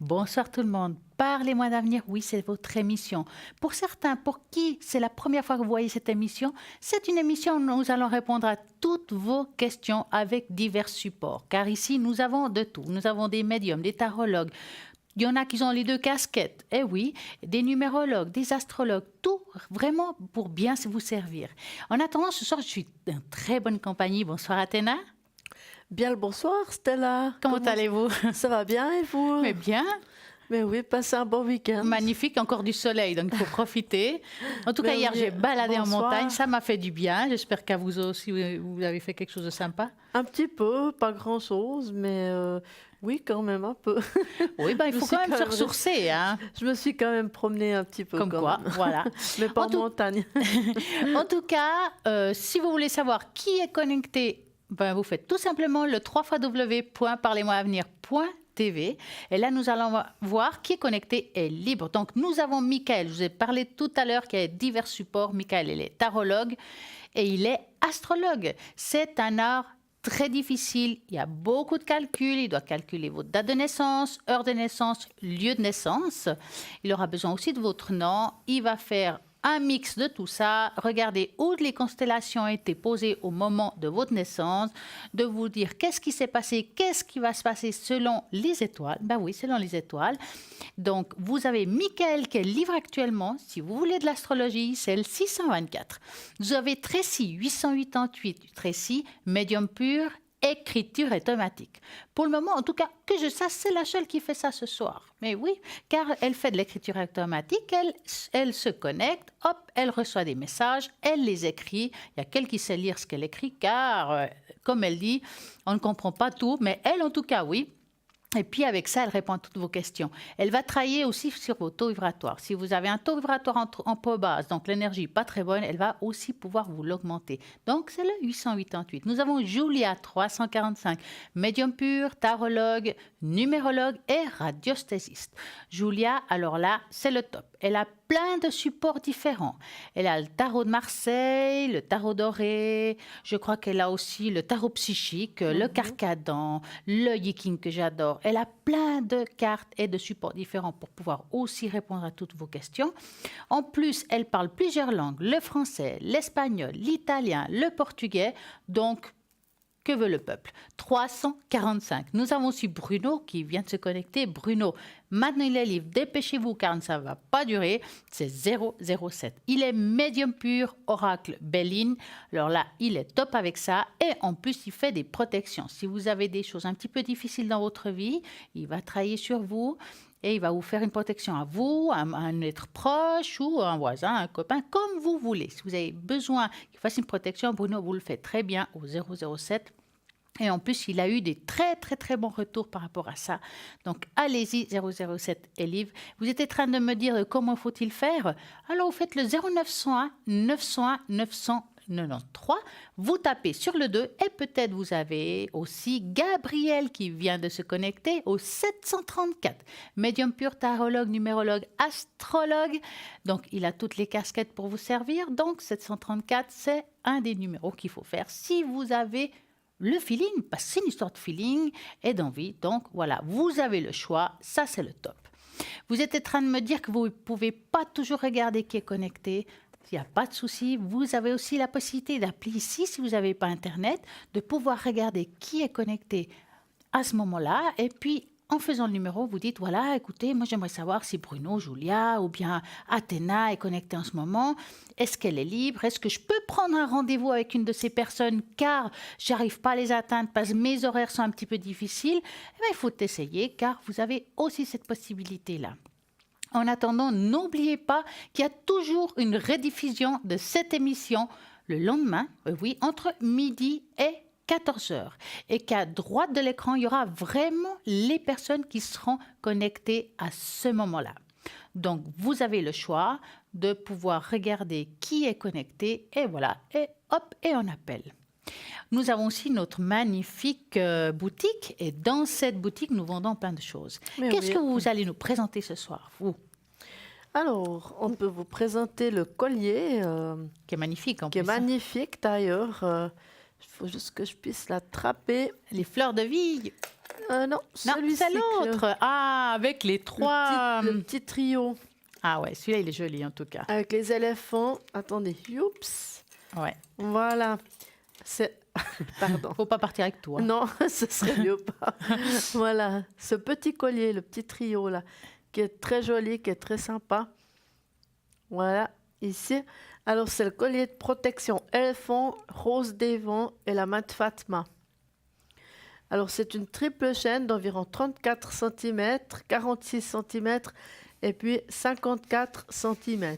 Bonsoir tout le monde. Parlez-moi d'avenir, oui, c'est votre émission. Pour certains, pour qui c'est la première fois que vous voyez cette émission, c'est une émission où nous allons répondre à toutes vos questions avec divers supports. Car ici, nous avons de tout. Nous avons des médiums, des tarologues. Il y en a qui ont les deux casquettes, eh oui, des numérologues, des astrologues, tout vraiment pour bien vous servir. En attendant, ce soir, je suis en très bonne compagnie. Bonsoir Athéna. Bien le bonsoir Stella. Comment allez-vous? Ça va bien et vous? Mais bien. Mais oui, passez un bon week-end. Magnifique, encore du soleil, donc il faut profiter. En tout cas, hier, j'ai baladé en montagne, ça m'a fait du bien. J'espère qu'à vous aussi, vous avez fait quelque chose de sympa. Un petit peu, pas grand-chose, mais oui, quand même un peu. Oui, il faut quand même se ressourcer. Hein. Je me suis quand même promenée un petit peu. Comme quoi, voilà. Mais pas en montagne. En tout cas, si vous voulez savoir qui est connecté, vous faites tout simplement le www.parlez-moi-avenir.tv. Et là, nous allons voir qui est connecté et libre. Donc, nous avons Michael. Je vous ai parlé tout à l'heure qu'il y a divers supports. Michael, il est tarologue et il est astrologue. C'est un art très difficile. Il y a beaucoup de calculs. Il doit calculer votre date de naissance, heure de naissance, lieu de naissance. Il aura besoin aussi de votre nom. Il va faire un mix de tout ça, regardez où les constellations ont été posées au moment de votre naissance, de vous dire qu'est-ce qui s'est passé, qu'est-ce qui va se passer selon les étoiles. Ben oui, selon les étoiles. Donc, vous avez Michael qui est libre actuellement. Si vous voulez de l'astrologie, c'est le 624. Vous avez Tracy, 888. Tracy, médium pur, écriture automatique. Pour le moment, en tout cas, que je sache, c'est la seule qui fait ça ce soir. Mais oui, car elle fait de l'écriture automatique, elle se connecte, hop, elle reçoit des messages, elle les écrit. Il y a qu'elle qui sait lire ce qu'elle écrit, car, comme elle dit, on ne comprend pas tout, mais elle, en tout cas, oui. Et puis avec ça, elle répond à toutes vos questions. Elle va travailler aussi sur vos taux vibratoires. Si vous avez un taux vibratoire en peu basse, donc l'énergie pas très bonne, elle va aussi pouvoir vous l'augmenter. Donc c'est le 888. Nous avons Julia 345, médium pur, tarologue, numérologue et radiesthésiste. Julia, alors là, c'est le top. Elle a plein de supports différents. Elle a le tarot de Marseille, le tarot doré, je crois qu'elle a aussi le tarot psychique, le carcadan, le yiking que j'adore. Elle a plein de cartes et de supports différents pour pouvoir aussi répondre à toutes vos questions. En plus, elle parle plusieurs langues, le français, l'espagnol, l'italien, le portugais, donc que veut le peuple? 345. Nous avons aussi Bruno qui vient de se connecter. Bruno, maintenant il est libre. Dépêchez-vous car ça ne va pas durer. C'est 007. Il est médium pur, oracle Béline. Alors là, il est top avec ça. Et en plus, il fait des protections. Si vous avez des choses un petit peu difficiles dans votre vie, il va travailler sur vous. Et il va vous faire une protection à vous, à un être proche ou à un voisin, un copain, comme vous voulez. Si vous avez besoin qu'il fasse une protection, Bruno vous le fait très bien au 007. Et en plus, il a eu des très, très, très bons retours par rapport à ça. Donc, allez-y, 007 est libre. Vous êtes en train de me dire comment faut-il faire? Alors, vous faites le 0901 901 993. Vous tapez sur le 2 et peut-être vous avez aussi Gabriel qui vient de se connecter au 734. Médium pur, tarologue, numérologue, astrologue. Donc, il a toutes les casquettes pour vous servir. Donc, 734, c'est un des numéros qu'il faut faire si vous avez le feeling, parce que c'est une histoire de feeling et d'envie. Donc voilà, vous avez le choix, ça c'est le top. Vous êtes en train de me dire que vous ne pouvez pas toujours regarder qui est connecté. Il n'y a pas de souci. Vous avez aussi la possibilité d'appeler ici, si vous n'avez pas Internet, de pouvoir regarder qui est connecté à ce moment-là. Et puis, en faisant le numéro, vous dites, voilà, écoutez, moi j'aimerais savoir si Bruno, Julia ou bien Athéna est connectée en ce moment. Est-ce qu'elle est libre? Est-ce que je peux prendre un rendez-vous avec une de ces personnes car j'arrive pas à les atteindre parce que mes horaires sont un petit peu difficiles? Eh bien, il faut essayer car vous avez aussi cette possibilité-là. En attendant, n'oubliez pas qu'il y a toujours une rediffusion de cette émission le lendemain, oui, entre midi et 14 heures. Et qu'à droite de l'écran, il y aura vraiment les personnes qui seront connectées à ce moment-là. Donc, vous avez le choix de pouvoir regarder qui est connecté et voilà, et hop, et on appelle. Nous avons aussi notre magnifique boutique et dans cette boutique, nous vendons plein de choses. Qu'est-ce que vous allez nous présenter ce soir, vous? Alors, on peut vous présenter le collier. Qui est magnifique en plus. Qui est magnifique d'ailleurs. Il faut juste que je puisse l'attraper. Les fleurs de vie. Non, Non, celui-ci. c'est l'autre. Ah, avec les trois. Le petit trio Ah ouais, celui-là, il est joli en tout cas. avec les éléphants. Attendez, youps. Ouais. Voilà. C'est. Pardon. Faut pas partir avec toi. Non, ce serait mieux pas. Voilà, ce petit collier, le petit trio là, qui est très joli, qui est très sympa. Voilà, ici. Alors, c'est le collier de protection éléphant, rose des vents et la main de Fatma. Alors, c'est une triple chaîne d'environ 34 cm, 46 cm et puis 54 cm.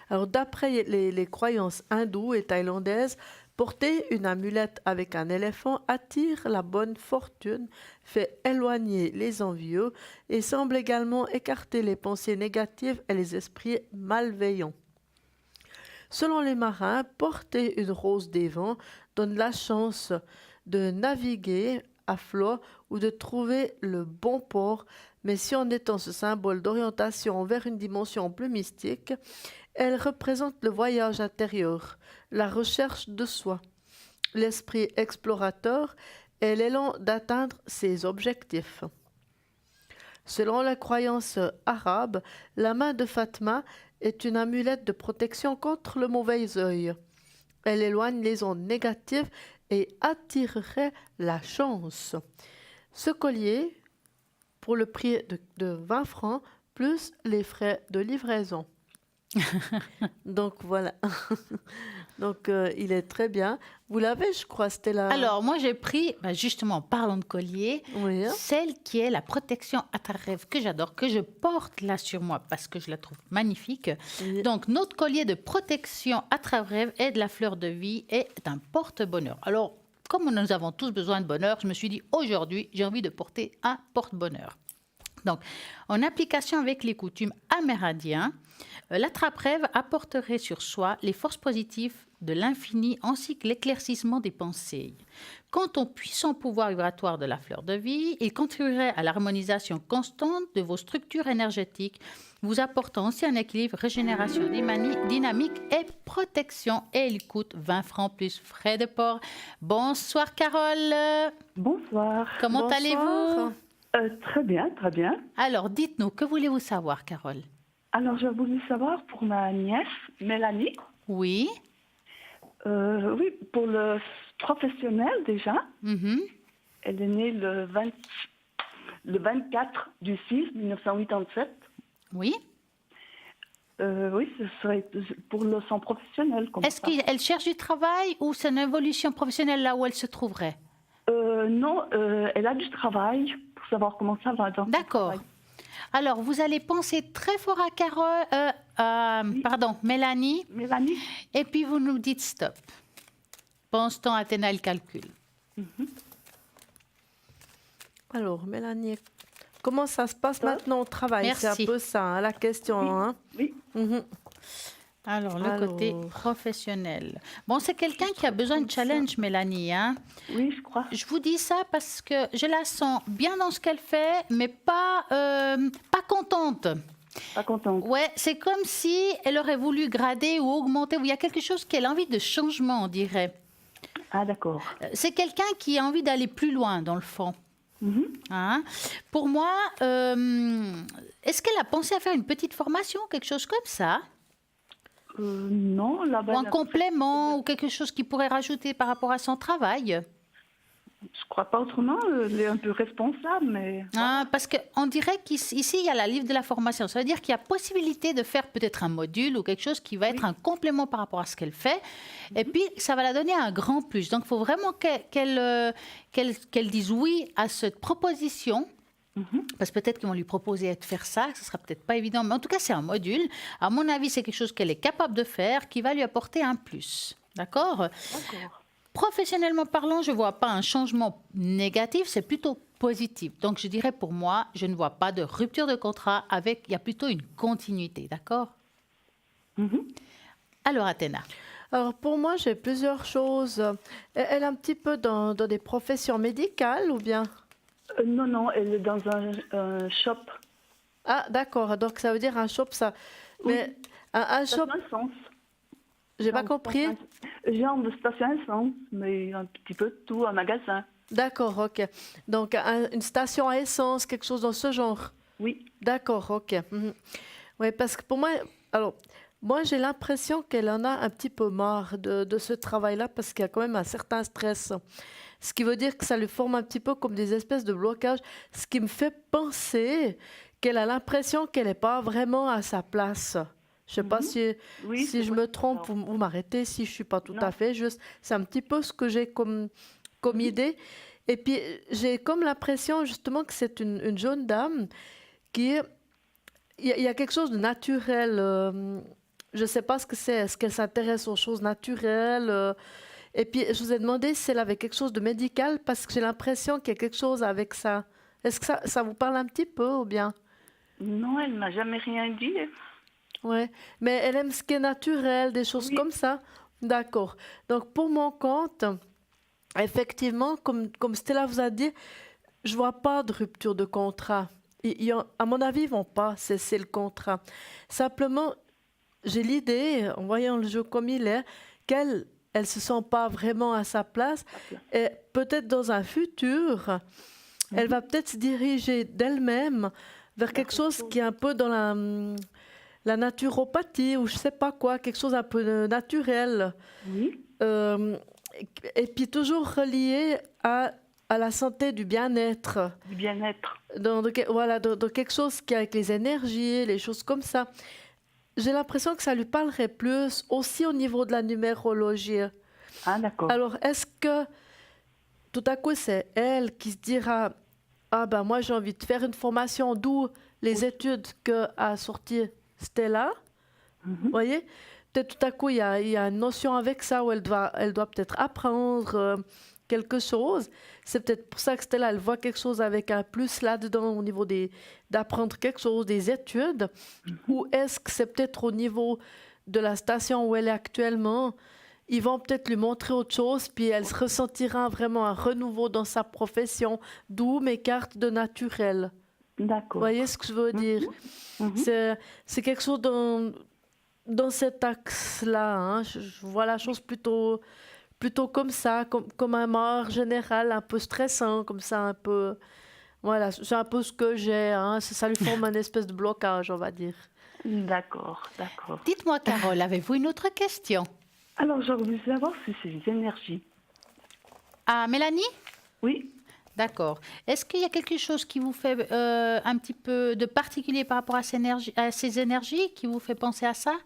Alors, d'après les croyances hindoues et thaïlandaises, porter une amulette avec un éléphant attire la bonne fortune, fait éloigner les envieux et semble également écarter les pensées négatives et les esprits malveillants. Selon les marins, porter une rose des vents donne la chance de naviguer à flot ou de trouver le bon port, mais si en étant ce symbole d'orientation vers une dimension plus mystique, elle représente le voyage intérieur, la recherche de soi, l'esprit explorateur et l'élan d'atteindre ses objectifs. Selon la croyance arabe, la main de Fatma est une amulette de protection contre le mauvais œil. Elle éloigne les ondes négatives et attirerait la chance. Ce collier, pour le prix de 20 francs, plus les frais de livraison. Donc voilà. Donc il est très bien. Vous l'avez, je crois, Stella. Alors, moi, j'ai pris, justement, parlons de collier, Oui, hein. celle qui est la protection à rêve que j'adore, que je porte là sur moi parce que je la trouve magnifique. Oui. Donc, notre collier de protection à rêve est de la fleur de vie et est un porte-bonheur. Alors, comme nous avons tous besoin de bonheur, je me suis dit, aujourd'hui, j'ai envie de porter un porte-bonheur. Donc, en application avec les coutumes amérindiennes, l'attrape-rêve apporterait sur soi les forces positives de l'infini ainsi que l'éclaircissement des pensées. Quant au puissant pouvoir vibratoire de la fleur de vie, il contribuerait à l'harmonisation constante de vos structures énergétiques, vous apportant aussi un équilibre, régénération dynamique et protection. Et il coûte 20 francs plus frais de port. Bonsoir Carole. Bonsoir. Comment Bonsoir. allez-vous? Très bien, très bien. Alors, dites-nous, que voulez-vous savoir, Carole? Alors, je voulais savoir pour ma nièce, Mélanie, Oui. oui, pour le professionnel déjà, Mhm. elle est née le 24 du 6 1987. Oui. Oui, ce serait pour son professionnel. Comme Est-ce ça. qu'elle cherche du travail ou c'est une évolution professionnelle là où elle se trouverait? Non, elle a du travail pour savoir comment ça va. Dans son D'accord. travail. Alors, vous allez penser très fort à Mélanie, Mélanie, et puis vous nous dites stop. Pense-t-on Athéna le calcul. Alors, Mélanie, comment ça se passe maintenant au travail? Merci. C'est un peu ça, hein, la question. Oui. Hein. oui, Mhm. Alors, le Alors. côté professionnel. Bon, c'est quelqu'un qui a besoin de challenge, Mélanie. Hein. oui, je crois. Je vous dis ça parce que je la sens bien dans ce qu'elle fait, mais pas contente. Pas contente. Ouais, c'est comme si elle aurait voulu grader ou augmenter, ou il y a quelque chose qu'elle a envie de changement, on dirait. Ah, d'accord. C'est quelqu'un qui a envie d'aller plus loin, dans le fond. Mhm. Hein? Pour moi, est-ce qu'elle a pensé à faire une petite formation, quelque chose comme ça? Non, là-bas. Ou un complément, ou quelque chose qui pourrait rajouter par rapport à son travail? Je crois pas autrement. Elle est un peu responsable, mais. Hein, parce qu'on dirait qu'ici, il y a la livre de la formation. Ça veut dire qu'il y a possibilité de faire peut-être un module ou quelque chose qui va être un complément par rapport à ce qu'elle fait. Et puis, ça va la donner un grand plus. Donc, il faut vraiment qu'elle dise oui à cette proposition. Parce que peut-être qu'ils vont lui proposer de faire ça, ce sera peut-être pas évident, mais en tout cas c'est un module. À mon avis, c'est quelque chose qu'elle est capable de faire, qui va lui apporter un plus. D'accord? D'accord. Professionnellement parlant, je ne vois pas un changement négatif, c'est plutôt positif. Donc je dirais pour moi, je ne vois pas de rupture de contrat il y a plutôt une continuité, d'accord? Alors Athéna. Alors, pour moi, j'ai plusieurs choses. Elle est un petit peu dans des professions médicales ou bien? Non, non, elle est dans un shop. Ah, d'accord. Donc, ça veut dire un shop, ça. Oui. Mais un shop, Station essence. j'ai pas compris. Genre de station essence, mais un petit peu de tout, un magasin. D'accord, ok. Donc, une station à essence, quelque chose dans ce genre. Oui. D'accord, ok. Oui, parce que pour moi, alors, moi, j'ai l'impression qu'elle en a un petit peu marre de ce travail-là parce qu'il y a quand même un certain stress. Ce qui veut dire que ça lui forme un petit peu comme des espèces de blocages, ce qui me fait penser qu'elle a l'impression qu'elle n'est pas vraiment à sa place. Je sais pas Oui, si c'est je vrai. me trompe, Alors, vous m'arrêtez si je suis pas tout à non. fait juste. C'est un petit peu ce que j'ai comme idée. Et puis, j'ai comme l'impression justement que c'est une jeune dame qui est il y a quelque chose de naturel. Je ne sais pas ce que c'est. Est-ce qu'elle s'intéresse aux choses naturelles et puis, je vous ai demandé si elle avait quelque chose de médical parce que j'ai l'impression qu'il y a quelque chose avec ça. Est-ce que ça vous parle un petit peu ou bien? Non, elle m'a jamais rien dit. Ouais. Mais elle aime ce qui est naturel, des choses Oui. comme ça. D'accord. Donc, pour mon compte, effectivement, comme Stella vous a dit, je vois pas de rupture de contrat. À mon avis, ils vont pas cesser le contrat. Simplement, j'ai l'idée, en voyant le jeu comme il est, qu'elle elle se sent pas vraiment à sa place. Et peut-être dans un futur, elle va peut-être se diriger d'elle-même vers quelque chose qui est un peu dans la naturopathie ou je sais pas quoi, quelque chose un peu naturel. Oui. Euh, et puis toujours relié à la santé, du bien-être. Du bien-être. Voilà, dans quelque chose qui est avec les énergies, les choses comme ça. J'ai l'impression que ça lui parlerait plus aussi au niveau de la numérologie. Ah, d'accord. Alors, est-ce que tout à coup, c'est elle qui se dira, ah ben moi j'ai envie de faire une formation, d'où les études qu'a sorti Stella, vous voyez? Peut-être tout à coup, il y a une notion avec ça où elle doit peut-être apprendre quelque chose. C'est peut-être pour ça que Stella, elle voit quelque chose avec un plus là-dedans au niveau d'apprendre quelque chose, des études. Ou est-ce que c'est peut-être au niveau de la station où elle est actuellement, ils vont peut-être lui montrer autre chose, puis elle se ressentira vraiment un renouveau dans sa profession, d'où mes cartes de naturel. Vous D'accord. voyez ce que je veux dire? C'est quelque chose dans cet axe-là. Hein. Je vois la chose plutôt comme ça, comme un mort général, un peu stressant, comme ça, un peu. Voilà, c'est un peu ce que j'ai. Hein. Ça lui forme un espèce de blocage, on va dire. D'accord, d'accord. Dites-moi, Carole, avez-vous une autre question? Alors, j'aurais voulu savoir si c'est les énergies. Ah, Mélanie? Oui. D'accord. Est-ce qu'il y a quelque chose qui vous fait un petit peu de particulier par rapport à ces énergies, qui vous fait penser à ça?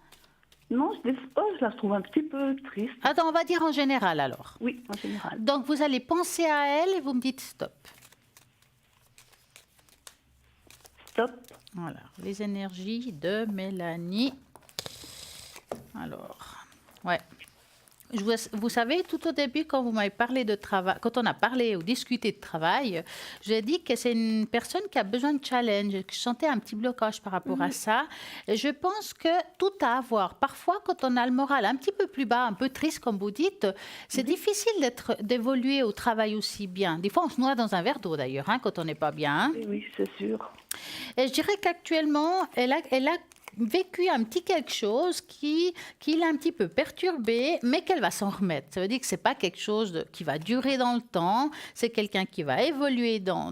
Non, je ne sais pas, je la trouve un petit peu triste. Attends, on va dire en général alors. Oui, en général. Donc, vous allez penser à elle et vous me dites stop. Stop. Voilà, les énergies de Mélanie. Alors, ouais. Vous savez, tout au début, quand vous m'avez parlé de travail, quand on a parlé ou discuté de travail, j'ai dit que c'est une personne qui a besoin de challenge. Je sentais un petit blocage par rapport à ça. Et je pense que tout a à voir. Parfois, quand on a le moral un petit peu plus bas, un peu triste, comme vous dites, c'est difficile d'évoluer au travail aussi bien. Des fois, on se noie dans un verre d'eau, d'ailleurs, hein, quand on n'est pas bien. Hein. Oui, c'est sûr. Et je dirais qu'actuellement, elle a vécu un petit quelque chose qui l'a un petit peu perturbée, mais qu'elle va s'en remettre. Ça veut dire que ce n'est pas quelque chose qui va durer dans le temps, c'est quelqu'un qui va évoluer dans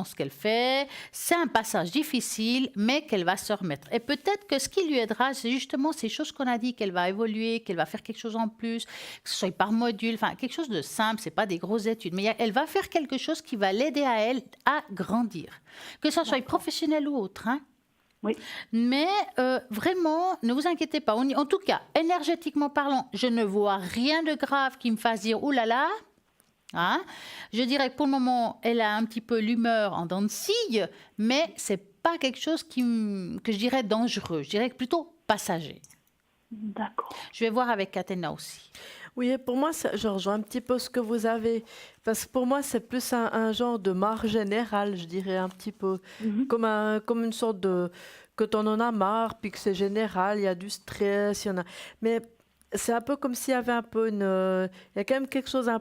ce qu'elle fait. C'est un passage difficile, mais qu'elle va se remettre. Et peut-être que ce qui lui aidera, c'est justement ces choses qu'on a dit, qu'elle va évoluer, qu'elle va faire quelque chose en plus, que ce soit par module, enfin quelque chose de simple, ce n'est pas des grosses études, mais elle va faire quelque chose qui va l'aider à elle à grandir. Que ce soit professionnel ou autre, hein. Oui. Mais vraiment, ne vous inquiétez pas. En tout cas, énergétiquement parlant, je ne vois rien de grave qui me fasse dire « Ouh là là !» hein. Je dirais que pour le moment, elle a un petit peu l'humeur en dents de scie, mais ce n'est pas quelque chose que je dirais dangereux. Je dirais plutôt passager. D'accord. Je vais voir avec Athéna aussi. Oui, et pour moi, je rejoins un petit peu ce que vous avez. Parce que pour moi, c'est plus un genre de marre générale, je dirais un petit peu. Comme une sorte de... Quand on en a marre, puis que c'est général, il y a du stress, il y en a... Mais c'est un peu comme s'il y avait un peu une... il y a quand même quelque chose un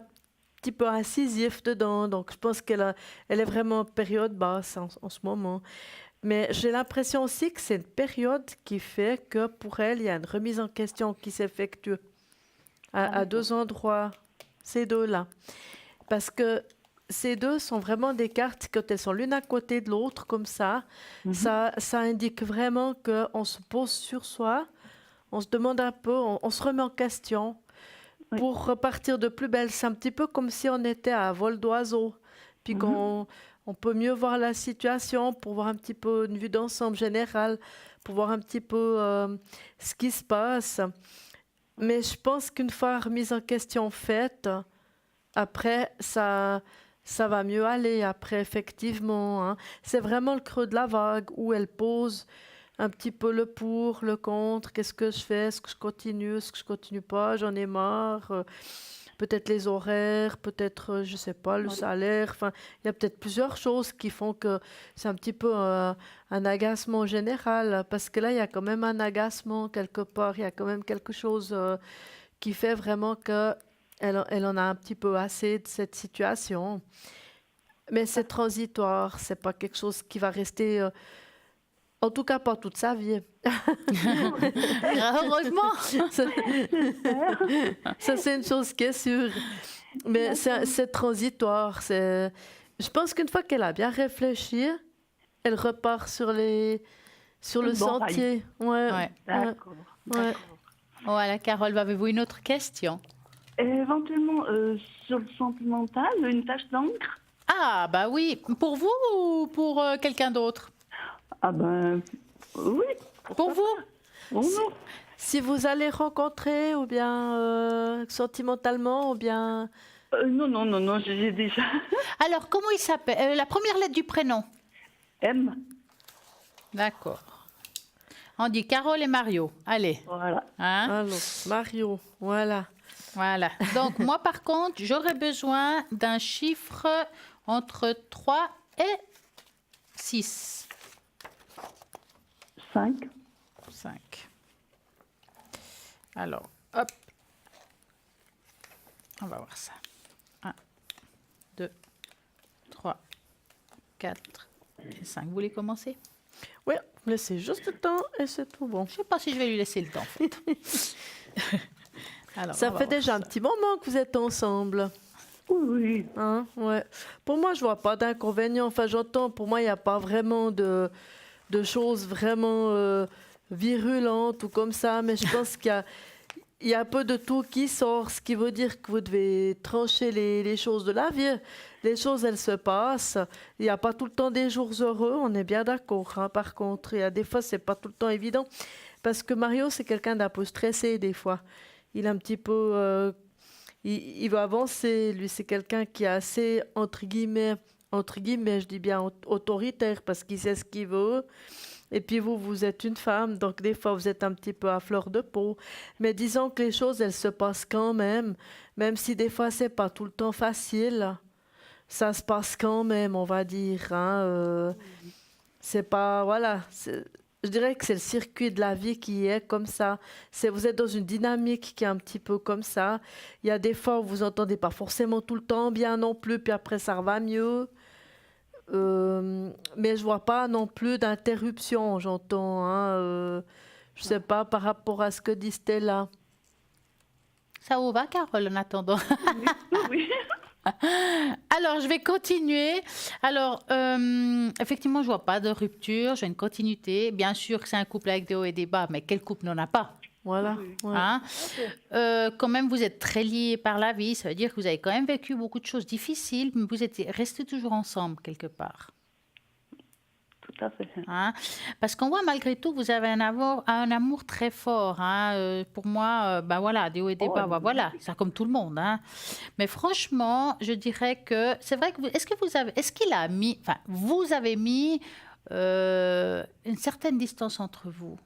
petit peu incisif dedans. Donc, je pense elle est vraiment en période basse en ce moment. Mais j'ai l'impression aussi que c'est une période qui fait que pour elle, il y a une remise en question qui s'effectue à deux endroits, ces deux-là. Parce que ces deux sont vraiment des cartes, quand elles sont l'une à côté de l'autre, comme ça, ça indique vraiment qu'on se pose sur soi, on se demande un peu, on se remet en question Oui. pour repartir de plus belle. C'est un petit peu comme si on était à vol d'oiseau, puis qu'on on peut mieux voir la situation, pour voir un petit peu une vue d'ensemble générale, pour voir un petit peu ce qui se passe. Mais je pense qu'une fois remise en question faite, après, ça va mieux aller. Après, effectivement, hein. C'est vraiment le creux de la vague où elle pose un petit peu le pour, le contre. Qu'est-ce que je fais? Est-ce que je continue? Est-ce que je continue pas? J'en ai marre. Peut-être les horaires, peut-être, je sais pas, le salaire. Enfin, il y a peut-être plusieurs choses qui font que c'est un petit peu un agacement général. Parce que là, il y a quand même un agacement quelque part. Il y a quand même quelque chose qui fait vraiment que elle en a un petit peu assez de cette situation. Mais c'est transitoire, c'est pas quelque chose qui va rester, en tout cas pas toute sa vie. Heureusement. Ça, c'est une chose qui est sûre. Mais c'est transitoire. Je pense qu'une fois qu'elle a bien réfléchi, elle repart sur le Bon, sentier. Ouais. D'accord. Ouais. Voilà, Carole, avez-vous une autre question? Éventuellement, sur le sentimental, une tache d'encre. Ah, bah oui. Pour vous ou pour quelqu'un d'autre? Ah ben, oui. Pour vous? Oh non. Si vous allez rencontrer, ou bien sentimentalement, ou bien... Non, j'ai déjà. Alors, comment il s'appelle? La première lettre du prénom. M. D'accord. On dit Carole et Mario. Allez. Voilà. Hein? Alors, Mario, voilà. Voilà. Donc, moi, par contre, j'aurais besoin d'un chiffre entre 3 et 6. 5. 5. Alors, hop. On va voir ça. 1, 2, 3, 4 et 5. Vous voulez commencer? Oui, laissez juste le temps et c'est tout bon. Je ne sais pas si je vais lui laisser le temps, en fait. Alors, Ça on va fait voir déjà ça. un petit moment que vous êtes ensemble. Oui. Hein, ouais. Pour moi, je vois pas d'inconvénient. Enfin, j'entends, pour moi, il n'y a pas vraiment de choses vraiment virulentes ou comme ça, mais je pense il y a un peu de tout qui sort, ce qui veut dire que vous devez trancher les choses de la vie. Les choses, elles se passent. Il n'y a pas tout le temps des jours heureux, on est bien d'accord. Hein. Par contre, il y a des fois, c'est pas tout le temps évident. Parce que Mario, c'est quelqu'un d'un peu stressé des fois. Il est un petit peu... il veut avancer. Lui, c'est quelqu'un qui est assez, entre guillemets, je dis bien autoritaire, parce qu'il sait ce qu'il veut. Et puis vous êtes une femme, donc des fois vous êtes un petit peu à fleur de peau. Mais disons que les choses, elles se passent quand même si des fois c'est pas tout le temps facile. Ça se passe quand même, on va dire. Hein, c'est pas, voilà. Je dirais que c'est le circuit de la vie qui est comme ça. Vous êtes dans une dynamique qui est un petit peu comme ça. Il y a des fois où vous entendez pas forcément tout le temps bien non plus, puis après ça va mieux. Mais je vois pas non plus d'interruption, j'entends. Hein, je sais pas par rapport à ce que dit Stella. Ça vous va, Carole, en attendant? Oui. Alors, je vais continuer. Alors, effectivement, je ne vois pas de rupture, j'ai une continuité. Bien sûr que c'est un couple avec des hauts et des bas, mais quel couple n'en a pas? Voilà. Oui. Ouais. Hein? Quand même, vous êtes très liés par la vie, ça veut dire que vous avez quand même vécu beaucoup de choses difficiles, mais vous êtes restés toujours ensemble quelque part. Tout à fait. Hein? Parce qu'on voit malgré tout, vous avez un amour très fort. Hein? Pour moi, ben voilà, des hauts et des bas, ben voilà, c'est comme tout le monde. Hein? Mais franchement, je dirais que c'est vrai que vous avez mis une certaine distance entre vous.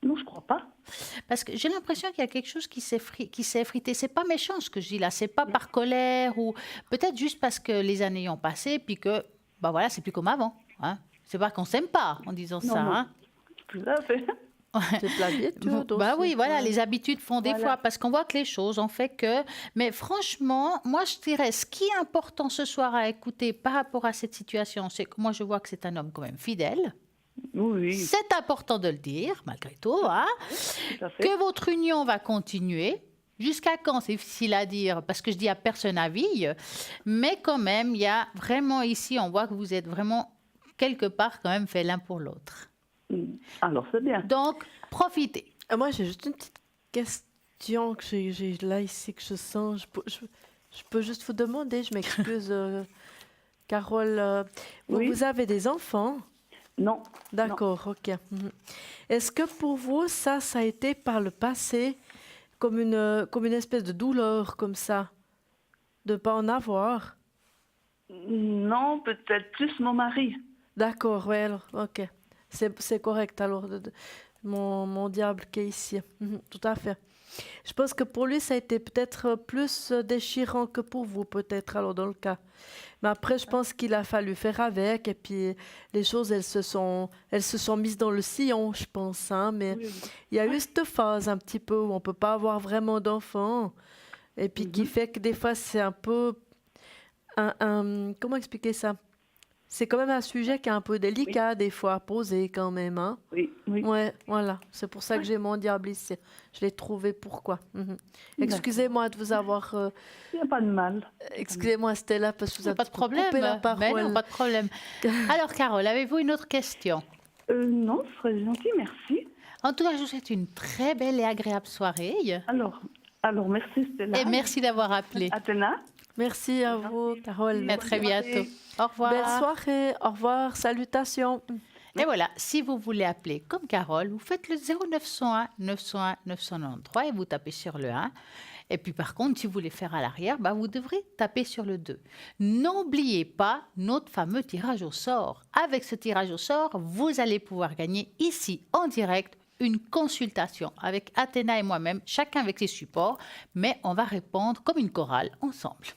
Non, je crois pas. Parce que j'ai l'impression qu'il y a quelque chose qui s'est effrité. C'est pas méchant ce que je dis là, c'est pas par colère ou peut-être juste parce que les années ont passé puis que ben voilà, c'est plus comme avant. Hein. C'est pas qu'on s'aime pas en disant ça. Non. Hein. Tout à fait. C'est de l'habitude Bah aussi. oui, voilà, Ouais. les habitudes font des fois parce qu'on voit que les choses ont fait que. Mais franchement, moi je dirais ce qui est important ce soir à écouter par rapport à cette situation, c'est que moi je vois que c'est un homme quand même fidèle. Oui, C'est important de le dire malgré tout, hein, tout à fait. que votre union va continuer. Jusqu'à quand? C'est difficile à dire parce que je dis à personne avis, mais quand même, il y a vraiment ici, on voit que vous êtes vraiment quelque part quand même fait l'un pour l'autre. Alors, c'est bien. Donc, profitez. Moi, j'ai juste une petite question que j'ai là ici que je sens. Je peux juste vous demander, je m'excuse, Carole. Oui. Vous avez des enfants? Non. D'accord, ok. Mhm. Est-ce que pour vous, ça a été par le passé comme une espèce de douleur comme ça, de ne pas en avoir? Non, peut-être plus mon mari. D'accord, ouais, alors, ok. C'est correct, alors, mon diable qui est ici. Mhm, tout à fait. Je pense que pour lui, ça a été peut-être plus déchirant que pour vous, peut-être, alors, dans le cas. Mais après, je pense qu'il a fallu faire avec, et puis les choses, elles se sont mises dans le sillon, je pense, hein, mais Oui, il y a eu cette phase un petit peu où on ne peut pas avoir vraiment d'enfants, et puis qui fait que des fois, c'est un peu... comment expliquer ça? C'est quand même un sujet qui est un peu délicat, des fois, à poser quand même, hein? oui, oui. Ouais, voilà. C'est pour ça que j'ai mon diable ici. Je l'ai trouvé. Pourquoi? Mhm. Excusez-moi de vous avoir... Il n'y a pas de mal. excusez-moi, Stella, parce que vous avez Pas de problème. coupé la Mais parole. non, pas de problème. Alors, Carole, avez-vous une autre question? Non, ce serait gentil, merci. En tout cas, je vous souhaite une très belle et agréable soirée. Alors merci Stella. Et merci d'avoir appelé. Athéna. Merci à vous, Carole. À très bientôt. Au revoir. Belle soirée. Au revoir. Salutations. Et voilà, si vous voulez appeler comme Carole, vous faites le 0901 901 993 et vous tapez sur le 1. Et puis par contre, si vous voulez faire à l'arrière, vous devrez taper sur le 2. N'oubliez pas notre fameux tirage au sort. Avec ce tirage au sort, vous allez pouvoir gagner ici en direct une consultation avec Athéna et moi-même, chacun avec ses supports, mais on va répondre comme une chorale ensemble.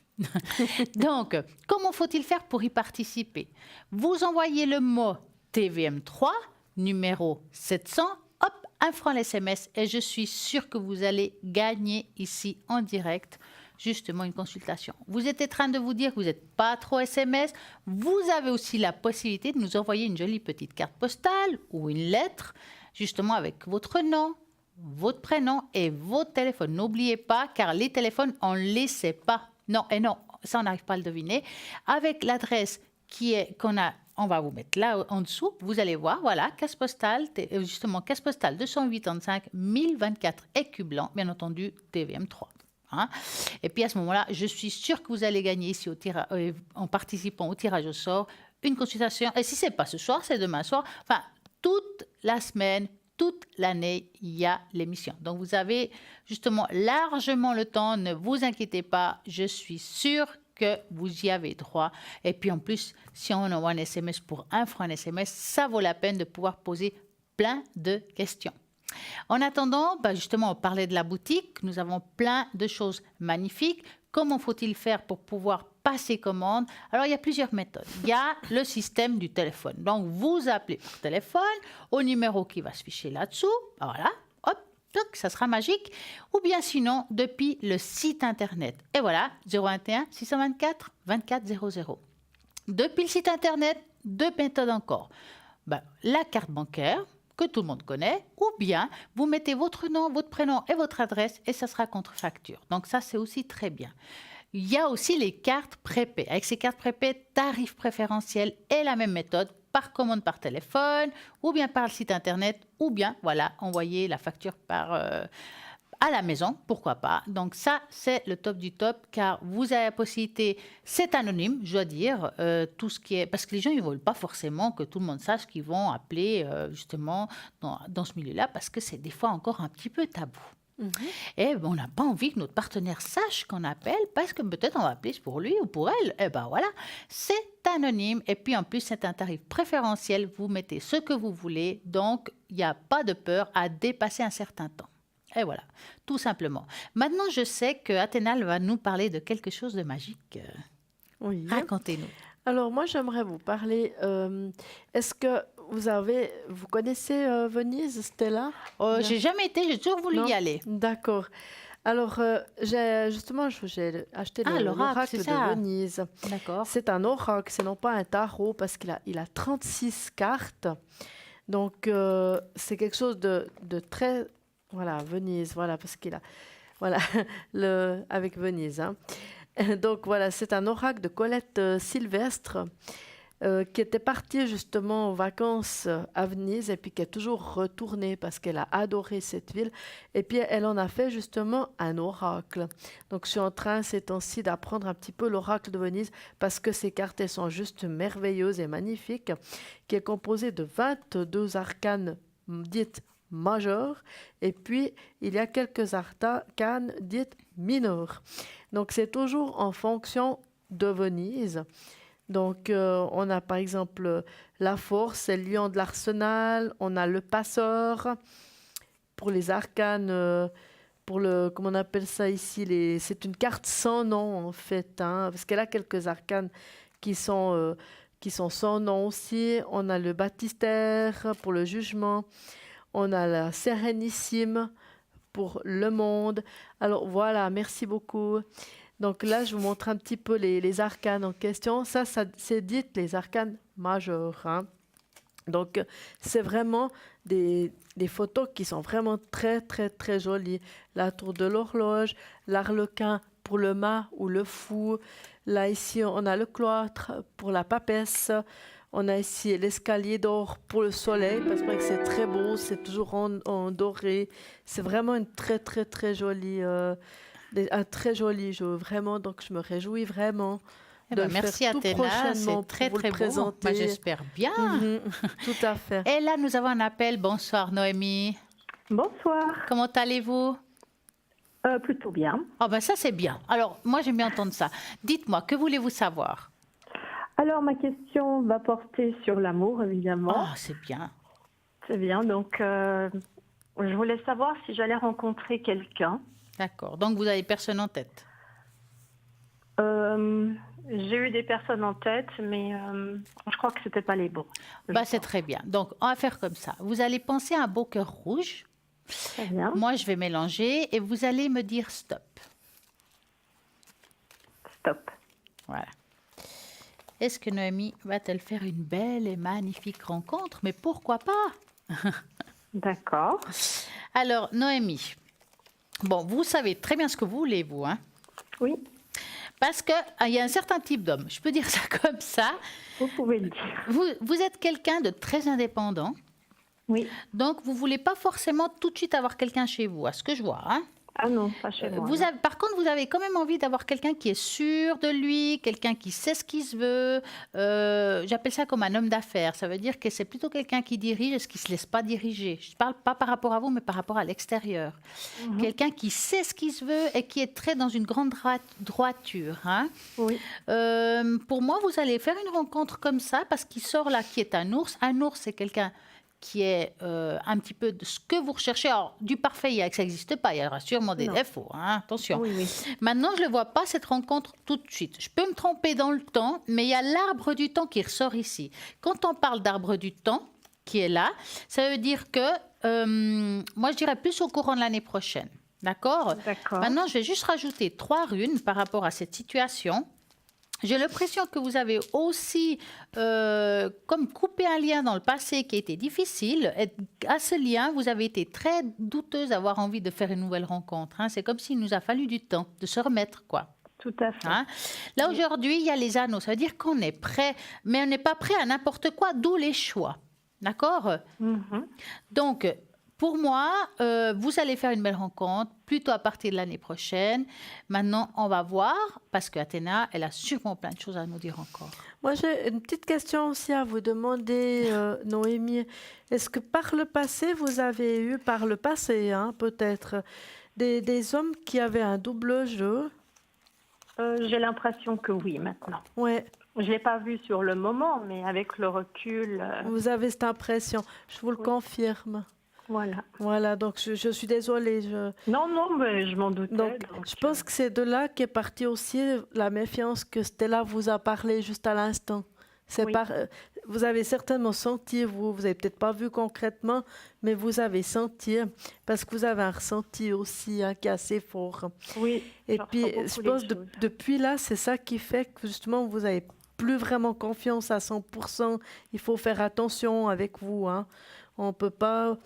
Donc, comment faut-il faire pour y participer? Vous envoyez le mot TVM3, numéro 700, hop, 1 franc l'SMS et je suis sûre que vous allez gagner ici en direct justement une consultation. Vous êtes en train de vous dire que vous n'êtes pas trop SMS. Vous avez aussi la possibilité de nous envoyer une jolie petite carte postale ou une lettre justement avec votre nom, votre prénom et votre téléphone. N'oubliez pas, car les téléphones, on ne les sait pas. Non, et non, ça on n'arrive pas à le deviner. Avec l'adresse on va vous mettre là en dessous, vous allez voir, voilà, casse postale 285 1024 écus blancs, bien entendu, TVM3. Hein. Et puis à ce moment-là, je suis sûre que vous allez gagner ici en participant au tirage au sort une consultation. Et si ce n'est pas ce soir, c'est demain soir. Enfin, toute la semaine, toute l'année, il y a l'émission. Donc, vous avez justement largement le temps. Ne vous inquiétez pas. Je suis sûre que vous y avez droit. Et puis, en plus, si on envoie un SMS pour 1 franc un SMS, ça vaut la peine de pouvoir poser plein de questions. En attendant, justement, on parlait de la boutique. Nous avons plein de choses magnifiques. Comment faut-il faire pour pouvoir passer commande? Alors, il y a plusieurs méthodes. Il y a le système du téléphone. Donc, vous appelez par téléphone au numéro qui va s'afficher là-dessous. Voilà, hop, toc, ça sera magique. Ou bien sinon, depuis le site Internet. Et voilà, 021 624 24 00. Depuis le site Internet, 2 méthodes encore. La carte bancaire, que tout le monde connaît, ou bien vous mettez votre nom, votre prénom et votre adresse et ça sera contre facture. Donc ça, c'est aussi très bien. Il y a aussi les cartes prépay. Avec ces cartes prépay, tarif préférentiel et la même méthode, par commande par téléphone, ou bien par le site Internet, ou bien, voilà, envoyer la facture à la maison, pourquoi pas. Donc ça, c'est le top du top, car vous avez la possibilité, c'est anonyme, je dois dire, tout ce qui est... Parce que les gens, ils ne veulent pas forcément que tout le monde sache qu'ils vont appeler justement dans ce milieu-là, parce que c'est des fois encore un petit peu tabou. Et on n'a pas envie que notre partenaire sache qu'on appelle, parce que peut-être on va appeler pour lui ou pour elle. Et voilà, c'est anonyme. Et puis en plus, c'est un tarif préférentiel. Vous mettez ce que vous voulez, donc il n'y a pas de peur à dépasser un certain temps. Et voilà, tout simplement. Maintenant, je sais que Athéna va nous parler de quelque chose de magique. Oui. Racontez-nous. Alors, moi, j'aimerais vous parler. Est-ce que vous connaissez Venise, Stella? J'ai jamais été, j'ai toujours voulu y aller. D'accord. Alors, j'ai acheté l'oracle de Venise. D'accord. C'est un oracle, c'est non pas un tarot, parce qu'il a 36 cartes. Donc, c'est quelque chose de très... Voilà, Venise, voilà, parce qu'il a... Voilà, avec Venise. Hein. Donc voilà, c'est un oracle de Colette Sylvestre qui était partie justement en vacances à Venise et puis qui est toujours retournée parce qu'elle a adoré cette ville. Et puis elle en a fait justement un oracle. Donc je suis en train ces temps-ci d'apprendre un petit peu l'oracle de Venise parce que ces cartes elles sont juste merveilleuses et magnifiques, qui est composé de 22 arcanes dites majeures et puis il y a quelques arcanes dites mineures. Donc c'est toujours en fonction de Venise. Donc, on a par exemple la force, c'est le lion de l'arsenal. On a le passeur pour les arcanes, pour le, comment on appelle ça ici, c'est une carte sans nom en fait, hein, parce qu'elle a quelques arcanes qui sont sans nom aussi. On a le baptistère pour le jugement. On a la sérénissime pour le monde. Alors voilà, merci beaucoup. Donc là, je vous montre un petit peu les arcanes en question. Ça c'est dit les arcanes majeurs. Hein. Donc, c'est vraiment des photos qui sont vraiment très, très, très jolies. La tour de l'horloge, l'arlequin pour le mât ou le fou. Là, ici, on a le cloître pour la papesse. On a ici l'escalier d'or pour le soleil, parce que c'est très beau, c'est toujours en doré. C'est vraiment une très, très, très jolie... un très joli jeu, vraiment. Donc, je me réjouis vraiment de le merci faire tout Athéna, prochainement c'est très pour très vous le beau. présenter. Moi, j'espère bien. Tout à fait. Et là, nous avons un appel. Bonsoir Noémie. Bonsoir. Comment allez-vous? Plutôt bien. Oh ben ça c'est bien. Alors, moi j'aime bien entendre ça. Dites-moi, que voulez-vous savoir? Alors, ma question va porter sur l'amour, évidemment. Oh, c'est bien. C'est bien. Donc, je voulais savoir si j'allais rencontrer quelqu'un. D'accord. Donc, vous avez personne en tête? J'ai eu des personnes en tête, mais je crois que c'était pas les bons. Bah, c'est très bien. Donc, on va faire comme ça. Vous allez penser à un beau cœur rouge. Très bien. Moi, je vais mélanger et vous allez me dire stop. Stop. Voilà. Est-ce que Noémie va-t-elle faire une belle et magnifique rencontre? Mais pourquoi pas? D'accord. Alors, Noémie, bon, vous savez très bien ce que vous voulez, vous, hein? Oui, Parce qu'il y a un certain type d'homme, je peux dire ça comme ça. vous pouvez le dire. Vous êtes quelqu'un de très indépendant, Oui. donc vous ne voulez pas forcément tout de suite avoir quelqu'un chez vous, à ce que je vois, hein? Ah non, pas chez moi. Vous avez, par contre, vous avez quand même envie d'avoir quelqu'un qui est sûr de lui, quelqu'un qui sait ce qu'il se veut. J'appelle ça comme un homme d'affaires. Ça veut dire que c'est plutôt quelqu'un qui dirige et qui ne se laisse pas diriger. Je ne parle pas par rapport à vous, mais par rapport à l'extérieur. Quelqu'un qui sait ce qu'il se veut et qui est très dans une grande droiture. Hein. Oui. Pour moi, vous allez faire une rencontre comme ça parce qu'il sort là qui est un ours. Un ours, c'est quelqu'un qui est un petit peu de ce que vous recherchez. Alors, du parfait, ça n'existe pas. Il y aura sûrement des défauts. Hein, attention. Oui, oui. Maintenant, je ne le vois pas, cette rencontre, tout de suite. Je peux me tromper dans le temps, mais il y a l'arbre du temps qui ressort ici. Quand on parle d'arbre du temps, qui est là, ça veut dire que, moi, je dirais plus au courant de l'année prochaine. D'accord? D'accord. Maintenant, je vais juste rajouter 3 runes par rapport à cette situation. J'ai l'impression que vous avez aussi comme coupé un lien dans le passé qui a été difficile. Et à ce lien, vous avez été très douteuse d'avoir envie de faire une nouvelle rencontre. Hein. C'est comme s'il nous a fallu du temps de se remettre, quoi. Tout à fait. Hein. Là, aujourd'hui, il y a les anneaux. Ça veut dire qu'on est prêt, mais on n'est pas prêt à n'importe quoi, d'où les choix. D'accord? Donc, pour moi, vous allez faire une belle rencontre, plutôt à partir de l'année prochaine. Maintenant, on va voir, parce qu'Athéna, elle a sûrement plein de choses à nous dire encore. Moi, j'ai une petite question aussi à vous demander, Noémie. Est-ce que par le passé, vous avez eu, hein, peut-être, des hommes qui avaient un double jeu? J'ai l'impression que oui, maintenant. Ouais. Je ne l'ai pas vu sur le moment, mais avec le recul, Vous avez cette impression. Je vous le confirme. voilà. Voilà, donc je suis désolée. Non, mais je m'en doutais. Donc, je pense que c'est de là qu'est partie aussi la méfiance que Stella vous a parlé juste à l'instant. Oui. Vous avez certainement senti, vous n'avez peut-être pas vu concrètement, mais vous avez senti, parce que vous avez un ressenti aussi hein, qui est assez fort. Oui. Et puis, je pense depuis là, c'est ça qui fait que justement, vous n'avez plus vraiment confiance à 100%. Il faut faire attention avec vous. Hein. On ne peut pas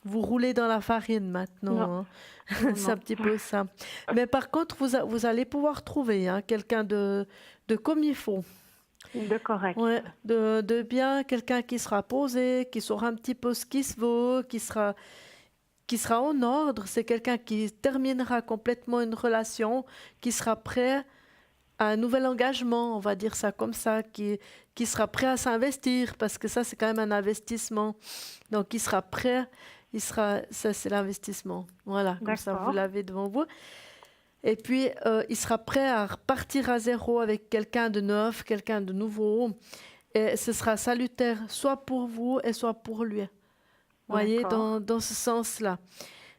Vous roulez dans la farine maintenant. Non. Hein. Non, C'est un non. petit peu ça. Mais par contre, vous allez pouvoir trouver hein, quelqu'un de comme il faut. De correct. Ouais, de bien, quelqu'un qui sera posé, qui saura un petit peu ce qui se vaut, qui sera en ordre. C'est quelqu'un qui terminera complètement une relation, qui sera prêt à un nouvel engagement, on va dire ça comme ça, qui sera prêt à s'investir, parce que ça, c'est quand même un investissement. Donc, il sera prêt, ça, c'est l'investissement. Voilà, comme ça, D'accord. vous l'avez devant vous. Et puis, il sera prêt à repartir à zéro avec quelqu'un de neuf, quelqu'un de nouveau. Et ce sera salutaire, soit pour vous et soit pour lui. Vous voyez, D'accord. dans ce sens-là.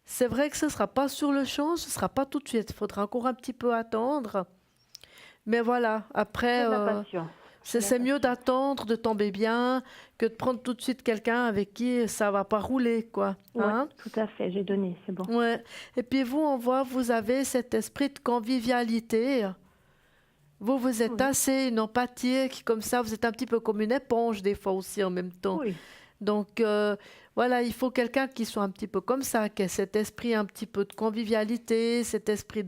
C'est vrai que ce ne sera pas sur le champ, ce ne sera pas tout de suite. Il faudra encore un petit peu attendre. Mais voilà, après, C'est de la patience. c'est mieux d'attendre, de tomber bien, que de prendre tout de suite quelqu'un avec qui ça ne va pas rouler, quoi. Oui, Hein? tout à fait. J'ai donné, c'est bon. Ouais. Et puis vous, on voit, vous avez cet esprit de convivialité. Vous êtes Oui. assez une empathie, qui, comme ça, vous êtes un petit peu comme une éponge des fois aussi en même temps. Oui. Donc voilà, il faut quelqu'un qui soit un petit peu comme ça, qui ait cet esprit un petit peu de convivialité, cet esprit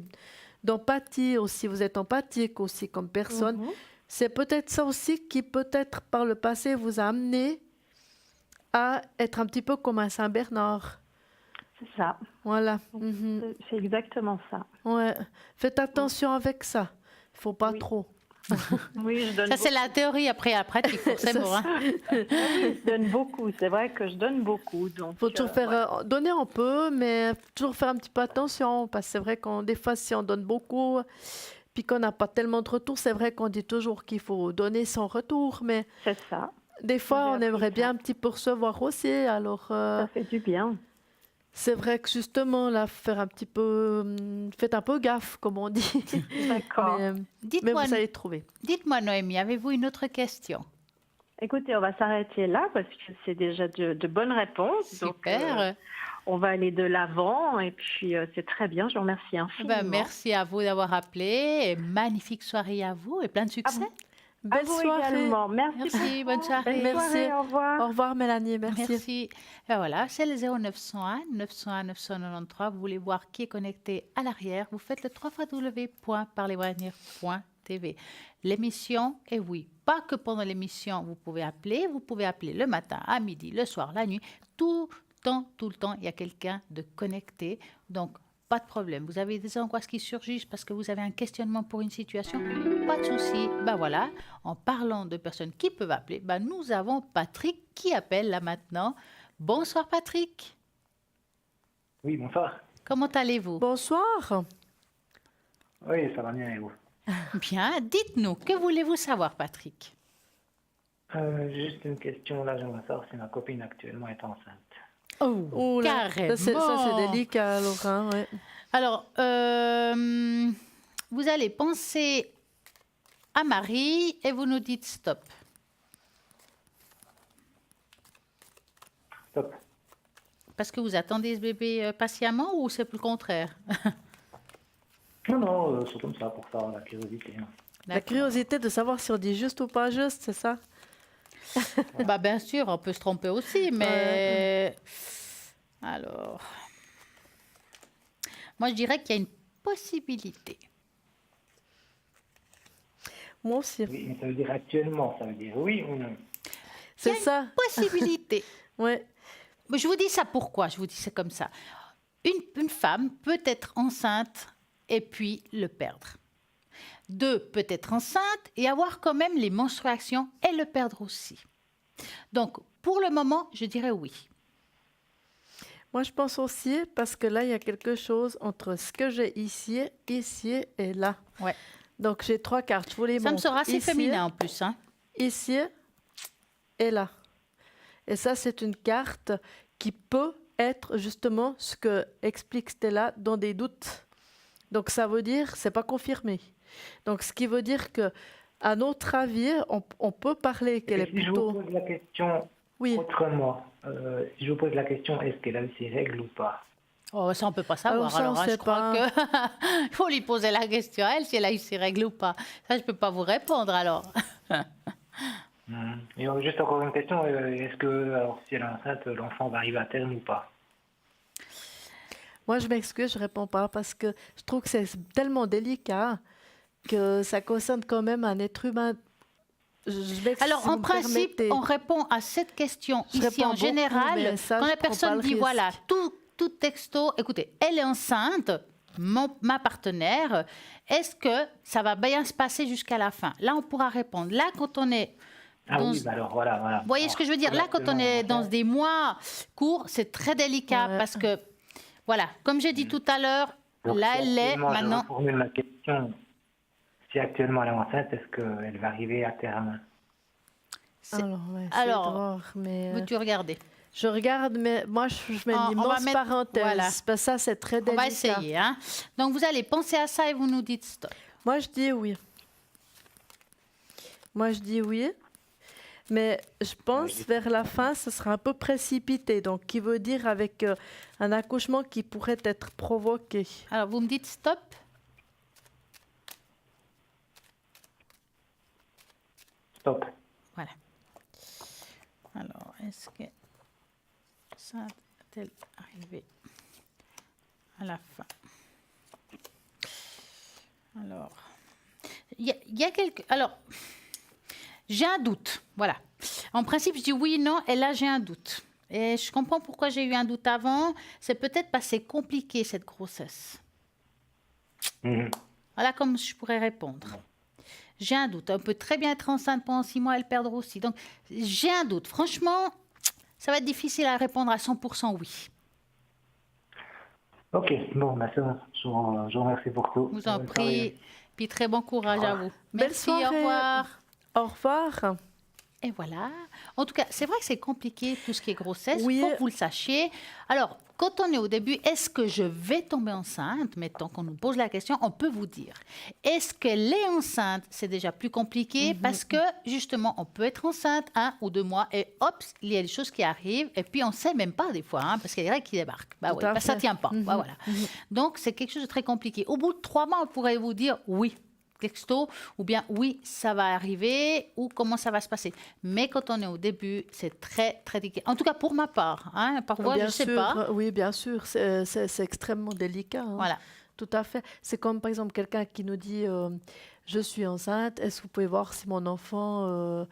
d'empathie aussi. Vous êtes empathique aussi comme personne. Mhm. C'est peut-être ça aussi qui peut-être par le passé vous a amené à être un petit peu comme un Saint-Bernard. C'est ça. Voilà. Mhm. C'est exactement ça. Ouais. Faites attention avec ça. Il faut pas Oui. trop. Oui, je donne Ça, c'est beaucoup. la théorie, après la pratique, forcément. hein. Je donne beaucoup. C'est vrai que je donne beaucoup. Donc, Faut toujours faire ouais. donner un peu, mais toujours faire un petit peu attention parce que c'est vrai qu'on des fois si on donne beaucoup, puis qu'on n'a pas tellement de retour, c'est vrai qu'on dit toujours qu'il faut donner sans retour, mais C'est ça. des fois J'ai on appris aimerait bien ça. un petit peu recevoir aussi. Alors Ça fait du bien. c'est vrai que justement là faire un petit peu, faites un peu gaffe comme on dit, D'accord. mais vous Dites-moi, allez trouver. dites-moi, Noémie, avez-vous une autre question? Écoutez, on va s'arrêter là parce que c'est déjà de bonnes réponses. Donc, Super. on va aller de l'avant et puis c'est très bien. Je vous remercie infiniment. Merci à vous d'avoir appelé. Et magnifique soirée à vous et plein de succès. À Belle vous soirée. également. Merci. Merci, bonne soirée. Belle Merci. soirée. Au revoir. Au revoir Mélanie, merci. Merci. Et voilà, c'est le 0901 901 993. Vous voulez voir qui est connecté à l'arrière, vous faites le www.parlesavenir.tv. L'émission, et oui, pas que pendant l'émission, vous pouvez appeler le matin, à midi, le soir, la nuit, tout le temps, il y a quelqu'un de connecté. Donc, pas de problème. Vous avez des angoisses qui surgissent parce que vous avez un questionnement pour une situation, pas de souci. Ben voilà, en parlant de personnes qui peuvent appeler, ben nous avons Patrick qui appelle là maintenant. Bonsoir Patrick. Oui, bonsoir. Comment allez-vous? Bonsoir. Oui, ça va bien et vous? Bien, dites-nous, que voulez-vous savoir Patrick? Juste une question, là, j'aimerais savoir si ma copine actuellement est enceinte. Oh, Oh là, carrément. ça c'est délicat alors. Hein, ouais. Alors, vous allez penser à Marie et vous nous dites stop. Stop. Parce que vous attendez ce bébé patiemment ou c'est le contraire? Non, c'est comme ça, pour ça, la curiosité. Hein. La D'accord. curiosité de savoir si on dit juste ou pas juste, c'est ça? Bah, bien sûr, on peut se tromper aussi, mais... Alors... Moi, je dirais qu'il y a une possibilité. Moi aussi. Oui, mais ça veut dire actuellement, ça veut dire oui ou non? C'est ça. Possibilité. Ouais. Mais je vous dis ça pourquoi? Je vous dis c'est comme ça. Une femme peut être enceinte et puis le perdre. Deux, peut être enceinte et avoir quand même les menstruations et le perdre aussi. Donc, pour le moment, je dirais oui. Moi, je pense aussi, parce que là, il y a quelque chose entre ce que j'ai ici et là. Ouais. Donc, j'ai 3 cartes. Je vous les Ça me montre. sera assez Ici, féminin en plus. Hein. Ici et là. Et ça, c'est une carte qui peut être justement ce que explique Stella dans des doutes. Donc, ça veut dire, c'est pas confirmé. Donc, ce qui veut dire que, à notre avis, on peut parler qu'elle est Si je plutôt... vous pose la question Oui. autrement, si je vous pose la question, est-ce qu'elle a eu ses règles ou pas? Oh, ça, on ne peut pas savoir. Alors, ça, on hein, sait je crois pas. qu'il faut lui poser la question à elle, si elle a eu ses règles ou pas. Ça, je ne peux pas vous répondre alors. Et juste encore une question, est-ce que, alors, si elle est enceinte, l'enfant va arriver à terme ou pas? Moi, je m'excuse, je réponds pas parce que je trouve que c'est tellement délicat que ça concerne quand même un être humain. Je m'excuse, Alors, si en vous me principe, permettez. on répond à cette question Je ici réponds en beaucoup, général. mais ça, Quand je la prends pas personne le dit, risque. voilà, tout texto, écoutez, elle est enceinte, ma partenaire, est-ce que ça va bien se passer jusqu'à la fin? Là, on pourra répondre. Là, quand on est Ah dans... oui, bah alors voilà, voilà. Vous voyez ce que je veux dire? Là, quand on est dans des mois courts, c'est très délicat Ouais. parce que, voilà, comme j'ai dit tout à l'heure, Donc, là, si elle est actuellement, je maintenant... reformule ma question. Si actuellement elle est enceinte, est-ce qu'elle va arriver à terme? Alors, on va essayer Alors, de voir, mais veux-tu regarder? je regarde, mais moi, je mets une On va immense mettre- parenthèse. voilà. Parce que ça, c'est très On délicat. va essayer. Hein? Donc, vous allez penser à ça et vous nous dites stop. Moi, je dis oui. Moi, je dis oui. Mais je pense vers la fin, ce sera un peu précipité. Donc, qui veut dire avec un accouchement qui pourrait être provoqué. Alors, vous me dites stop. Stop. Voilà. Alors, est-ce que ça va-t-elle arriver à la fin? Alors, il y a quelques... Alors, j'ai un doute, voilà. En principe, je dis oui, non, et là, j'ai un doute. Et je comprends pourquoi j'ai eu un doute avant. C'est peut-être parce que c'est compliqué, cette grossesse. Mhm. Voilà comme je pourrais répondre. J'ai un doute. On peut très bien être enceinte pendant 6 mois et le perdre aussi. Donc, j'ai un doute. Franchement, ça va être difficile à répondre à 100% oui. Ok, bon, bah c'est bon. Je vous remercie pour tout. Je vous en Bonne prie. soirée. Puis très bon courage à vous. Belle Merci, au soirée. revoir. Au revoir. Et voilà. En tout cas, c'est vrai que c'est compliqué tout ce qui est grossesse. Il Oui. faut que vous le sachiez. Alors, quand on est au début, est-ce que je vais tomber enceinte? Mettons qu'on nous pose la question, on peut vous dire. Est-ce qu'elle est enceinte? C'est déjà plus compliqué parce que justement, on peut être enceinte 1 ou 2 mois et hop, il y a des choses qui arrivent et puis on ne sait même pas des fois parce qu'il y a des règles qui débarquent. Bah Tout oui, à bah, ça ne fait. tient pas. Bah voilà. Donc, c'est quelque chose de très compliqué. Au bout de 3 mois, on pourrait vous dire oui. Texto, ou bien oui, ça va arriver, ou comment ça va se passer. Mais quand on est au début, c'est très, très délicat. En tout cas, pour ma part, hein, parfois, je Bien ne sais sûr, pas. oui, bien sûr, c'est extrêmement délicat. Hein. Voilà. Tout à fait. C'est comme par exemple quelqu'un qui nous dit je suis enceinte, est-ce que vous pouvez voir si mon enfant,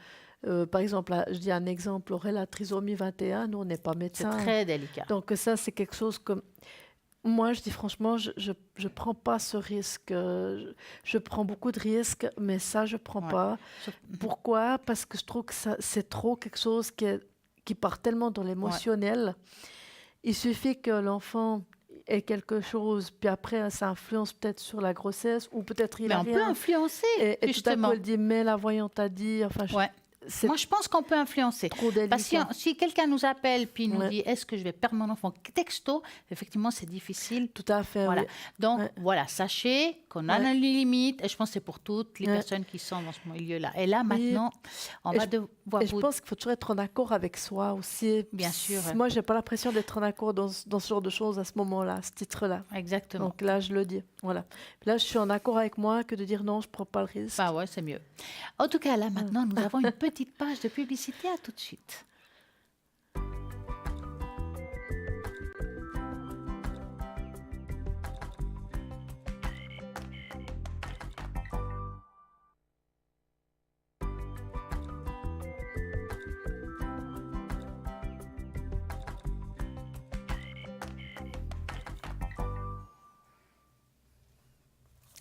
par exemple, je dis un exemple, aurait la trisomie 21, nous on n'est pas C'est médecin. très délicat. Donc ça, c'est quelque chose comme... Moi, je dis franchement, je prends pas ce risque. Je prends beaucoup de risques, mais ça, je prends Ouais. pas. Sur- Pourquoi? Parce que je trouve que c'est trop quelque chose qui part tellement dans l'émotionnel. Il suffit que l'enfant ait quelque chose, puis après, ça influence peut-être sur la grossesse, ou peut-être il Mais a on peut rien. influencer, Et tout à justement. coup, elle dit, mais la voyante a dit... Enfin, Ouais. c'est Moi, je pense qu'on peut influencer. trop délicat. Parce que si quelqu'un nous appelle puis nous Ouais. dit est-ce que je vais perdre mon enfant texto, effectivement, c'est difficile. Tout à fait, Voilà. oui. Donc, Ouais. voilà, sachez qu'on a Ouais. une limite, et je pense que c'est pour toutes les Ouais. personnes qui sont dans ce milieu-là. Et là, Oui. maintenant, on Et va devoir Et je pense qu'il faut toujours être en accord avec soi aussi. Bien sûr. Moi, j'ai pas l'impression d'être en accord dans ce genre de choses à ce moment-là, à ce titre-là. Exactement. Donc là, je le dis. Voilà. Là, je suis en accord avec moi que de dire non, je prends pas le risque. Bah ouais, c'est mieux. En tout cas, là, maintenant, nous avons une petite page de publicité. À tout de suite.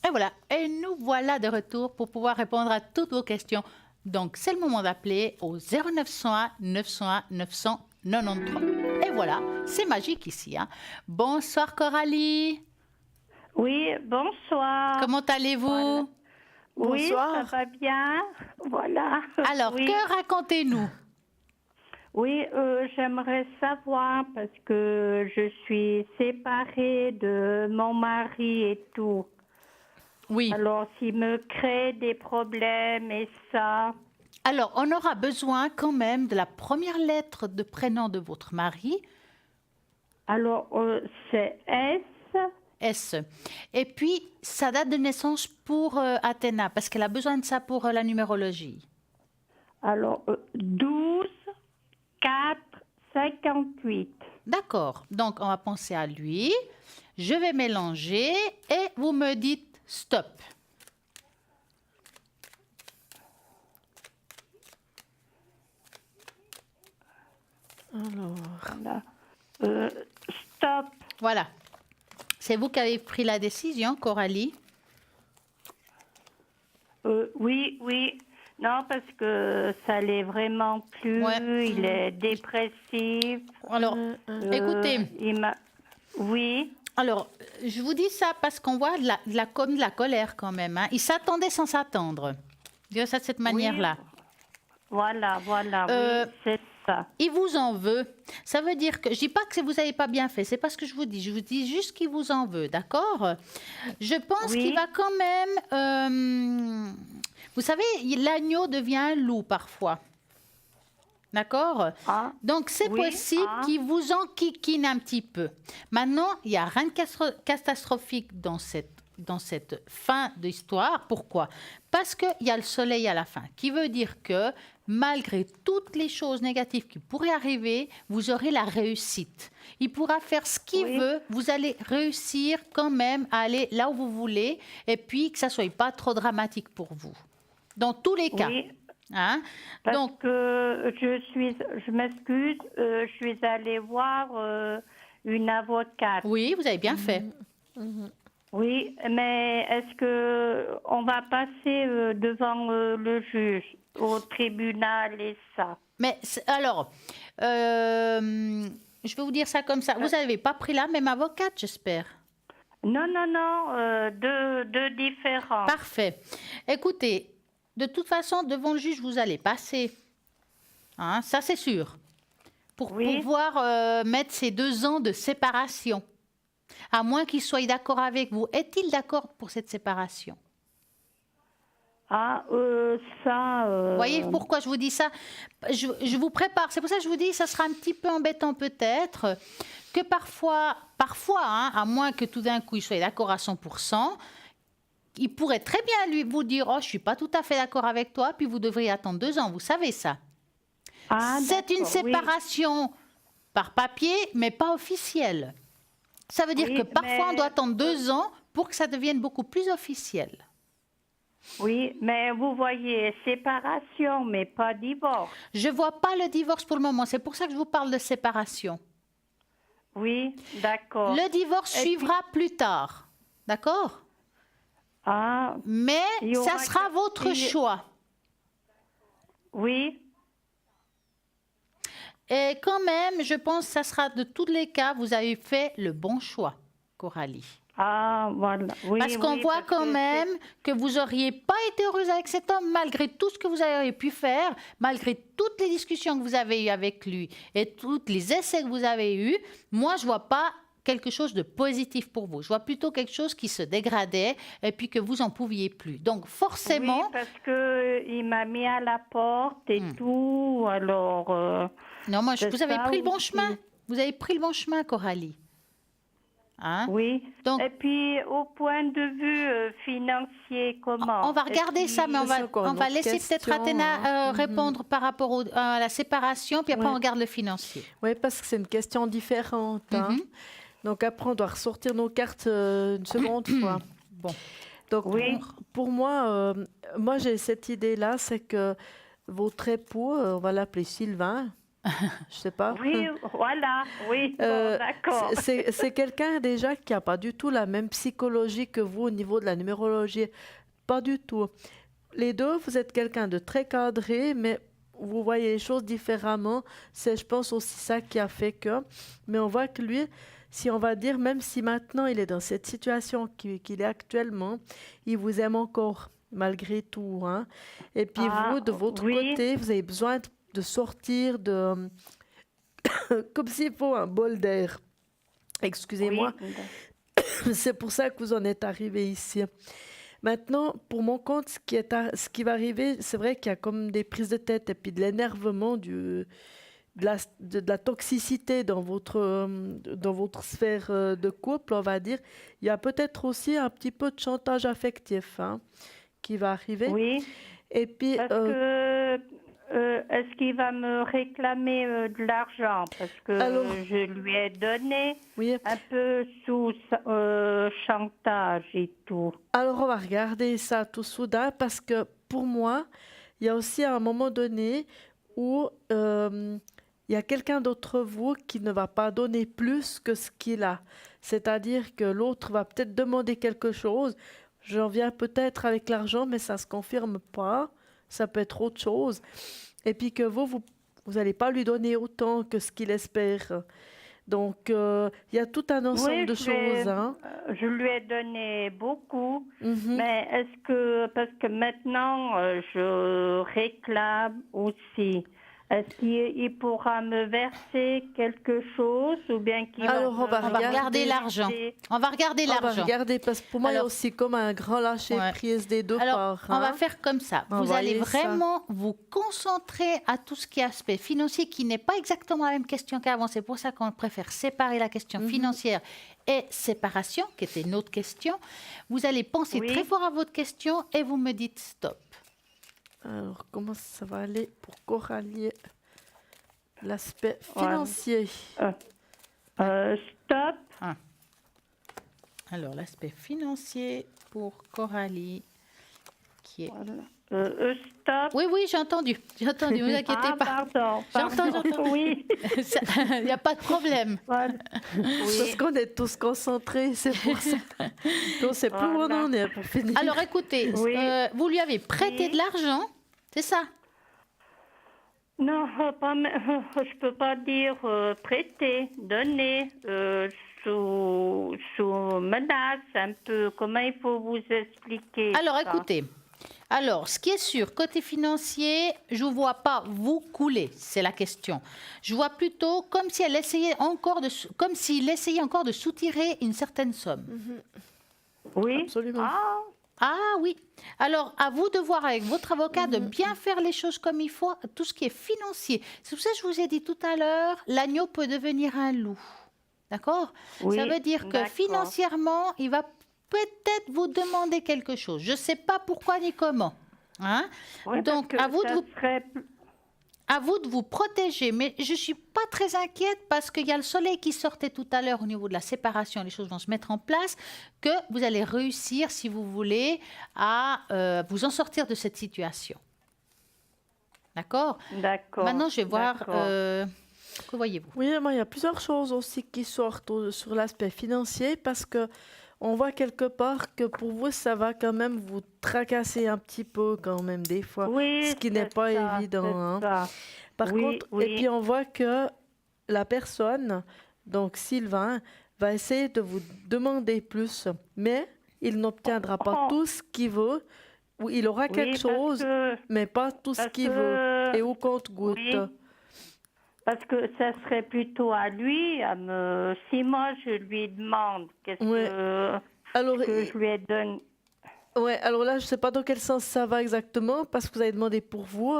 Et voilà, et nous voilà de retour pour pouvoir répondre à toutes vos questions. Donc, c'est le moment d'appeler au 0901 901 993. Et voilà, c'est magique ici. Hein. Bonsoir Coralie, Oui, bonsoir. comment allez-vous? Oui, ça Bonsoir. va bien. Voilà. Alors, oui, que racontez-nous? oui, j'aimerais savoir parce que je suis séparée de mon mari et tout. Oui, Alors, s'il me crée des problèmes et ça, alors on aura besoin quand même de la première lettre de prénom de votre mari, alors c'est S. S. Et puis, sa date de naissance pour Athéna, parce qu'elle a besoin de ça pour la numérologie. Alors 12 4 58. D'accord. Donc, on va penser à lui. Je vais mélanger et vous me dites stop. Alors, Voilà. Stop. Voilà. C'est vous qui avez pris la décision, Coralie. Oui, oui. Non, parce que ça l'est vraiment plus. Ouais. Il est dépressif. Alors, écoutez. Oui. Alors, je vous dis ça parce qu'on voit comme de la colère quand même. Hein. Il s'attendait sans s'attendre. De cette manière-là. Voilà, voilà. Oui, c'est ça. Il vous en veut. Ça veut dire que je dis pas que vous n'avez pas bien fait. C'est pas ce que je vous dis. Je vous dis juste qu'il vous en veut, d'accord? Je pense qu'il va quand même. Vous savez, l'agneau devient un loup parfois. D'accord? Ah, Donc, c'est oui, possible qu'il vous enquiquine un petit peu. Maintenant, il n'y a rien de catastrophique dans cette fin d'histoire. Pourquoi? Parce qu'il y a le soleil à la fin, qui veut dire que malgré toutes les choses négatives qui pourraient arriver, vous aurez la réussite. Il pourra faire ce qu'il veut, vous allez réussir quand même à aller là où vous voulez, et puis que ça ne soit pas trop dramatique pour vous. Dans tous les cas. Oui. Hein? Parce Donc, que je m'excuse, je suis allée voir une avocate. oui, vous avez bien fait. Oui, mais est-ce que on va passer devant le juge, au tribunal et ça? Mais alors, je vais vous dire ça comme ça. Vous n'avez pas pris la même avocate, j'espère. Non, non, non, deux différents. Parfait. Écoutez, de toute façon, devant le juge, vous allez passer. Hein, ça, c'est sûr. Pour pouvoir mettre ces 2 ans de séparation. À moins qu'il soit d'accord avec vous. Est-il d'accord pour cette séparation? Ah, ça... Vous voyez pourquoi je vous dis ça? Je vous prépare. C'est pour ça que je vous dis, ça sera un petit peu embêtant peut-être, que parfois hein, à moins que tout d'un coup il soit d'accord à 100%, il pourrait très bien vous dire, oh, je ne suis pas tout à fait d'accord avec toi, puis vous devriez attendre 2 ans. Vous savez ça. C'est une séparation par papier, mais pas officielle. Ça veut dire que parfois on doit attendre 2 ans pour que ça devienne beaucoup plus officiel. Oui, mais vous voyez, séparation, mais pas divorce. Je ne vois pas le divorce pour le moment. C'est pour ça que je vous parle de séparation. Oui, d'accord. Le divorce suivra plus tard. D'accord? Ah, mais ça sera votre choix. Oui. Et quand même, je pense que ça sera de tous les cas, vous avez fait le bon choix, Coralie. Ah, voilà. Oui, parce qu'on voit quand même que vous n'auriez pas été heureuse avec cet homme, malgré tout ce que vous avez pu faire, malgré toutes les discussions que vous avez eues avec lui et tous les essais que vous avez eus. Moi, je ne vois pas quelque chose de positif pour vous. Je vois plutôt quelque chose qui se dégradait et puis que vous n'en pouviez plus. Donc, forcément... Oui, parce qu'il m'a mis à la porte et tout, alors... non, moi, vous avez pris le bon chemin. Vous avez pris le bon chemin, Coralie. Hein? Oui. Donc, et puis, au point de vue financier, comment? On va regarder ça, mais on va laisser peut-être Athéna répondre par rapport à la séparation, puis après on regarde le financier. Oui, parce que c'est une question différente. Hein. Donc après, on doit ressortir nos cartes une seconde fois. Bon. Donc pour moi, moi j'ai cette idée-là, c'est que votre époux, on va l'appeler Sylvain, je sais pas. Oui, voilà, oui, bon, d'accord. C'est quelqu'un déjà qui n'a pas du tout la même psychologie que vous au niveau de la numérologie. Pas du tout. Les deux, vous êtes quelqu'un de très cadré, mais vous voyez les choses différemment. C'est, je pense, aussi ça qui a fait que... Mais on voit que lui, si on va dire, même si maintenant il est dans cette situation qu'il est actuellement, il vous aime encore, malgré tout. Hein. Et puis vous, de votre côté, vous avez besoin de sortir de... comme s'il faut un bol d'air. Excusez-moi. Oui. C'est pour ça que vous en êtes arrivé ici. Maintenant, pour mon compte, ce qui va arriver, c'est vrai qu'il y a comme des prises de tête et puis de l'énervement, de la toxicité dans votre sphère de couple, on va dire. Il y a peut-être aussi un petit peu de chantage affectif qui va arriver. Oui. Et puis, parce que est-ce qu'il va me réclamer de l'argent? Parce que Alors- je lui ai donné Oui. un peu sous chantage et tout. Alors, on va regarder ça tout soudain parce que pour moi, il y a aussi un moment donné où il y a quelqu'un d'entre vous qui ne va pas donner plus que ce qu'il a. C'est-à-dire que l'autre va peut-être demander quelque chose. J'en viens peut-être avec l'argent, mais ça ne se confirme pas. Ça peut être autre chose. Et puis que vous n'allez pas lui donner autant que ce qu'il espère. Donc, il y a tout un ensemble de choses. Hein. Je lui ai donné beaucoup, Mhm. mais est-ce que, parce que maintenant je réclame aussi, est-ce qu'il pourra me verser quelque chose ou bien qu'il Alors, on va On va regarder l'argent. On va regarder On va l'argent. regarder parce que pour moi, il y a Alors- aussi comme un grand lâcher-prise des deux Alors, parts. on va hein. faire comme ça. Vous Envoyez allez ça. vraiment vous concentrer à tout ce qui est aspect financier, qui n'est pas exactement la même question qu'avant. C'est pour ça qu'on préfère séparer la question financière et séparation, qui était une autre question. Vous allez penser Oui. très fort à votre question et vous me dites stop. Alors, comment ça va aller pour Coralie? L'aspect Voilà. financier. Stop. Alors, l'aspect financier pour Coralie, qui est... Stop. Oui, oui, j'ai entendu, ne vous inquiétez Ah, pas. pardon. J'entends. Oui. Il n'y a pas de problème. Voilà. Parce qu'on est tous concentrés, c'est pour ça. Donc, c'est plus où on Voilà. en est pour finir. Alors, écoutez, Oui. vous lui avez prêté Oui. de l'argent, c'est ça? Non, je peux pas dire prêter, donner, sous menace, un peu. Comment il faut vous expliquer Alors, ça? écoutez. Alors, ce qui est sûr, côté financier, je ne vois pas vous couler, c'est la question. Je vois plutôt comme si elle essayait encore comme s'il essayait encore de soutirer une certaine somme. Oui. Absolument. Ah, Ah oui. Alors, à vous de voir avec votre avocat de bien faire les choses comme il faut, tout ce qui est financier. C'est pour ça que je vous ai dit tout à l'heure, l'agneau peut devenir un loup. D'accord? Oui, Ça veut dire que d'accord. financièrement, il va peut-être vous demander quelque chose. Je ne sais pas pourquoi ni comment. Hein? oui, Donc, parce à que vous de ça vous serait à vous de vous protéger, mais je ne suis pas très inquiète parce qu'il y a le soleil qui sortait tout à l'heure au niveau de la séparation, les choses vont se mettre en place, que vous allez réussir, si vous voulez, à vous en sortir de cette situation. D'accord? D'accord. Maintenant, je vais voir, d'accord. que voyez-vous? Oui, moi, il y a plusieurs choses aussi qui sortent sur l'aspect financier parce que on voit quelque part que pour vous, ça va quand même vous tracasser un petit peu quand même des fois. Oui, ce qui n'est c'est pas ça, évident. c'est Hein. ça. Par Oui, contre, oui. et puis on voit que la personne, donc Sylvain, va essayer de vous demander plus, mais il n'obtiendra pas Oh. tout ce qu'il veut, ou il aura Oui, quelque parce chose, que- mais pas tout ce parce qu'il que- veut, et au compte-goutte. Oui. Parce que ça serait plutôt à lui, si moi je lui demande qu'est-ce Ouais. Alors, que je lui ai donné. ouais, alors là, je ne sais pas dans quel sens ça va exactement, parce que vous avez demandé pour vous.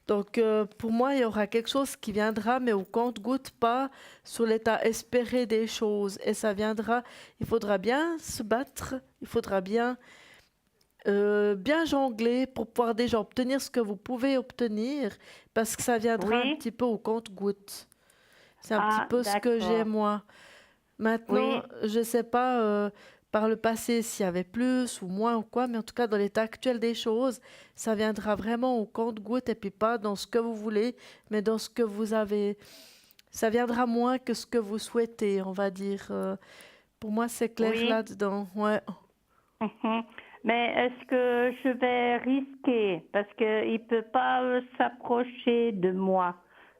Donc, pour moi, il y aura quelque chose qui viendra, mais au compte-goutte, pas sur l'état espéré des choses. Et ça viendra, il faudra bien se battre, il faudra bien jongler pour pouvoir déjà obtenir ce que vous pouvez obtenir, parce que ça viendra Oui. un petit peu au compte-goutte. C'est un Ah, petit peu ce que j'ai, d'accord. moi. Maintenant, je ne sais pas par le passé s'il y avait plus ou moins ou quoi, mais en tout cas, dans l'état actuel des choses, ça viendra vraiment au compte-goutte et puis pas dans ce que vous voulez, mais dans ce que vous avez. Ça viendra moins que ce que vous souhaitez, on va dire. Pour moi, c'est clair Oui. là-dedans. Ouais. Mhm. Mais est-ce que je vais risquer? Parce qu'il ne peut pas s'approcher de moi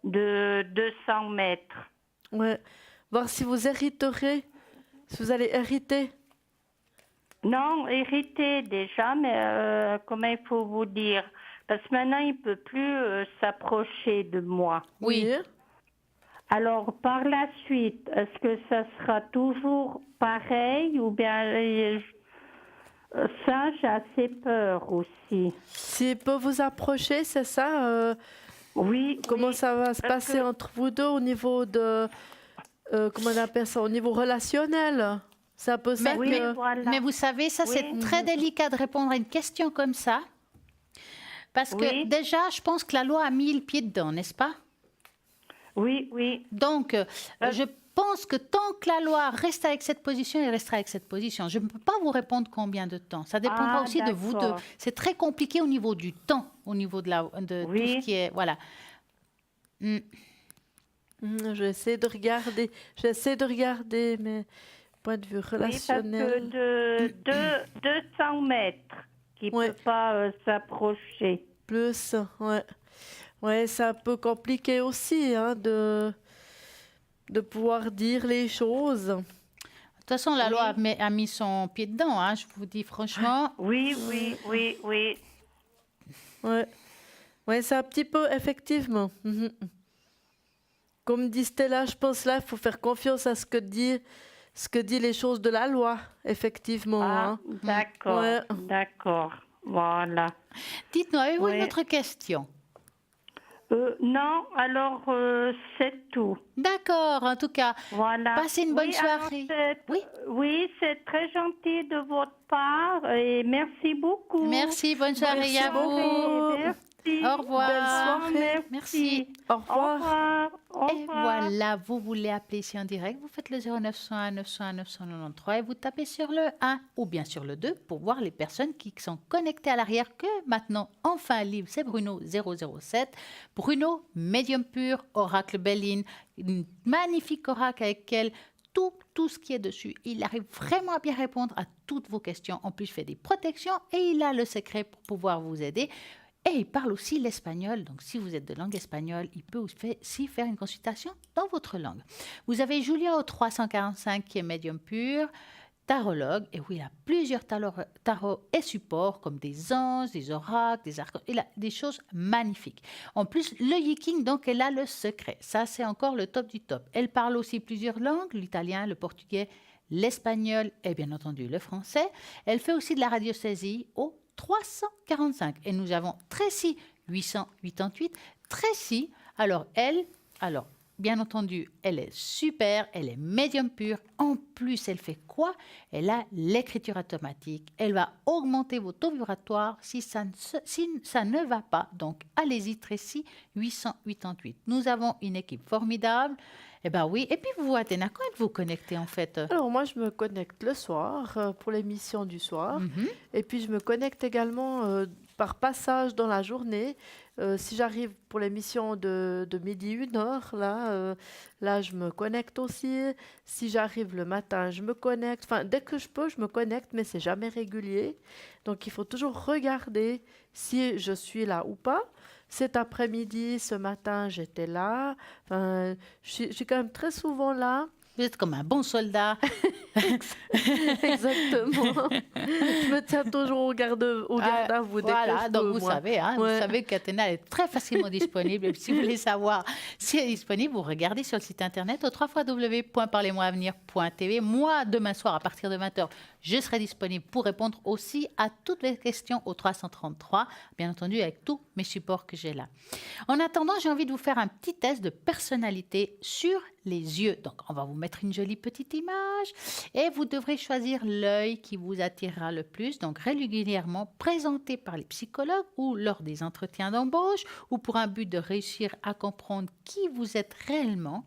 de 200 mètres. Ouais. Voir si vous hériterez, si vous allez hériter. Non, hérité déjà, mais comment il faut vous dire? Parce que maintenant, il ne peut plus s'approcher de moi. Oui. Alors, par la suite, est-ce que ça sera toujours pareil ou bien ça, j'ai assez peur aussi. S'il peut vous approcher, c'est ça Oui. Comment oui, ça va se parce passer que- entre vous deux au niveau de. Comment on appelle ça? Au niveau relationnel? C'est un peu ça Mais- que. voilà. Mais vous savez, ça, Oui. c'est très délicat de répondre à une question comme ça. Parce que Oui. déjà, je pense que la loi a mis le pied dedans, n'est-ce pas? Oui, oui. Donc, je pense que tant que la loi reste avec cette position, elle restera avec cette position. Je ne peux pas vous répondre combien de temps. Ça dépendra Ah, aussi de vous deux. d'accord. C'est très compliqué au niveau du temps, au niveau de tout Oui. ce qui est... Voilà. Mm. J'essaie de regarder mes points de vue Oui, parce que relationnels. de 200 mètres, qui ne Ouais. peut pas s'approcher. Plus, ouais. Ouais, c'est un peu compliqué aussi hein, de pouvoir dire les choses. De toute façon, la Oui. loi a mis son pied dedans, hein, je vous dis franchement. Oui, oui, oui, oui. Ouais, ouais, c'est un petit peu, effectivement. Comme dit Stella, je pense là, il faut faire confiance à ce que dit les choses de la loi, effectivement. Ah, hein. d'accord, Ouais. d'accord. Voilà. Dites-nous, avez-vous une Ouais. autre question? Non, alors c'est tout. D'accord, en tout cas, Voilà. passez une bonne Oui, alors, soirée. Oui, Oui. c'est très gentil de votre part et merci beaucoup. Merci, bonne soirée Merci à vous. beaucoup. Merci. Au revoir. Belle soirée. Merci. Au Au revoir. revoir. Au Et revoir. voilà, vous voulez appeler ici en direct, vous faites le 0901 901 993 et vous tapez sur le 1 ou bien sur le 2 pour voir les personnes qui sont connectées à l'arrière que maintenant, enfin libre, c'est Bruno 007. Bruno, médium pur, oracle Béline, une magnifique oracle avec lequel tout ce qui est dessus, il arrive vraiment à bien répondre à toutes vos questions. En plus, il fait des protections et il a le secret pour pouvoir vous aider. Et il parle aussi l'espagnol, donc si vous êtes de langue espagnole, il peut aussi faire une consultation dans votre langue. Vous avez Julia au 345 qui est médium pur, tarologue, et oui, il a plusieurs tarots et supports comme des anges, des oracles, des arcs, il a des choses magnifiques. En plus, le yiking, donc elle a le secret, ça c'est encore le top du top. Elle parle aussi plusieurs langues, l'italien, le portugais, l'espagnol et bien entendu le français. Elle fait aussi de la radiesthésie au 345. Et nous avons Tracy 888. Tracy, alors bien entendu, elle est super, elle est médium pure. En plus, elle fait quoi? Elle a l'écriture automatique. Elle va augmenter vos taux vibratoires si ça ne va pas. Donc, allez-y, Tracy 888. Nous avons une équipe formidable. Eh bien oui. Et puis vous, Athéna, quand êtes-vous connectée en fait? Alors moi, je me connecte le soir pour l'émission du soir. Mhm. Et puis, je me connecte également par passage dans la journée. Si j'arrive pour l'émission de midi 1h, là, je me connecte aussi. Si j'arrive le matin, je me connecte. Enfin, dès que je peux, je me connecte, mais c'est jamais régulier. Donc, il faut toujours regarder si je suis là ou pas. Cet après-midi, ce matin, j'étais là. Enfin, je suis quand même très souvent là. Vous êtes comme un bon soldat. Exactement. Je me tiens toujours au garde à vous dès que Voilà, je donc peux, vous moi. savez, hein, Ouais. vous savez qu'Athéna est très facilement disponible. Et si vous voulez savoir si elle est disponible, vous regardez sur le site internet au www.parlez-moi-avenir.tv. Moi, demain soir, à partir de 20h, je serai disponible pour répondre aussi à toutes les questions au 333, bien entendu avec tous mes supports que j'ai là. En attendant, j'ai envie de vous faire un petit test de personnalité sur les yeux. Donc, on va vous mettre une jolie petite image et vous devrez choisir l'œil qui vous attirera le plus. Donc, régulièrement présenté par les psychologues ou lors des entretiens d'embauche ou pour un but de réussir à comprendre qui vous êtes réellement,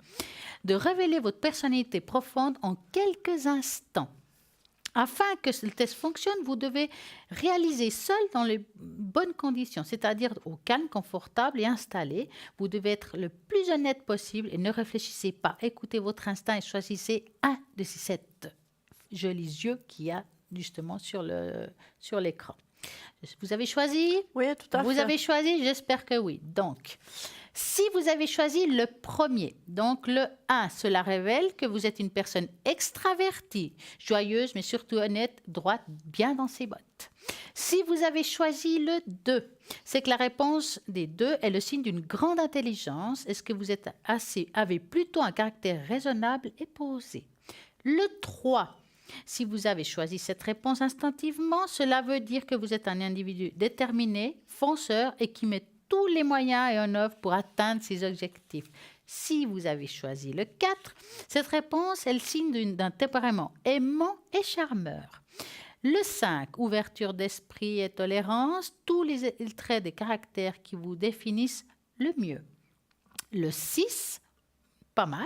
de révéler votre personnalité profonde en quelques instants. Afin que le test fonctionne, vous devez réaliser seul dans les bonnes conditions, c'est-à-dire au calme, confortable et installé. Vous devez être le plus honnête possible et ne réfléchissez pas. Écoutez votre instinct et choisissez un de ces 7 jolis yeux qu'il y a justement sur l'écran. Vous avez choisi? Oui, tout à fait. Vous avez choisi? J'espère que oui. Donc, si vous avez choisi le premier, donc le 1, cela révèle que vous êtes une personne extravertie, joyeuse, mais surtout honnête, droite, bien dans ses bottes. Si vous avez choisi le 2, c'est que la réponse des 2 est le signe d'une grande intelligence. Est-ce que vous avez plutôt un caractère raisonnable et posé? Le 3, si vous avez choisi cette réponse instinctivement, cela veut dire que vous êtes un individu déterminé, fonceur et qui met tous les moyens et en œuvre pour atteindre ses objectifs. Si vous avez choisi le 4, cette réponse est le signe d'un tempérament aimant et charmeur. Le 5, ouverture d'esprit et tolérance, tous les traits des caractères qui vous définissent le mieux. Le 6, pas mal.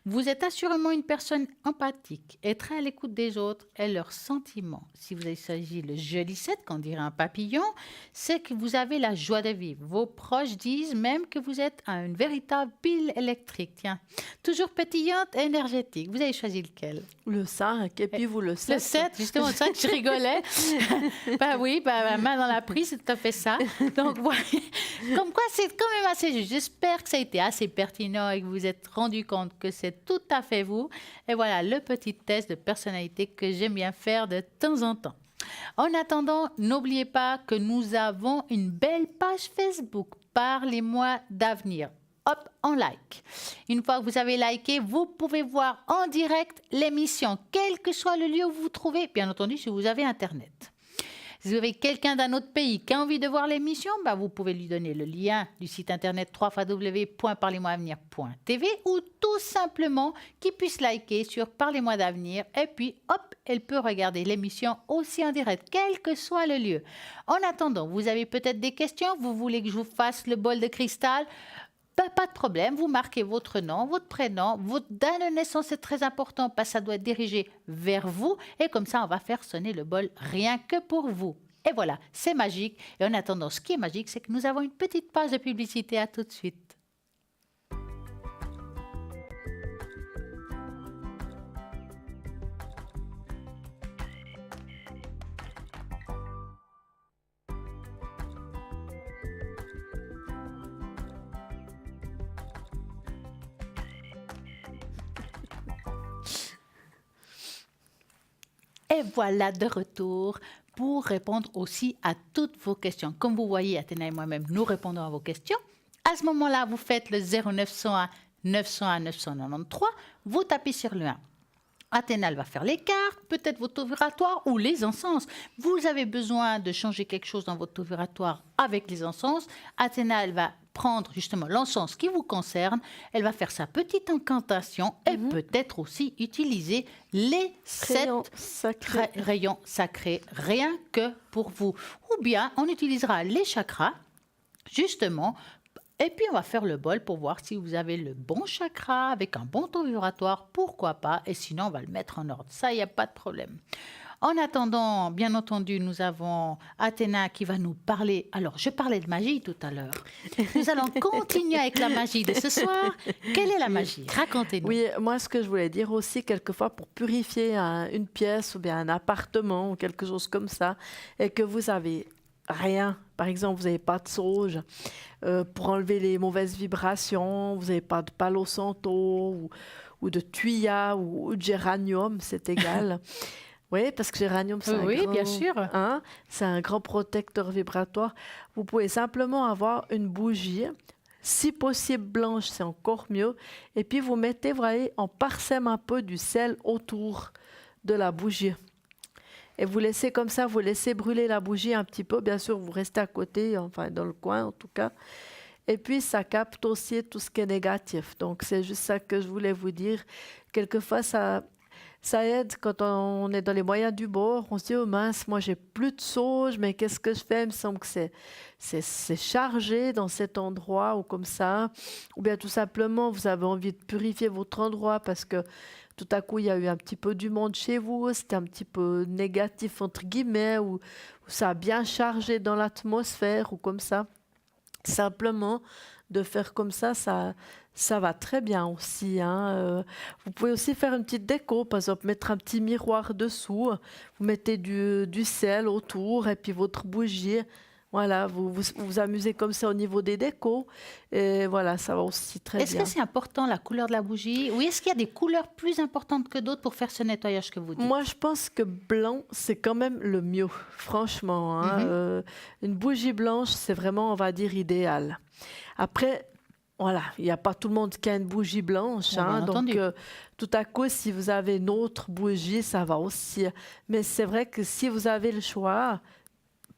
Vous êtes assurément une personne empathique et très à l'écoute des autres et leurs sentiments. Si vous avez choisi le joli 7, qu'on dirait un papillon, c'est que vous avez la joie de vivre. Vos proches disent même que vous êtes une véritable pile électrique. Tiens, toujours pétillante et énergétique. Vous avez choisi lequel? Le 5, et puis vous le 7. Le 7, justement, c'est ça que je rigolais. Main dans la prise, c'est tout à fait ça. Donc, voilà. Comme quoi, c'est quand même assez juste. J'espère que ça a été assez pertinent et que vous vous êtes rendu compte que c'est tout à fait vous. Et voilà, le petit test de personnalité que j'aime bien faire de temps en temps. En attendant, n'oubliez pas que nous avons une belle page Facebook. Parlez-moi d'avenir. Hop, on like. Une fois que vous avez liké, vous pouvez voir en direct l'émission, quel que soit le lieu où vous vous trouvez, bien entendu si vous avez Internet. Si vous avez quelqu'un d'un autre pays qui a envie de voir l'émission, vous pouvez lui donner le lien du site internet www.parlez-moi-avenir.tv ou tout simplement qu'il puisse liker sur Parlez-moi d'avenir et puis hop, elle peut regarder l'émission aussi en direct, quel que soit le lieu. En attendant, vous avez peut-être des questions, vous voulez que je vous fasse le bol de cristal? Pas de problème, vous marquez votre nom, votre prénom, votre date de naissance, c'est très important parce que ça doit être dirigé vers vous et comme ça on va faire sonner le bol rien que pour vous. Et voilà, c'est magique. Et en attendant, ce qui est magique, c'est que nous avons une petite page de publicité. À tout de suite. Et voilà de retour pour répondre aussi à toutes vos questions. Comme vous voyez, Athéna et moi-même, nous répondons à vos questions. À ce moment-là, vous faites le 0901 901 993, vous tapez sur le 1. Athéna va faire les cartes, peut-être votre ovulatoire ou les encens. Vous avez besoin de changer quelque chose dans votre ovulatoire avec les encens. Athéna, elle va prendre justement l'encens qui vous concerne. Elle va faire sa petite incantation et peut-être aussi utiliser les 7 rayons sacrés, rien que pour vous. Ou bien, on utilisera les chakras, justement. Et puis, on va faire le bol pour voir si vous avez le bon chakra avec un bon taux vibratoire, pourquoi pas. Et sinon, on va le mettre en ordre. Ça, il n'y a pas de problème. En attendant, bien entendu, nous avons Athéna qui va nous parler. Alors, je parlais de magie tout à l'heure. Nous allons continuer avec la magie de ce soir. Quelle est la magie? Racontez-nous. Oui, moi, ce que je voulais dire aussi, quelquefois, pour purifier une pièce ou bien un appartement ou quelque chose comme ça, et que vous avez rien. Par exemple, vous n'avez pas de sauge pour enlever les mauvaises vibrations, vous n'avez pas de palo santo ou de tuya ou de géranium, c'est égal. Oui, parce que géranium, c'est bien sûr. C'est un grand protecteur vibratoire. Vous pouvez simplement avoir une bougie, si possible blanche, c'est encore mieux. Et puis vous mettez, vous voyez, on parsème un peu du sel autour de la bougie. Et vous laissez comme ça, vous laissez brûler la bougie un petit peu. Bien sûr, vous restez à côté, enfin dans le coin en tout cas. Et puis, ça capte aussi tout ce qui est négatif. Donc, c'est juste ça que je voulais vous dire. Quelquefois, ça aide quand on est dans les moyens du bord. On se dit, oh mince, moi, j'ai plus de sauge, mais qu'est-ce que je fais? Il me semble que c'est chargé dans cet endroit ou comme ça. Ou bien, tout simplement, vous avez envie de purifier votre endroit parce que tout à coup, il y a eu un petit peu du monde chez vous, c'était un petit peu négatif, entre guillemets, ou ça a bien chargé dans l'atmosphère, ou comme ça. Simplement, de faire comme ça va très bien aussi. Vous pouvez aussi faire une petite déco, par exemple, mettre un petit miroir dessous, vous mettez du sel autour, et puis votre bougie. Voilà, vous amusez comme ça au niveau des décos. Et voilà, ça va aussi très bien. Est-ce que c'est important, la couleur de la bougie? Ou est-ce qu'il y a des couleurs plus importantes que d'autres pour faire ce nettoyage que vous dites? Moi, je pense que blanc, c'est quand même le mieux, franchement. Une bougie blanche, c'est vraiment, on va dire, idéal. Après, voilà, il n'y a pas tout le monde qui a une bougie blanche. Donc, tout à coup, si vous avez une autre bougie, ça va aussi. Mais c'est vrai que si vous avez le choix,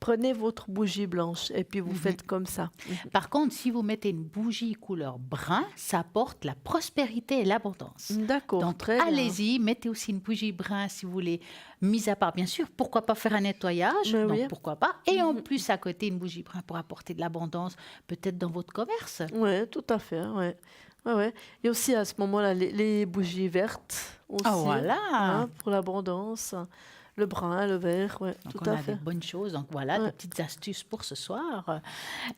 prenez votre bougie blanche et puis vous faites comme ça. Par contre, si vous mettez une bougie couleur brun, ça apporte la prospérité et l'abondance. D'accord, Donc, très bien. allez-y, mettez aussi une bougie brun si vous voulez. Mis à part, bien sûr, pourquoi pas faire un nettoyage? Mais Donc, oui. pourquoi pas? Et en plus, à côté, une bougie brun pour apporter de l'abondance, peut-être dans votre commerce. Oui, tout à fait. Ouais. Ouais, ouais. Et aussi à ce moment-là, les bougies vertes aussi. Ah, voilà. Pour l'abondance. Le brun, le vert, ouais, Donc, tout on à a fait. des bonnes choses. Donc, voilà, Ouais. des petites astuces pour ce soir.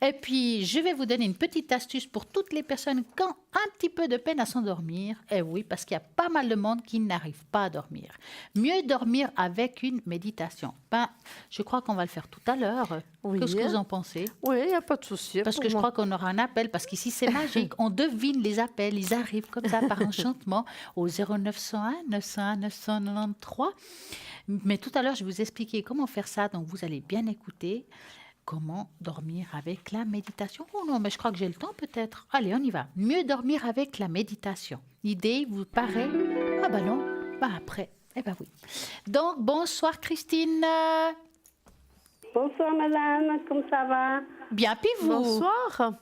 Et puis, je vais vous donner une petite astuce pour toutes les personnes qui ont un petit peu de peine à s'endormir. Et oui, parce qu'il y a pas mal de monde qui n'arrive pas à dormir. Mieux dormir avec une méditation. Ben, je crois qu'on va le faire tout à l'heure. Oui. Qu'est-ce que vous en pensez? Oui, il n'y a pas de souci. Parce pour que je moi. crois qu'on aura un appel, parce qu'ici c'est magique. On devine les appels, ils arrivent comme ça par enchantement au 0901 901 993. Mais tout à l'heure, je vais vous expliquer comment faire ça, donc vous allez bien écouter comment dormir avec la méditation. Oh non, mais je crois que j'ai le temps peut-être. Allez, on y va. Mieux dormir avec la méditation. L'idée vous paraît... Ah ben non, ben après. Eh ben oui. Donc, bonsoir Christine. Bonsoir madame, comment ça va? Bien, puis vous? Bonsoir.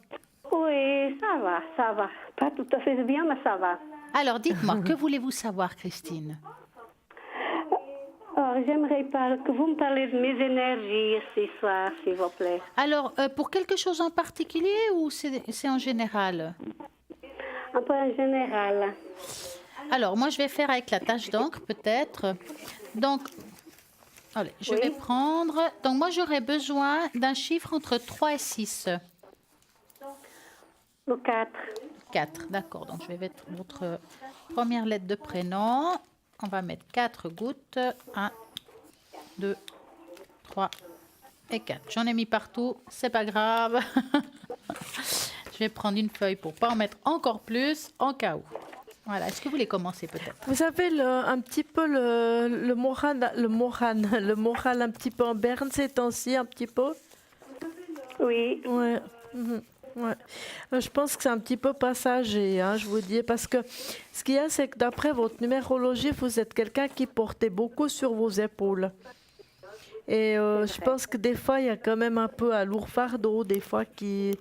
Oui, ça va. Pas tout à fait bien, mais ça va. Alors, dites-moi, que voulez-vous savoir, Christine? J'aimerais que vous me parlez de mes énergies ce soir, s'il vous plaît. Alors, pour quelque chose en particulier ou c'est en général? Un peu en général. Alors, moi, je vais faire avec la tache d'encre, peut-être. Donc, allez, je vais prendre... Donc, moi, j'aurais besoin d'un chiffre entre 3 et 6. Le 4. 4, d'accord. Donc, je vais mettre votre première lettre de prénom. On va mettre 4 gouttes. 1, 2, 3 et 4. J'en ai mis partout, c'est pas grave. Je vais prendre une feuille pour pas en mettre encore plus, en cas où. Voilà, est-ce que vous voulez commencer peut-être? Vous avez un petit peu le moral un petit peu en berne ces temps-ci, un petit peu? Oui. Ouais. Ouais. Je pense que c'est un petit peu passager, hein, je vous dis, parce que ce qu'il y a, c'est que d'après votre numérologie, vous êtes quelqu'un qui portait beaucoup sur vos épaules. Et je pense que des fois, il y a quand même un peu un lourd fardeau, des fois, qui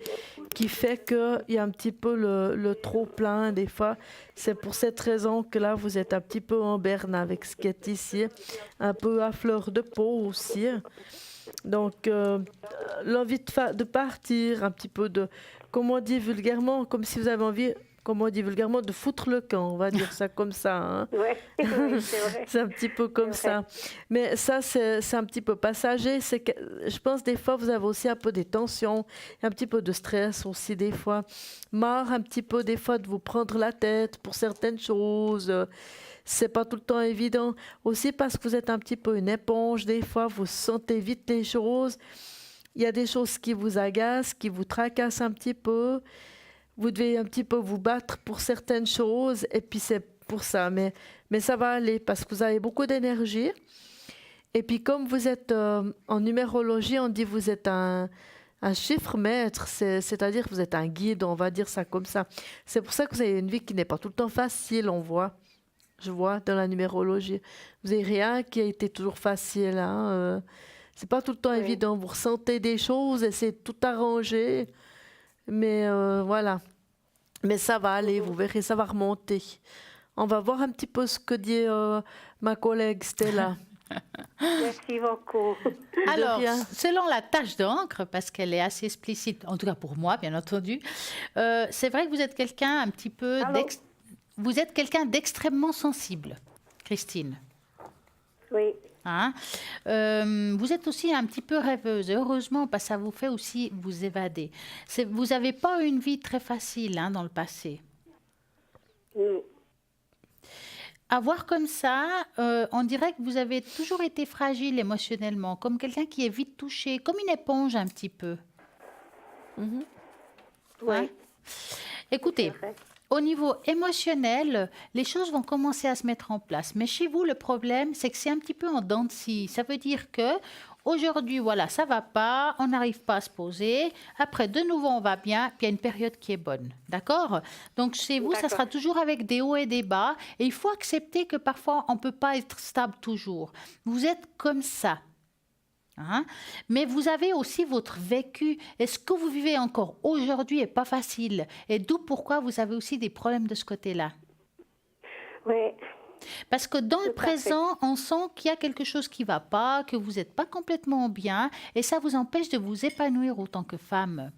fait qu'il y a un petit peu le trop plein, des fois. C'est pour cette raison que là, vous êtes un petit peu en berne avec ce qui est ici, un peu à fleur de peau aussi. Donc, l'envie de partir, un petit peu de, comme on dit vulgairement, comme si vous avez envie, comme on dit vulgairement, de foutre le camp, on va dire ça comme ça. Hein. Oui, oui, c'est vrai. C'est un petit peu comme ça. Mais ça, c'est un petit peu passager. Je pense des fois, vous avez aussi un peu des tensions, un petit peu de stress aussi des fois. Marre un petit peu des fois de vous prendre la tête pour certaines choses. C'est pas tout le temps évident. Aussi parce que vous êtes un petit peu une éponge, des fois, vous sentez vite les choses. Il y a des choses qui vous agacent, qui vous tracassent un petit peu. Vous devez un petit peu vous battre pour certaines choses, et puis c'est pour ça. Mais ça va aller parce que vous avez beaucoup d'énergie. Et puis comme vous êtes en numérologie, on dit que vous êtes un chiffre maître, c'est-à-dire que vous êtes un guide, on va dire ça comme ça. C'est pour ça que vous avez une vie qui n'est pas tout le temps facile, on voit. Je vois dans la numérologie. Vous n'avez rien qui a été toujours facile. Hein, c'est pas tout le temps évident. Vous ressentez des choses, essayez de tout arranger. Mais voilà. Mais ça va aller, vous verrez, ça va remonter. On va voir un petit peu ce que dit ma collègue Stella. Merci beaucoup. Alors, rien. selon la tache d'encre, parce qu'elle est assez explicite, en tout cas pour moi, bien entendu, c'est vrai que vous êtes quelqu'un un petit peu vous êtes quelqu'un d'extrêmement sensible, Christine. Oui. Hein? Vous êtes aussi un petit peu rêveuse. Heureusement, parce que ça vous fait aussi vous évader. Vous n'avez pas eu une vie très facile hein, dans le passé. À voir comme ça, on dirait que vous avez toujours été fragile émotionnellement, comme quelqu'un qui est vite touché, comme une éponge un petit peu. Oui. Hein? Écoutez, au niveau émotionnel, les choses vont commencer à se mettre en place. Mais chez vous, le problème, c'est que c'est un petit peu en dents de scie. Ça veut dire que aujourd'hui, voilà, ça va pas, on n'arrive pas à se poser. Après, de nouveau, on va bien, puis il y a une période qui est bonne. D'accord? Donc, chez vous, ça sera toujours avec des hauts et des bas. Et il faut accepter que parfois, on ne peut pas être stable toujours. Vous êtes comme ça. hein. Mais vous avez aussi votre vécu. Et ce que vous vivez encore aujourd'hui n'est pas facile. Et d'où pourquoi vous avez aussi des problèmes de ce côté-là. Oui, Parce que dans le Tout à fait. présent, on sent qu'il y a quelque chose qui ne va pas, que vous n'êtes pas complètement bien. Et ça vous empêche de vous épanouir autant que femme.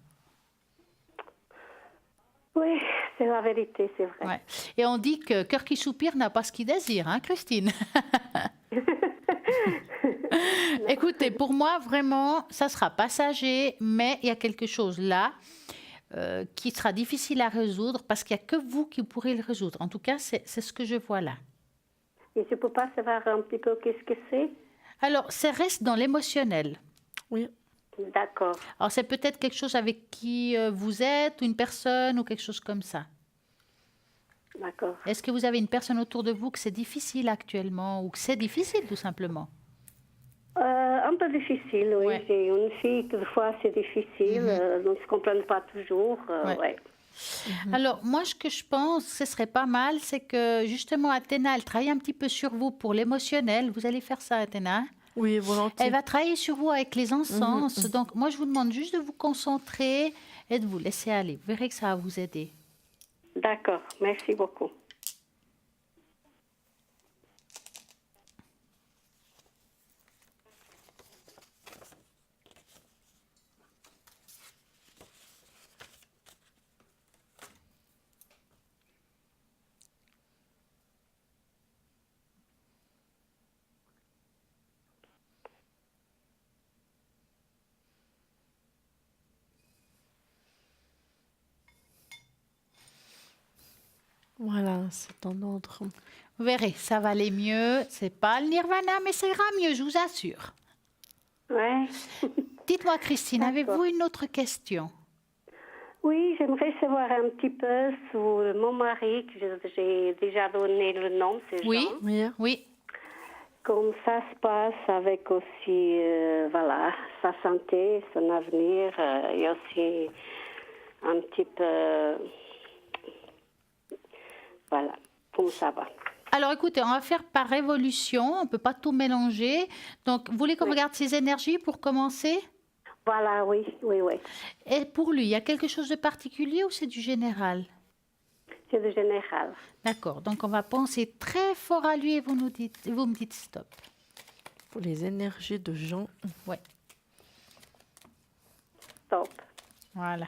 oui, c'est la vérité, c'est vrai. Ouais. Et on dit que cœur qui soupire n'a pas ce qu'il désire, hein, Christine? Écoutez, pour moi, vraiment, ça sera passager, mais il y a quelque chose là qui sera difficile à résoudre parce qu'il n'y a que vous qui pourrez le résoudre. En tout cas, c'est ce que je vois là. Et je peux pas savoir un petit peu qu'est-ce que c'est? Alors, ça reste dans l'émotionnel. Oui. D'accord. Alors, c'est peut-être quelque chose avec qui vous êtes, ou une personne, ou quelque chose comme ça. D'accord. Est-ce que vous avez une personne autour de vous que c'est difficile actuellement, ou que c'est difficile tout simplement? Un peu difficile, oui. Ouais. J'ai une fille que des fois c'est difficile, on ne se comprend pas toujours. Ouais. Ouais. Alors, moi, ce que je pense, ce serait pas mal, c'est que justement, Athéna, elle travaille un petit peu sur vous pour l'émotionnel. Vous allez faire ça, Athéna? Oui, volontiers. Elle va travailler sur vous avec les encens. Donc, moi, je vous demande juste de vous concentrer et de vous laisser aller. Vous verrez que ça va vous aider. D'accord, merci beaucoup. Voilà, c'est en ordre. Vous verrez, ça va aller mieux. C'est pas le nirvana, mais ça ira mieux, je vous assure. Ouais. Dites-moi, Christine, D'accord. avez-vous une autre question? Oui, j'aimerais savoir un petit peu sur mon mari, que j'ai déjà donné le nom, c'est Oui, Jean. Oui. oui. Comment ça se passe avec aussi, voilà, sa santé, son avenir, et aussi un petit peu, voilà, comment ça va. Alors, écoutez, on va faire par révolution. On ne peut pas tout mélanger. Donc, vous voulez qu'on Oui. regarde ses énergies pour commencer? Voilà, oui, oui, oui. Et pour lui, il y a quelque chose de particulier ou c'est du général? C'est le général. D'accord. Donc, on va penser très fort à lui et vous me dites stop. Pour les énergies de Jean. Ouais. Stop. Voilà.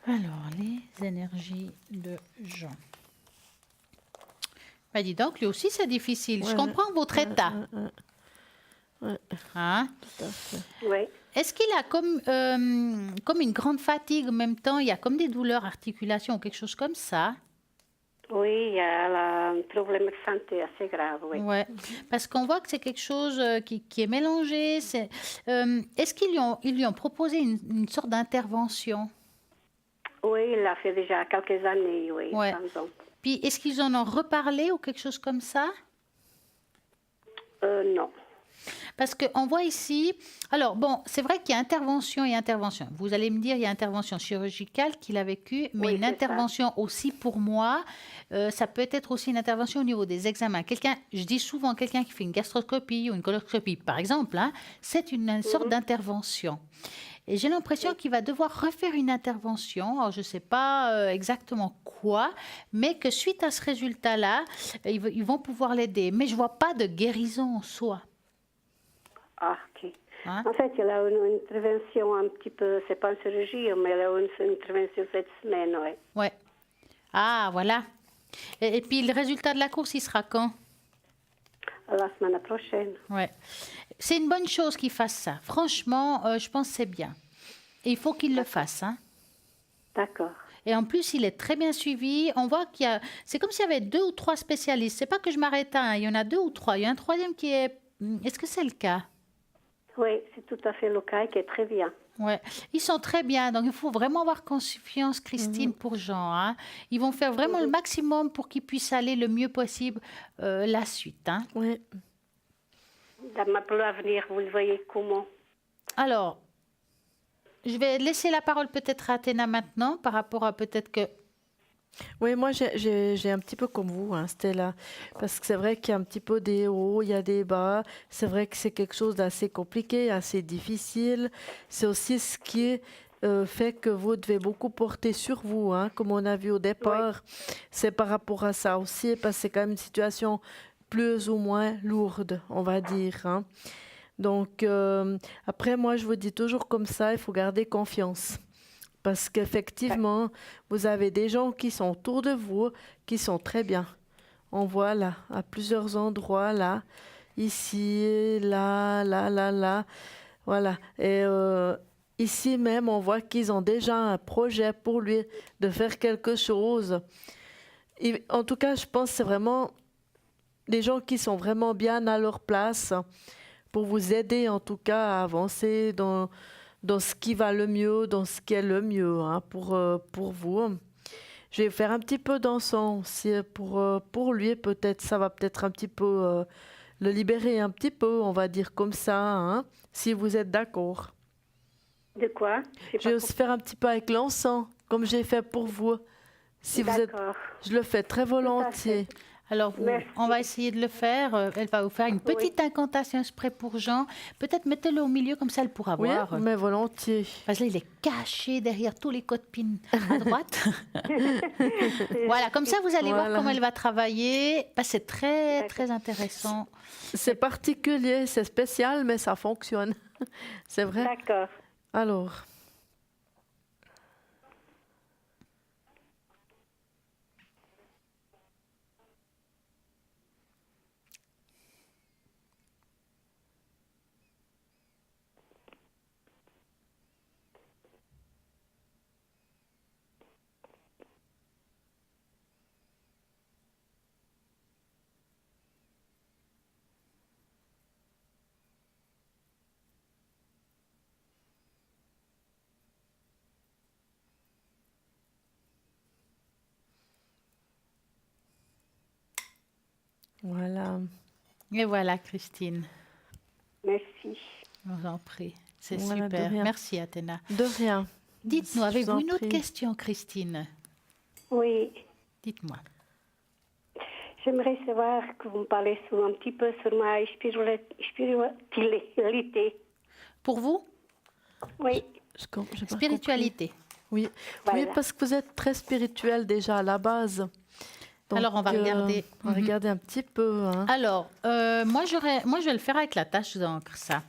Alors, les énergies de Jean. Bah, dis donc, lui aussi, c'est difficile. Je Ouais. comprends votre état. Ouais, Hein? tout à fait. Oui. Est-ce qu'il a comme une grande fatigue en même temps? Il y a comme des douleurs articulations ou quelque chose comme ça? Oui, il y a un problème de santé assez grave, oui. Ouais. Parce qu'on voit que c'est quelque chose qui est mélangé. Est-ce qu'ils lui ont proposé une sorte d'intervention? Oui, il a fait déjà quelques années, oui, Ouais. par exemple. Puis, est-ce qu'ils en ont reparlé ou quelque chose comme ça? Non. Parce qu'on voit ici, alors bon, c'est vrai qu'il y a intervention et intervention. Vous allez me dire, il y a intervention chirurgicale qu'il a vécue, mais Oui, une c'est ça. intervention aussi pour moi, ça peut être aussi une intervention au niveau des examens. Je dis souvent, quelqu'un qui fait une gastroscopie ou une coloscopie, par exemple, hein, c'est une sorte d'intervention. Et j'ai l'impression qu'il va devoir refaire une intervention. Alors, je ne sais pas exactement quoi, mais que suite à ce résultat-là, ils vont pouvoir l'aider. Mais je ne vois pas de guérison en soi. Ah, ok. Hein? En fait, il a une intervention un petit peu, c'est pas une chirurgie, mais il a une intervention cette semaine, oui. Ouais. Ah, voilà. Et puis, le résultat de la course, il sera quand? La semaine prochaine. Ouais. C'est une bonne chose qu'il fasse ça. Franchement, je pense que c'est bien. Et il faut qu'il le fasse. Hein. D'accord. Et en plus, il est très bien suivi. On voit qu'il y a... C'est comme s'il y avait 2 ou 3 spécialistes. C'est pas que je m'arrête à un. Il y en a 2 ou 3. Il y a un troisième qui est... Est-ce que c'est le cas? Oui, c'est tout à fait le cas qui est très bien. Ouais, ils sont très bien. Donc, il faut vraiment avoir confiance, Christine, pour Jean. Hein. Ils vont faire vraiment le maximum pour qu'il puisse aller le mieux possible la suite. Hein. Oui. Pour l'avenir, vous le voyez comment? Alors, je vais laisser la parole peut-être à Athéna maintenant par rapport à peut-être que Oui, moi j'ai un petit peu comme vous, hein, Stella, parce que c'est vrai qu'il y a un petit peu des hauts, il y a des bas. C'est vrai que c'est quelque chose d'assez compliqué, assez difficile. C'est aussi ce qui fait que vous devez beaucoup porter sur vous, hein, comme on a vu au départ. C'est par rapport à ça aussi, parce que c'est quand même une situation plus ou moins lourde, on va dire, hein. Donc après, moi je vous dis toujours comme ça, il faut garder confiance. Parce qu'effectivement, vous avez des gens qui sont autour de vous, qui sont très bien. On voit là, à plusieurs endroits, là, ici, là, là, là, là. Voilà. Et ici même, on voit qu'ils ont déjà un projet pour lui de faire quelque chose. En tout cas, je pense que c'est vraiment des gens qui sont vraiment bien à leur place pour vous aider, en tout cas, à avancer dans ce qui va le mieux, dans ce qui est le mieux, hein, pour vous. Je vais faire un petit peu d'encens aussi pour lui, peut-être. Ça va peut-être un petit peu le libérer un petit peu, on va dire comme ça, hein, si vous êtes d'accord. De quoi? Je vais aussi faire un petit peu avec l'encens, comme j'ai fait pour vous. Si vous êtes, D'accord. je le fais très volontiers. Alors, Merci. on va essayer de le faire. Elle va vous faire une petite incantation spray pour Jean. Peut-être mettez-le au milieu, comme ça elle pourra Oui, voir. mais volontiers. Parce que là, il est caché derrière tous les codes pins à droite. Voilà, comme ça, vous allez voir Voilà. comment elle va travailler. Bah, c'est très, très intéressant. C'est particulier, c'est spécial, mais ça fonctionne. C'est vrai. D'accord. Alors, voilà. Et voilà, Christine. Merci. Je vous en prie. C'est Voilà, de super. rien. Merci, Athéna. De rien. Dites-nous, Je avez-vous vous en une autre prie. question, Christine? Oui. Dites-moi. J'aimerais savoir que vous me parlez un petit peu sur ma spiritualité. Pour vous, Oui. J'ai pas compris. spiritualité. Oui. Voilà. Oui, parce que vous êtes très spirituel déjà à la base. Donc, Alors, on va regarder. On va regarder un petit peu. Hein. Alors, moi, je vais le faire avec la tache d'encre, ça.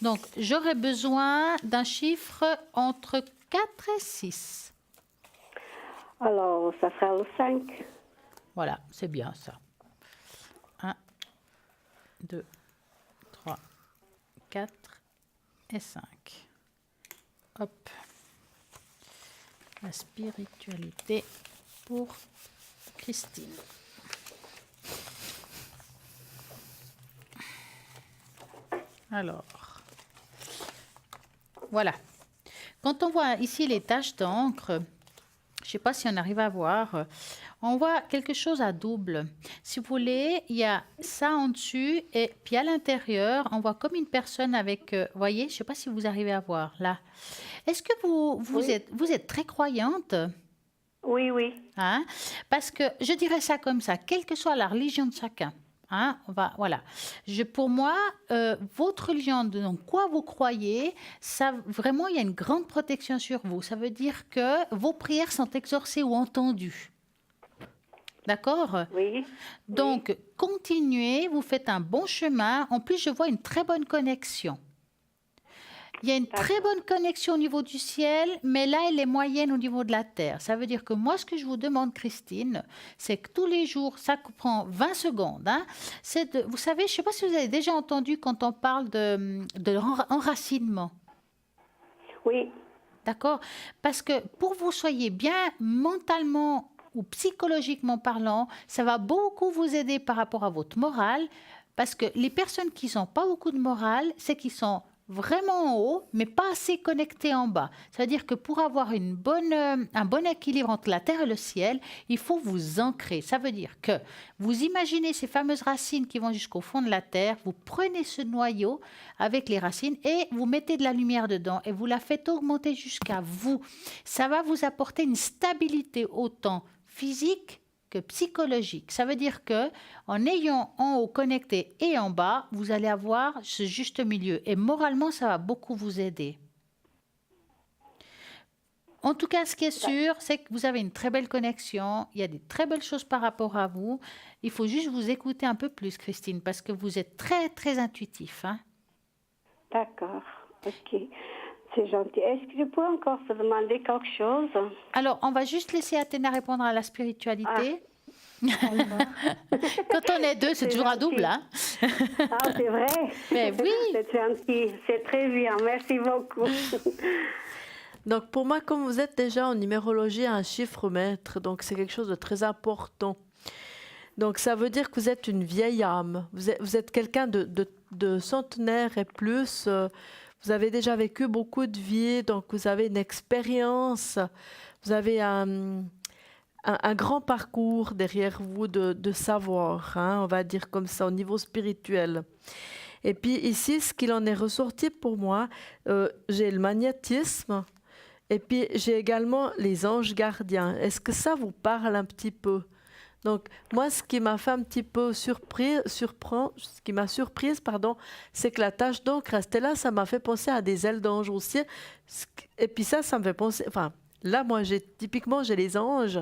Donc, j'aurais besoin d'un chiffre entre 4 et 6. Alors, ça sera le 5. Voilà, c'est bien ça. 1, 2, 3, 4 et 5. Hop. La spiritualité pour Christine. Alors, voilà. Quand on voit ici les taches d'encre, je ne sais pas si on arrive à voir, on voit quelque chose à double. Si vous voulez, il y a ça en dessus et puis à l'intérieur, on voit comme une personne avec, voyez, je ne sais pas si vous arrivez à voir là. Est-ce que vous êtes très croyante? Oui, oui. Hein? Parce que je dirais ça comme ça, quelle que soit la religion de chacun. Hein? Voilà. Pour moi, votre religion, donc quoi vous croyez, ça vraiment, il y a une grande protection sur vous. Ça veut dire que vos prières sont exaucées ou entendues. D'accord? Oui. Donc, continuez, vous faites un bon chemin. En plus, je vois une très bonne connexion. Il y a une très bonne connexion au niveau du ciel, mais là, elle est moyenne au niveau de la terre. Ça veut dire que moi, ce que je vous demande, Christine, c'est que tous les jours, ça prend 20 secondes. Hein, vous savez, je ne sais pas si vous avez déjà entendu quand on parle de enracinement. Oui. D'accord? Parce que pour que vous soyez bien mentalement ou psychologiquement parlant, ça va beaucoup vous aider par rapport à votre morale. Parce que les personnes qui n'ont pas beaucoup de morale, c'est qu'ils sont vraiment en haut, mais pas assez connectés en bas. Ça veut dire que pour avoir un bon équilibre entre la terre et le ciel, il faut vous ancrer. Ça veut dire que vous imaginez ces fameuses racines qui vont jusqu'au fond de la terre, vous prenez ce noyau avec les racines et vous mettez de la lumière dedans et vous la faites augmenter jusqu'à vous. Ça va vous apporter une stabilité autant physique que psychologique. Ça veut dire que en ayant en haut connecté et en bas, vous allez avoir ce juste milieu. Et moralement, ça va beaucoup vous aider. En tout cas, ce qui est sûr, c'est que vous avez une très belle connexion. Il y a des très belles choses par rapport à vous. Il faut juste vous écouter un peu plus, Christine, parce que vous êtes très, très intuitif. Hein? D'accord, ok. C'est gentil. Est-ce que je peux encore te demander quelque chose? Alors, on va juste laisser Athéna répondre à la spiritualité. Quand on est deux, c'est toujours un double. Hein? Ah, c'est vrai? Mais oui. C'est gentil, c'est très bien. Merci beaucoup. Donc pour moi, comme vous êtes déjà en numérologie un chiffre maître, donc c'est quelque chose de très important. Donc ça veut dire que vous êtes une vieille âme. Vous êtes quelqu'un de centenaire et plus. Vous avez déjà vécu beaucoup de vie, donc vous avez une expérience. Vous avez un grand parcours derrière vous de savoir, hein, on va dire comme ça, au niveau spirituel. Et puis ici, ce qu'il en est ressorti pour moi, j'ai le magnétisme. Et puis, j'ai également les anges gardiens. Est-ce que ça vous parle un petit peu? Donc, moi, ce qui m'a fait un petit peu ce qui m'a surprise, c'est que la tache d'encre restée là, ça m'a fait penser à des ailes d'ange aussi. Et puis ça me fait penser... Enfin, là, moi, typiquement, j'ai les anges.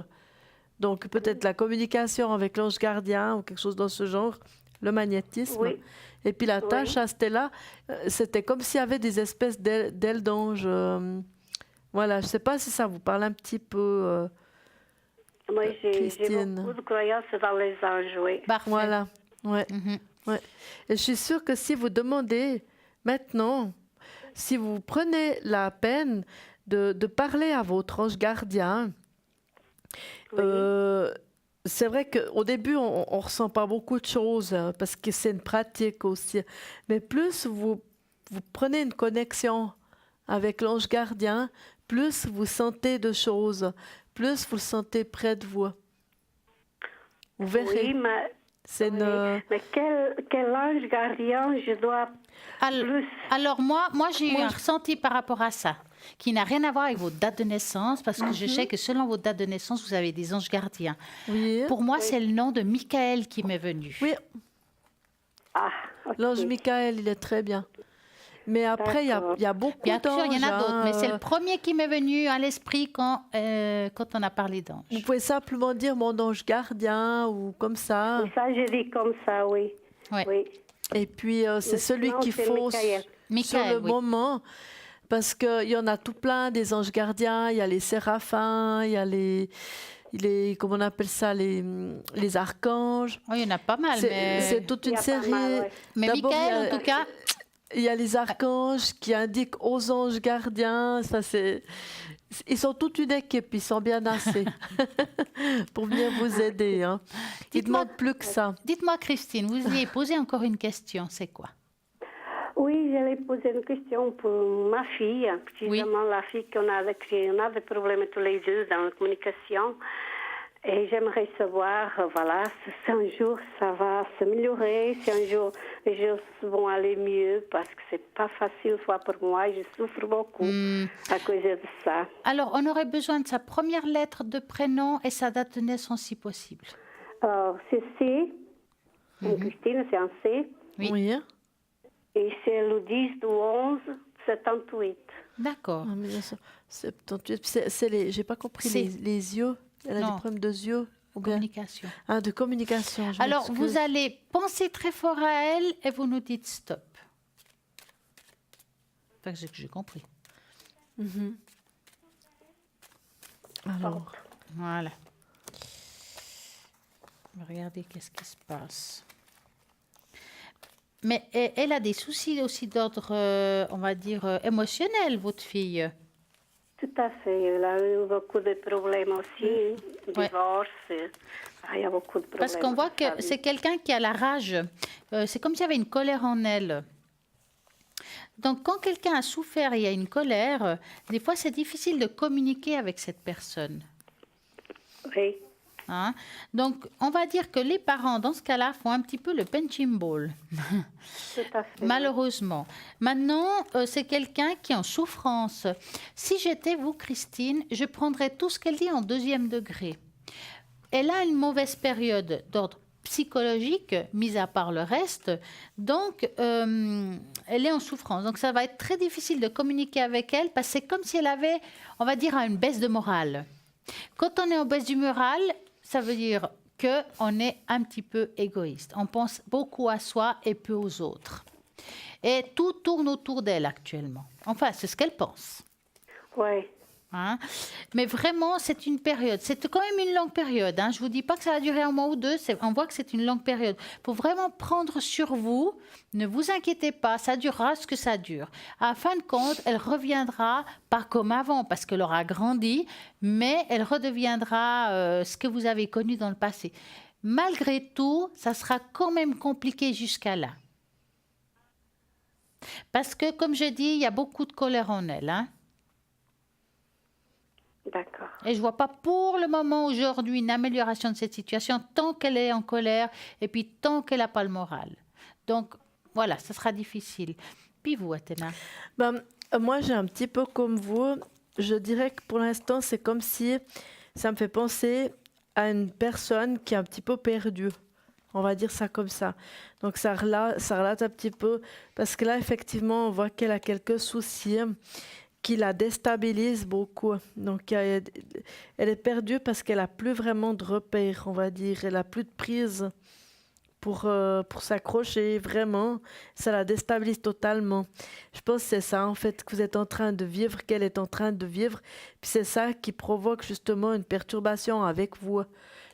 Donc, peut-être la communication avec l'ange gardien ou quelque chose dans ce genre, le magnétisme. Oui. Et puis la tache restée là, c'était comme s'il y avait des espèces d'ailes d'ange... Voilà, je ne sais pas si ça vous parle un petit peu, Moi, j'ai beaucoup de croyances dans les anges, oui. Parfait. Voilà, ouais. Ouais. Et je suis sûre que si vous demandez maintenant, si vous prenez la peine de parler à votre ange gardien, c'est vrai qu'au début, on ne ressent pas beaucoup de choses, parce que c'est une pratique aussi. Mais plus vous prenez une connexion avec l'ange gardien, plus vous sentez de choses, plus vous le sentez près de vous. Vous verrez. Oui, mais quel ange gardien je dois plus... Alors moi j'ai eu un ressenti par rapport à ça, qui n'a rien à voir avec votre date de naissance, parce que je sais que selon votre date de naissance, vous avez des anges gardiens. Oui. Pour moi, c'est le nom de Michael qui m'est venu. Oui. Ah, okay. L'ange Michael, il est très bien. Mais après, il y a beaucoup d'anges. Bien sûr, il y en a d'autres, mais c'est le premier qui m'est venu à l'esprit quand on a parlé d'anges. Vous pouvez simplement dire mon ange gardien ou comme ça. Oui, ça, je dis comme ça, oui. Ouais. Oui. Et puis, c'est celui qu'il faut sur le moment. Parce qu'il y en a tout plein, des anges gardiens. Il y a les séraphins, il y a les comment on appelle ça, les archanges. Oh, il y en a pas mal. C'est toute une série. Mais Michael, en tout cas... Il y a les archanges qui indiquent aux anges gardiens. Ils sont toute une équipe, ils sont bien assez pour venir vous aider. Hein. Ils ne demandent plus que ça. Dites-moi, Christine, vous y avez posé encore une question, c'est quoi? Oui, j'allais poser une question pour ma fille, précisément la fille qu'on a des problèmes tous les deux dans la communication. Et j'aimerais savoir, voilà, si un jour ça va s'améliorer, si un jour les choses vont aller mieux, parce que c'est pas facile, soit pour moi, je souffre beaucoup à cause de ça. Alors, on aurait besoin de sa première lettre de prénom et sa date de naissance, si possible. Alors, c'est C, Christine, c'est un C. Oui. Et c'est le 10 du 11, 78. D'accord. 78, j'ai pas compris, les yeux. Elle a des problèmes de yeux ou bien... Communication. Ah, de communication. Alors, vous allez penser très fort à elle et vous nous dites stop. Enfin, c'est que j'ai compris. Alors, voilà. Regardez qu'est-ce qui se passe. Mais elle a des soucis aussi d'ordre, on va dire, émotionnel, votre fille. Tout à fait. Elle a eu beaucoup de problèmes aussi, divorce. Il y a beaucoup de problèmes. Parce qu'on voit que c'est quelqu'un qui a la rage. C'est comme s'il y avait une colère en elle. Donc, quand quelqu'un a souffert et il y a une colère, des fois, c'est difficile de communiquer avec cette personne. Oui. Hein? Donc, on va dire que les parents, dans ce cas-là, font un petit peu le punching ball. Tout à fait. Malheureusement. Maintenant, c'est quelqu'un qui est en souffrance. Si j'étais vous, Christine, je prendrais tout ce qu'elle dit en 2e degré. elle a une mauvaise période d'ordre psychologique, mis à part le reste. Donc, elle est en souffrance. Donc, ça va être très difficile de communiquer avec elle parce que c'est comme si elle avait, on va dire, une baisse de morale. Quand on est en baisse du moral, ça veut dire qu'on est un petit peu égoïste. On pense beaucoup à soi et peu aux autres. Et tout tourne autour d'elle actuellement. Enfin, c'est ce qu'elle pense. Oui. Hein? Mais vraiment, c'est une période. C'est quand même une longue période. Hein? Je ne vous dis pas que ça va durer un mois ou deux. On voit que c'est une longue période. Il faut vraiment prendre sur vous. Ne vous inquiétez pas. Ça durera ce que ça dure. À fin de compte, elle reviendra, pas comme avant, parce qu'elle aura grandi, mais elle redeviendra ce que vous avez connu dans le passé. Malgré tout, ça sera quand même compliqué jusqu'à là. Parce que, comme je dis, il y a beaucoup de colère en elle. Hein? D'accord. Et je ne vois pas pour le moment aujourd'hui une amélioration de cette situation tant qu'elle est en colère et puis tant qu'elle n'a pas le moral. Donc voilà, ça sera difficile. Puis vous, Athéna? Moi, j'ai un petit peu comme vous. Je dirais que pour l'instant, c'est comme si ça me fait penser à une personne qui est un petit peu perdue. On va dire ça comme ça. Donc ça relate un petit peu. Parce que là, effectivement, on voit qu'elle a quelques soucis qui la déstabilisent beaucoup. Donc, elle est perdue parce qu'elle n'a plus vraiment de repères, on va dire. Elle n'a plus de prise pour s'accrocher, vraiment. Ça la déstabilise totalement. Je pense que c'est ça, en fait, que vous êtes en train de vivre, qu'elle est en train de vivre. Puis c'est ça qui provoque justement une perturbation avec vous.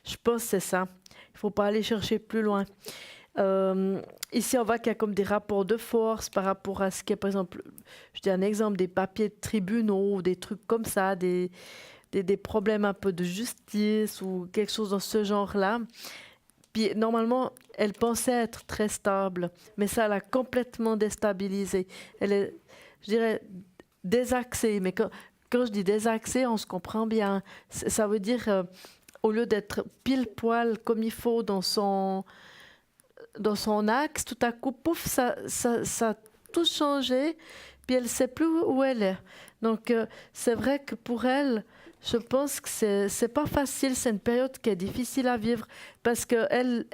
Je pense que c'est ça. Il ne faut pas aller chercher plus loin. Ici, on voit qu'il y a comme des rapports de force par rapport à ce qui est, par exemple, je dis un exemple, des papiers de tribunaux, des trucs comme ça, des problèmes un peu de justice ou quelque chose dans ce genre-là. Puis, normalement, elle pensait être très stable, mais ça l'a complètement déstabilisée. Elle est, je dirais, désaxée. Mais quand je dis désaxée, on se comprend bien. Ça veut dire, au lieu d'être pile poil comme il faut dans son axe, tout à coup, pouf, ça a tout changé, puis elle ne sait plus où elle est. Donc, c'est vrai que pour elle, je pense que c'est pas facile, c'est une période qui est difficile à vivre, parce que elle,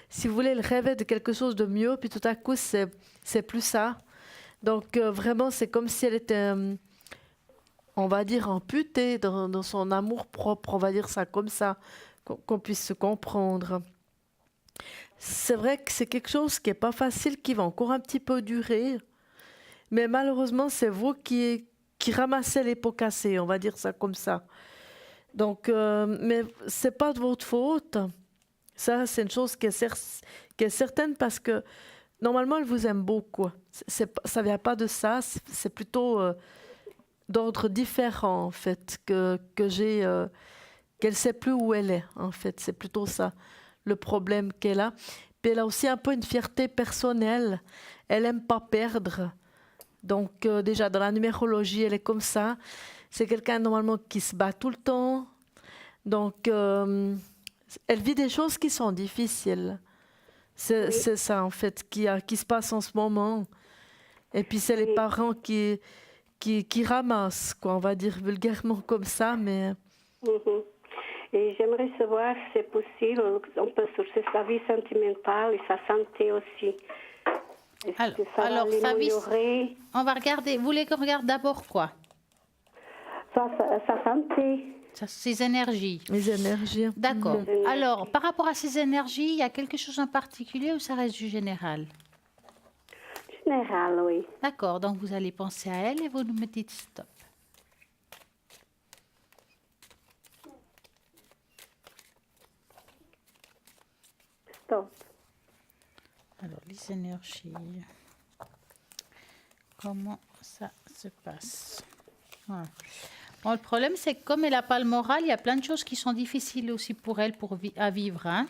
si vous voulez, elle rêvait de quelque chose de mieux, puis tout à coup, c'est plus ça. Donc, vraiment, c'est comme si elle était, on va dire, amputée dans son amour propre, on va dire ça comme ça, qu'on puisse se comprendre. C'est vrai que c'est quelque chose qui n'est pas facile, qui va encore un petit peu durer. Mais malheureusement, c'est vous qui ramassez les pots cassés, on va dire ça comme ça. Donc, mais ce n'est pas de votre faute. Ça, c'est une chose qui est certaine parce que normalement, elle vous aime beaucoup. Ça ne vient pas de ça, c'est plutôt d'ordre différent, en fait, qu'elle ne sait plus où elle est, en fait. C'est plutôt ça, le problème qu'elle a. Puis elle a aussi un peu une fierté personnelle. Elle n'aime pas perdre. Donc, déjà, dans la numérologie, elle est comme ça. C'est quelqu'un, normalement, qui se bat tout le temps. Donc, elle vit des choses qui sont difficiles. C'est ça, en fait, qui se passe en ce moment. Et puis, c'est les parents qui ramassent, quoi, on va dire vulgairement comme ça, mais... Et j'aimerais savoir si c'est possible, on peut sourcer sa vie sentimentale et sa santé aussi. Alors sa vie, on va regarder. Vous voulez qu'on regarde d'abord quoi? Sa santé. Ses énergies. Les énergies. D'accord. Alors, par rapport à ces énergies, il y a quelque chose en particulier ou ça reste du général? Général, oui. D'accord. Donc, vous allez penser à elle et vous me dites stop. Stop. Alors, les énergies. Comment ça se passe? Voilà. Bon, le problème, c'est que comme elle n'a pas le moral, il y a plein de choses qui sont difficiles aussi pour elle à vivre. Hein?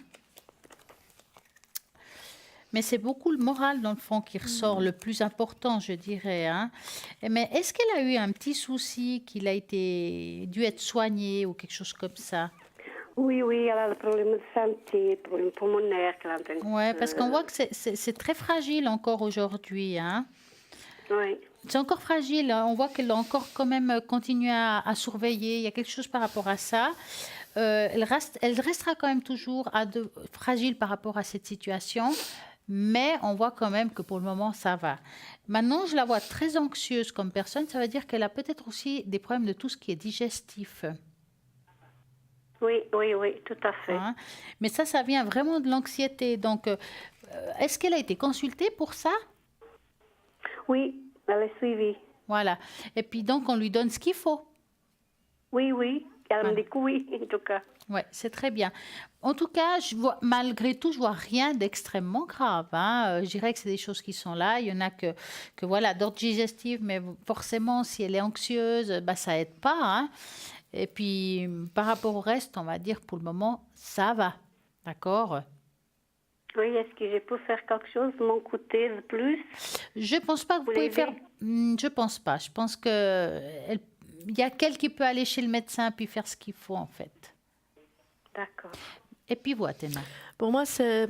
Mais c'est beaucoup le moral, dans le fond, qui ressort le plus important, je dirais. Hein? Mais est-ce qu'elle a eu un petit souci, qu'il a dû être soigné ou quelque chose comme ça? Oui, elle a le problème de santé, le problème pulmonaire. Oui, parce qu'on voit que c'est très fragile encore aujourd'hui. Hein? Oui. C'est encore fragile, hein. On voit qu'elle a encore quand même continué à surveiller. Il y a quelque chose par rapport à ça. Elle restera quand même toujours fragile par rapport à cette situation, mais on voit quand même que pour le moment, ça va. Maintenant, je la vois très anxieuse comme personne. Ça veut dire qu'elle a peut-être aussi des problèmes de tout ce qui est digestif. Oui, tout à fait. Hein. Mais ça vient vraiment de l'anxiété. Donc, est-ce qu'elle a été consultée pour ça? Oui, elle est suivie. Voilà. Et puis donc, on lui donne ce qu'il faut. Oui. Elle me dit que oui, en tout cas. Oui, c'est très bien. En tout cas, malgré tout, je vois rien d'extrêmement grave. Hein. Je dirais que c'est des choses qui sont là. Il y en a que voilà, d'ordre digestif, mais forcément, si elle est anxieuse, ça aide pas. Hein. Et puis, par rapport au reste, on va dire pour le moment, ça va. D'accord? Oui, est-ce que je peux faire quelque chose de mon côté de plus? Je pense pas que vous pouvez faire. Je pense pas. Je pense que il y a quelqu'un qui peut aller chez le médecin puis faire ce qu'il faut en fait. D'accord. Et puis voilà, Athéna. Pour moi, c'est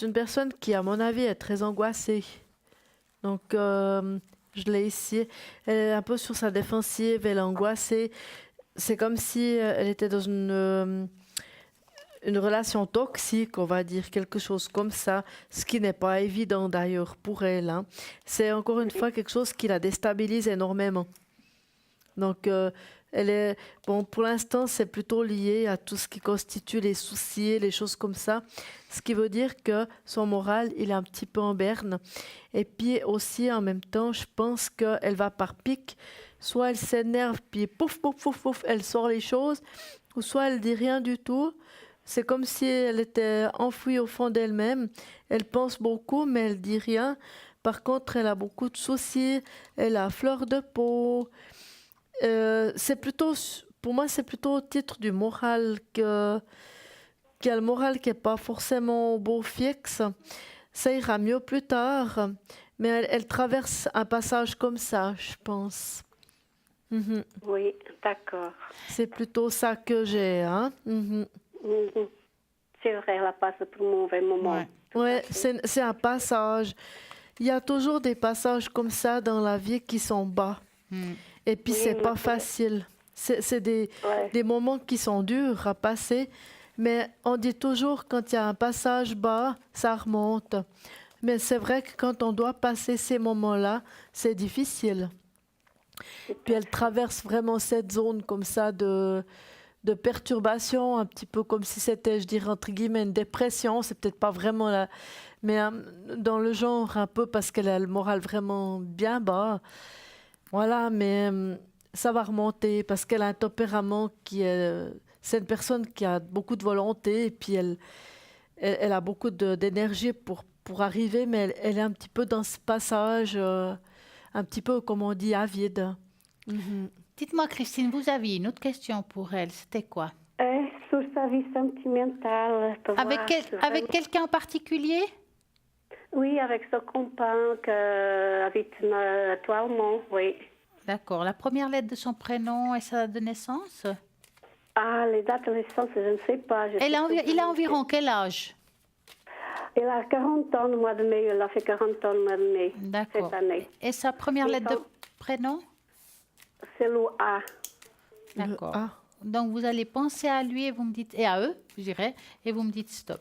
une personne qui, à mon avis, est très angoissée. Donc, je l'ai ici. Elle est un peu sur sa défensive, elle est angoissée. C'est comme si elle était dans une relation toxique, on va dire, quelque chose comme ça, ce qui n'est pas évident d'ailleurs pour elle. Hein. C'est encore une fois quelque chose qui la déstabilise énormément. Donc, pour l'instant, c'est plutôt lié à tout ce qui constitue les soucis, les choses comme ça. Ce qui veut dire que son moral, il est un petit peu en berne. Et puis aussi, en même temps, je pense qu'elle va par pic. Soit elle s'énerve, puis pouf, elle sort les choses, ou soit elle dit rien du tout. C'est comme si elle était enfouie au fond d'elle-même. Elle pense beaucoup, mais elle dit rien. Par contre, elle a beaucoup de soucis. Elle a fleur de peau. Pour moi, c'est plutôt au titre du moral qu'il y a le moral qui n'est pas forcément au beau fixe. Ça ira mieux plus tard, mais elle traverse un passage comme ça, je pense. Mm-hmm. Oui, d'accord. C'est plutôt ça que j'ai. Hein? Mm-hmm. Mm-hmm. C'est vrai, elle a passé pour un mauvais moment. Ouais, c'est un passage. Il y a toujours des passages comme ça dans la vie qui sont bas. Mm. Et puis, c'est pas facile. C'est des moments qui sont durs à passer. Mais on dit toujours, quand il y a un passage bas, ça remonte. Mais c'est vrai que quand on doit passer ces moments-là, c'est difficile. Puis, elle traverse vraiment cette zone comme ça de perturbation, un petit peu comme si c'était, je dirais, entre guillemets, une dépression. C'est peut-être pas vraiment là, mais dans le genre, un peu parce qu'elle a le moral vraiment bien bas. Voilà, mais ça va remonter parce qu'elle a un tempérament qui est... C'est une personne qui a beaucoup de volonté et puis elle a beaucoup d'énergie pour arriver, mais elle est un petit peu dans ce passage, un petit peu, comme on dit, avide. Mm-hmm. Dites-moi, Christine, vous aviez une autre question pour elle. C'était quoi? Sur sa vie sentimentale. Avec quelqu'un en particulier? Oui, avec son compagnon avec actuellement, oui. D'accord. La première lettre de son prénom et sa date de naissance? Ah, les dates de naissance, je ne sais pas. Il a environ quel âge? Il a 40 ans le mois de mai. Il a fait 40 ans le mois de mai. D'accord. Cette année. Et sa première lettre de prénom? C'est le A. D'accord. Donc, vous allez penser à lui et vous me dites, et à eux, je dirais, et vous me dites stop.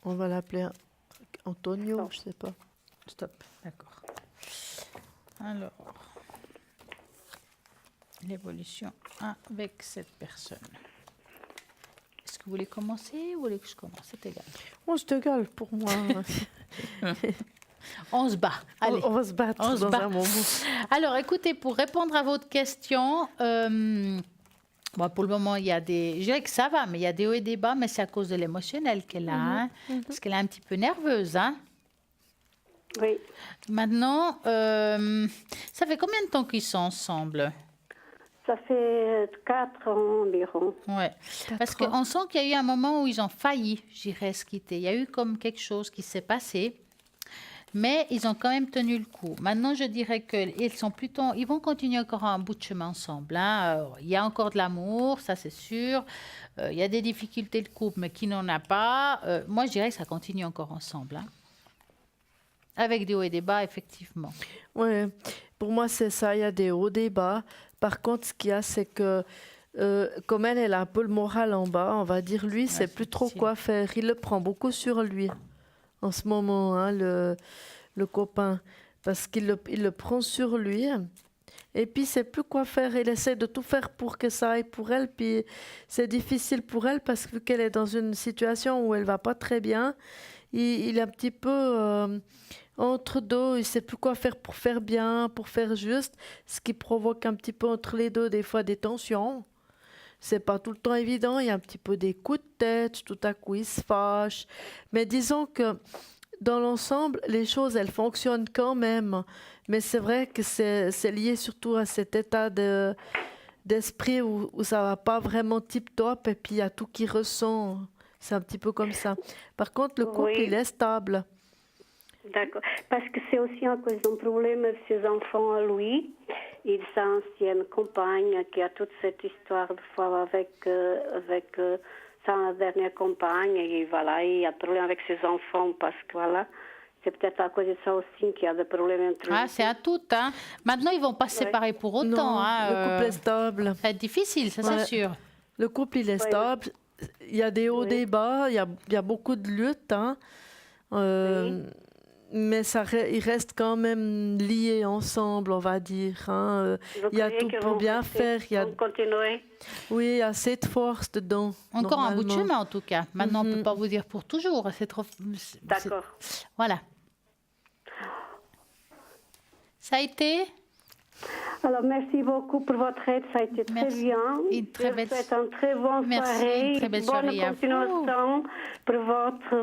On va l'appeler Antonio, je sais pas. Stop, d'accord. Alors, l'évolution avec cette personne. Est-ce que vous voulez commencer ou vous voulez que je commence? C'est égal. Oh, c'est égal pour moi. On se bat. Allez. On va se battre dans un moment. Alors, écoutez, pour répondre à votre question, pour le moment, il y a je dirais que ça va, mais il y a des hauts et des bas, mais c'est à cause de l'émotionnel qu'elle a, parce qu'elle est un petit peu nerveuse. Hein. Oui. Maintenant, ça fait combien de temps qu'ils sont ensemble? Ça fait 4 ans environ. Oui, parce qu'on sent qu'il y a eu un moment où ils ont failli, je dirais, se quitter. Il y a eu comme quelque chose qui s'est passé. Mais ils ont quand même tenu le coup. Maintenant, je dirais ils vont continuer encore un bout de chemin ensemble. Hein. Il y a encore de l'amour, ça c'est sûr. Il y a des difficultés de couple, mais qui n'en a pas. Moi, je dirais que ça continue encore ensemble. Hein. Avec des hauts et des bas, effectivement. Oui, pour moi, c'est ça. Il y a des hauts, des bas. Par contre, ce qu'il y a, c'est que comme elle a un peu le moral en bas, on va dire, lui, c'est plus trop quoi faire. Il le prend beaucoup sur lui en ce moment, hein, le copain, parce qu'il le prend sur lui. Et puis, c'est plus quoi faire. Il essaie de tout faire pour que ça aille pour elle. Puis, c'est difficile pour elle parce que vu qu'elle est dans une situation où elle va pas très bien, il est un petit peu entre deux. Il ne sait plus quoi faire pour faire bien, pour faire juste, ce qui provoque un petit peu entre les deux des fois des tensions. C'est pas tout le temps évident. Il y a un petit peu des coups de tête. Tout à coup, il se fâche. Mais disons que dans l'ensemble, les choses, elles fonctionnent quand même. Mais c'est vrai que c'est lié surtout à cet état d'esprit où ça va pas vraiment tip-top et puis il y a tout qui ressent. C'est un petit peu comme ça. Par contre, le couple, il est stable. D'accord. Parce que c'est aussi à cause d'un problème de ses enfants à lui et de sa ancienne compagne qui a toute cette histoire de fois avec sa dernière compagne. Et voilà, il y a problème avec ses enfants parce que voilà, c'est peut-être à cause de ça aussi qu'il y a des problèmes entre eux. Ah, c'est à tout, hein. Maintenant, ils ne vont pas se séparer pour autant. Non, hein. le couple est stable. Ça va être difficile, ça c'est sûr. Le couple, il est stable. Il y a des hauts, des bas. Il y a beaucoup de luttes. Hein. Mais ils restent quand même liés ensemble, on va dire. Hein. Il y a tout pour bien faire. Continuer. Oui, il y a assez de force dedans. Encore un bout de chemin, en tout cas. Maintenant, on ne peut pas vous dire pour toujours. C'est trop... D'accord. Voilà. Ça a été? Alors, merci beaucoup pour votre aide. Ça a été très bien. Une très belle... Je vous souhaite une très bonne soirée. Une très belle soirée bonne continuation pour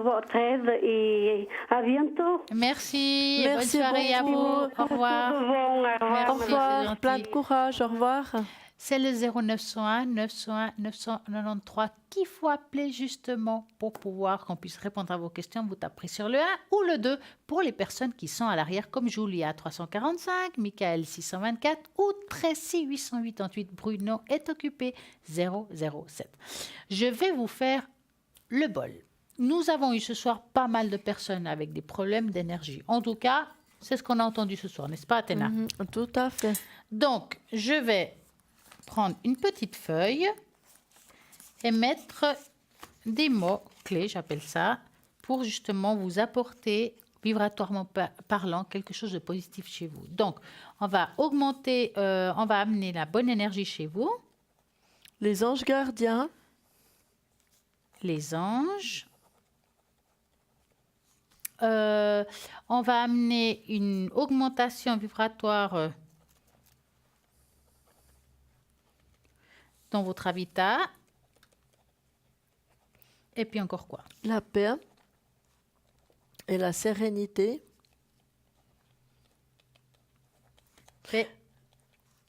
votre aide et à bientôt. Merci. Bonne soirée à vous. Au revoir. Au revoir. Plein de courage. Au revoir. C'est le 0901 901 993 qu'il faut appeler justement pour pouvoir qu'on puisse répondre à vos questions. Vous taperez sur le 1 ou le 2 pour les personnes qui sont à l'arrière comme Julia 345, Michael 624 ou Tracy 888. Bruno est occupé 007. Je vais vous faire le bol. Nous avons eu ce soir pas mal de personnes avec des problèmes d'énergie. En tout cas, c'est ce qu'on a entendu ce soir, n'est-ce pas, Athéna? Tout à fait. Donc, je vais prendre une petite feuille et mettre des mots clés, j'appelle ça, pour justement vous apporter, vibratoirement parlant, quelque chose de positif chez vous. Donc, on va amener la bonne énergie chez vous. Les anges gardiens. Les anges. On va amener une augmentation vibratoire dans votre habitat. Et puis encore quoi? La paix et la sérénité. Paix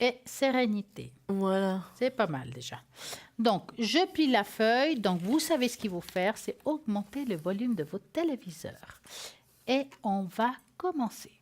et sérénité. Voilà. C'est pas mal déjà. Donc, je plie la feuille. Donc, vous savez ce qu'il faut faire, c'est augmenter le volume de votre téléviseur. Et on va commencer.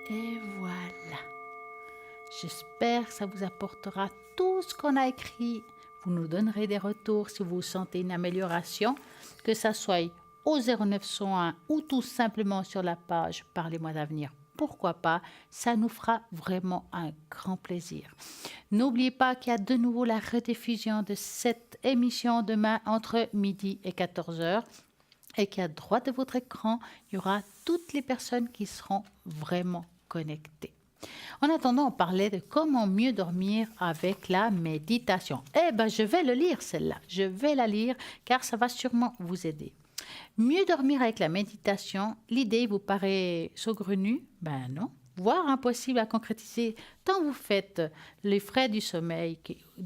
Et voilà. J'espère que ça vous apportera tout ce qu'on a écrit. Vous nous donnerez des retours si vous sentez une amélioration, que ça soit au 0901 ou tout simplement sur la page Parlez-moi d'avenir. Pourquoi pas? Ça nous fera vraiment un grand plaisir. N'oubliez pas qu'il y a de nouveau la rediffusion de cette émission demain entre midi et 14h. Et qu'à droite de votre écran, il y aura toutes les personnes qui seront vraiment connectées. En attendant, on parlait de comment mieux dormir avec la méditation. Eh bien, je vais le lire, celle-là. Je vais la lire car ça va sûrement vous aider. Mieux dormir avec la méditation, l'idée vous paraît saugrenue? Ben non. Voire impossible à concrétiser. Tant vous faites les frais du sommeil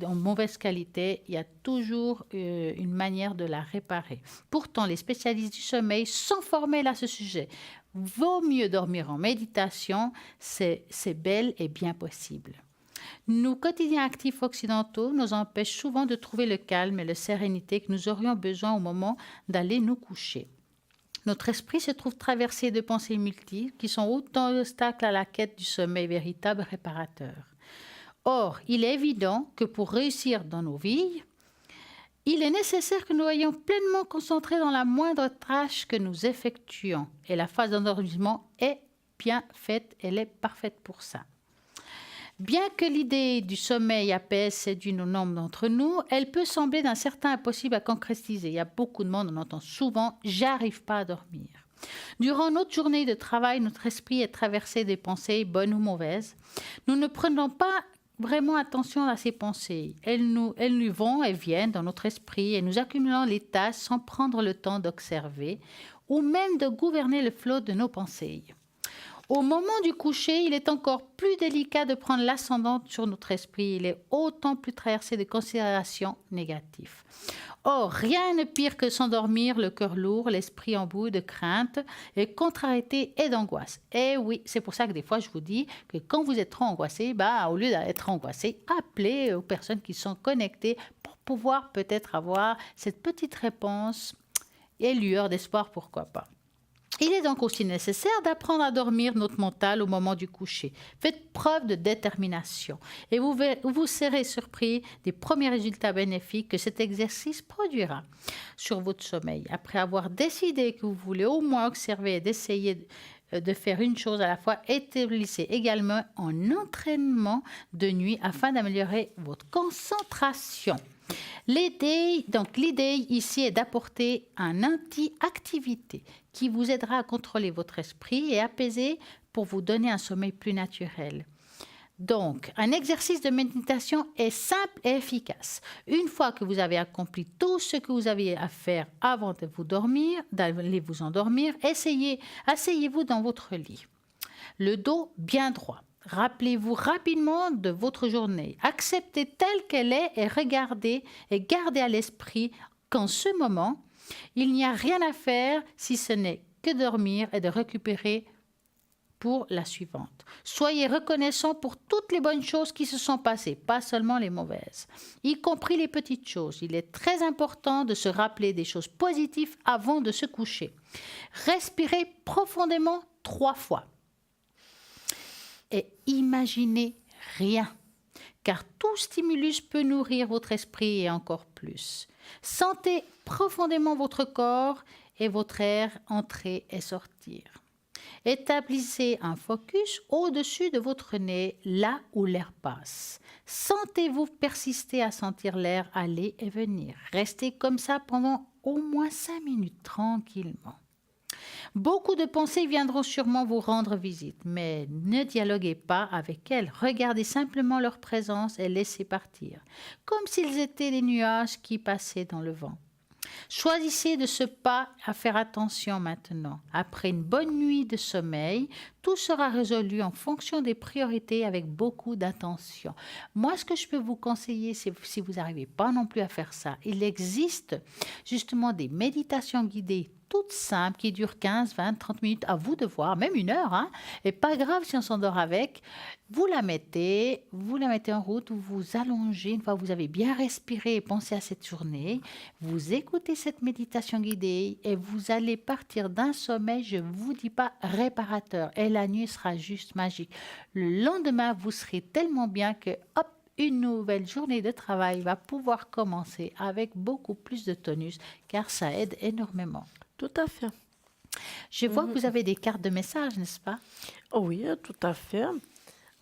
en mauvaise qualité, il y a toujours une manière de la réparer. Pourtant, les spécialistes du sommeil sont formels à ce sujet. Vaut mieux dormir en méditation, c'est bel et bien possible. Nos quotidiens actifs occidentaux nous empêchent souvent de trouver le calme et la sérénité que nous aurions besoin au moment d'aller nous coucher. Notre esprit se trouve traversé de pensées multiples qui sont autant d'obstacles à la quête du sommeil véritable réparateur. Or, il est évident que pour réussir dans nos vies, il est nécessaire que nous soyons pleinement concentrés dans la moindre tâche que nous effectuons. Et la phase d'endormissement est bien faite, elle est parfaite pour ça. Bien que l'idée du sommeil apaise séduit nos nombre d'entre nous, elle peut sembler d'un certain impossible à concrétiser. Il y a beaucoup de monde, on entend souvent « j'arrive pas à dormir ». Durant notre journée de travail, notre esprit est traversé des pensées, bonnes ou mauvaises. Nous ne prenons pas vraiment attention à ces pensées. Elles nous vont et viennent dans notre esprit et nous accumulons les tâches sans prendre le temps d'observer ou même de gouverner le flot de nos pensées. Au moment du coucher, il est encore plus délicat de prendre l'ascendant sur notre esprit. Il est autant plus traversé de considérations négatives. Or, rien de pire que s'endormir, le cœur lourd, l'esprit en bout de crainte, et contrariété et d'angoisse. Et oui, c'est pour ça que des fois, je vous dis que quand vous êtes trop angoissé, au lieu d'être angoissé, appelez aux personnes qui sont connectées pour pouvoir peut-être avoir cette petite réponse et lueur d'espoir, pourquoi pas. Il est donc aussi nécessaire d'apprendre à dormir notre mental au moment du coucher. Faites preuve de détermination et vous serez surpris des premiers résultats bénéfiques que cet exercice produira sur votre sommeil. Après avoir décidé que vous voulez au moins observer et d'essayer de faire une chose à la fois, établissez également un entraînement de nuit afin d'améliorer votre concentration. L'idée ici est d'apporter un anti-activité qui vous aidera à contrôler votre esprit et apaiser pour vous donner un sommeil plus naturel. Donc, un exercice de méditation est simple et efficace. Une fois que vous avez accompli tout ce que vous aviez à faire avant de vous dormir, d'aller vous endormir, asseyez-vous dans votre lit. Le dos bien droit. Rappelez-vous rapidement de votre journée. Acceptez telle qu'elle est et regardez et gardez à l'esprit qu'en ce moment, il n'y a rien à faire si ce n'est que dormir et de récupérer pour la suivante. Soyez reconnaissants pour toutes les bonnes choses qui se sont passées, pas seulement les mauvaises, y compris les petites choses. Il est très important de se rappeler des choses positives avant de se coucher. Respirez profondément 3 fois. Et imaginez rien, car tout stimulus peut nourrir votre esprit et encore plus. Sentez profondément votre corps et votre air entrer et sortir. Établissez un focus au-dessus de votre nez, là où l'air passe. Sentez-vous persister à sentir l'air aller et venir. Restez comme ça pendant au moins 5 minutes, tranquillement. Beaucoup de pensées viendront sûrement vous rendre visite, mais ne dialoguez pas avec elles. Regardez simplement leur présence et laissez partir, comme s'ils étaient des nuages qui passaient dans le vent. Choisissez de ce pas à faire attention maintenant. Après une bonne nuit de sommeil, tout sera résolu en fonction des priorités avec beaucoup d'attention. Moi, ce que je peux vous conseiller, c'est si vous n'arrivez pas non plus à faire ça, il existe justement des méditations guidées toutes simples qui durent 15, 20, 30 minutes, à vous de voir, même 1 heure, hein, et pas grave si on s'endort avec. Vous la mettez en route, vous vous allongez, une fois que vous avez bien respiré et pensé à cette journée, vous écoutez cette méditation guidée et vous allez partir d'un sommeil, je ne vous dis pas réparateur, et la nuit sera juste magique. Le lendemain, vous serez tellement bien que, hop, une nouvelle journée de travail va pouvoir commencer avec beaucoup plus de tonus, car ça aide énormément. Tout à fait. Je vois que vous avez des cartes de messages, n'est-ce pas? Oh oui, tout à fait.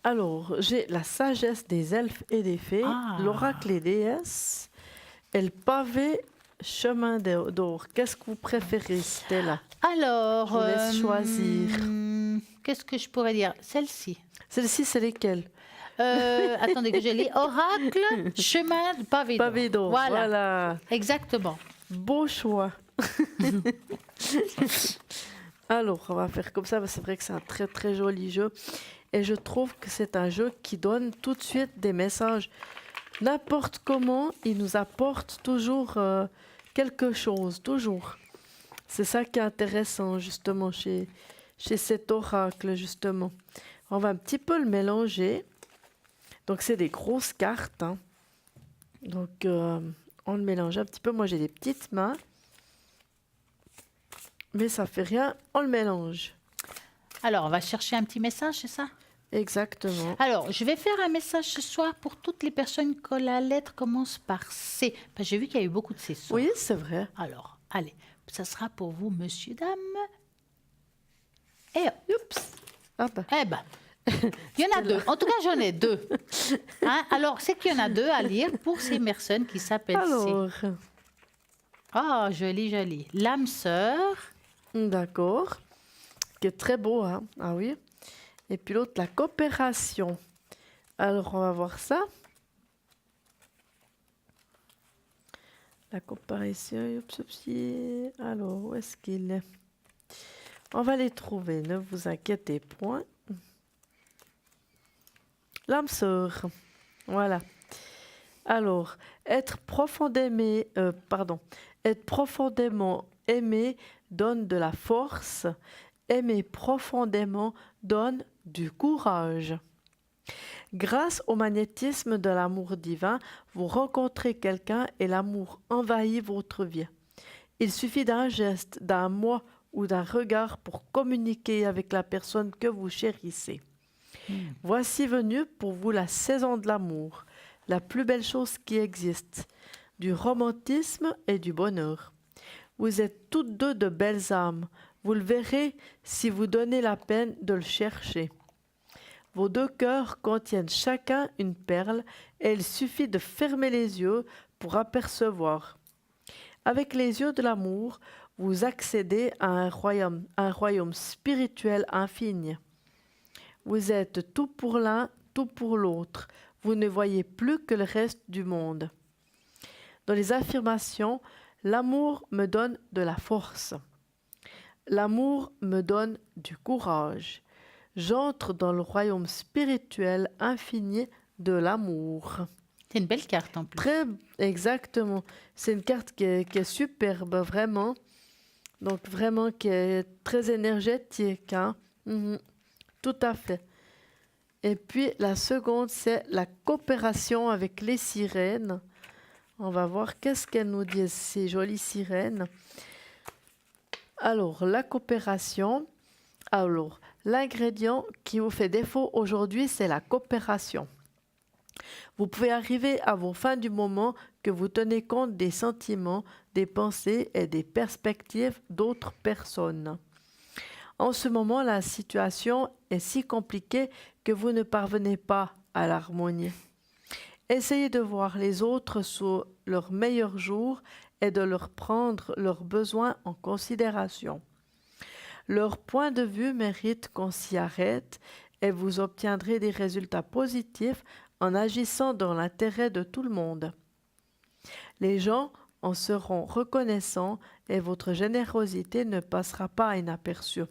Alors, j'ai la sagesse des elfes et des fées, l'oracle des déesses, et le pavé chemin d'or. Qu'est-ce que vous préférez, Stella? Alors, je vous laisse choisir. Qu'est-ce que je pourrais dire? Celle-ci. Celle-ci, c'est lesquelles? Attendez que je lis. Oracle, chemin, pavé d'or. Pavé d'or, voilà. Exactement. Beau choix. Alors, on va faire comme ça, c'est vrai que c'est un très très joli jeu. Et je trouve que c'est un jeu qui donne tout de suite des messages. N'importe comment, il nous apporte toujours quelque chose, toujours. C'est ça qui est intéressant, justement, chez cet oracle, justement. On va un petit peu le mélanger. Donc, c'est des grosses cartes. Hein. Donc, on le mélange un petit peu. Moi, j'ai des petites mains. Mais ça fait rien, on le mélange. Alors, on va chercher un petit message, c'est ça? Exactement. Alors, je vais faire un message ce soir pour toutes les personnes que la lettre commence par C. Parce que j'ai vu qu'il y a eu beaucoup de C. Oui, c'est vrai. Alors, allez, ça sera pour vous, monsieur, dame. Et oups. Ah ben. Eh ben, il y en a deux. En tout cas, j'en ai deux. Hein? Alors, c'est qu'il y en a deux à lire pour ces personnes qui s'appellent Alors, C. Ah, joli, joli. L'âme sœur. d'accord. Qui est très beau, hein. Ah oui. Et puis l'autre, la coopération. Alors, on va voir ça. La coopération. Alors, où est-ce qu'il est? On va les trouver, ne vous inquiétez point. L'âme sœur. Voilà. Alors, être profondément aimé donne de la force. Aimer profondément donne du courage. Grâce au magnétisme de l'amour divin, vous rencontrez quelqu'un et l'amour envahit votre vie. Il suffit d'un geste, d'un mot ou d'un regard pour communiquer avec la personne que vous chérissez. Voici venue pour vous la saison de l'amour, la plus belle chose qui existe, du romantisme et du bonheur. Vous êtes toutes deux de belles âmes. Vous le verrez si vous donnez la peine de le chercher. Vos deux cœurs contiennent chacun une perle et il suffit de fermer les yeux pour apercevoir. Avec les yeux de l'amour, vous accédez à un royaume spirituel infini. Vous êtes tout pour l'un, tout pour l'autre. Vous ne voyez plus que le reste du monde. Dans les affirmations, l'amour me donne de la force. L'amour me donne du courage. J'entre dans le royaume spirituel infini de l'amour. C'est une belle carte en plus. Très exactement. C'est une carte qui est superbe, vraiment. Donc vraiment qui est très énergétique. Hein. Tout à fait. Et puis la seconde, c'est la coopération avec les sirènes. On va voir qu'est-ce qu'elles nous disent, ces jolies sirènes. Alors, la coopération. Alors, l'ingrédient qui vous fait défaut aujourd'hui, c'est la coopération. Vous pouvez arriver à vos fins du moment que vous tenez compte des sentiments, des pensées et des perspectives d'autres personnes. En ce moment, la situation est si compliquée que vous ne parvenez pas à l'harmonie. Essayez de voir les autres sous leur meilleur jour et de leur prendre leurs besoins en considération. Leur point de vue mérite qu'on s'y arrête et vous obtiendrez des résultats positifs en agissant dans l'intérêt de tout le monde. Les gens en seront reconnaissants et votre générosité ne passera pas inaperçue.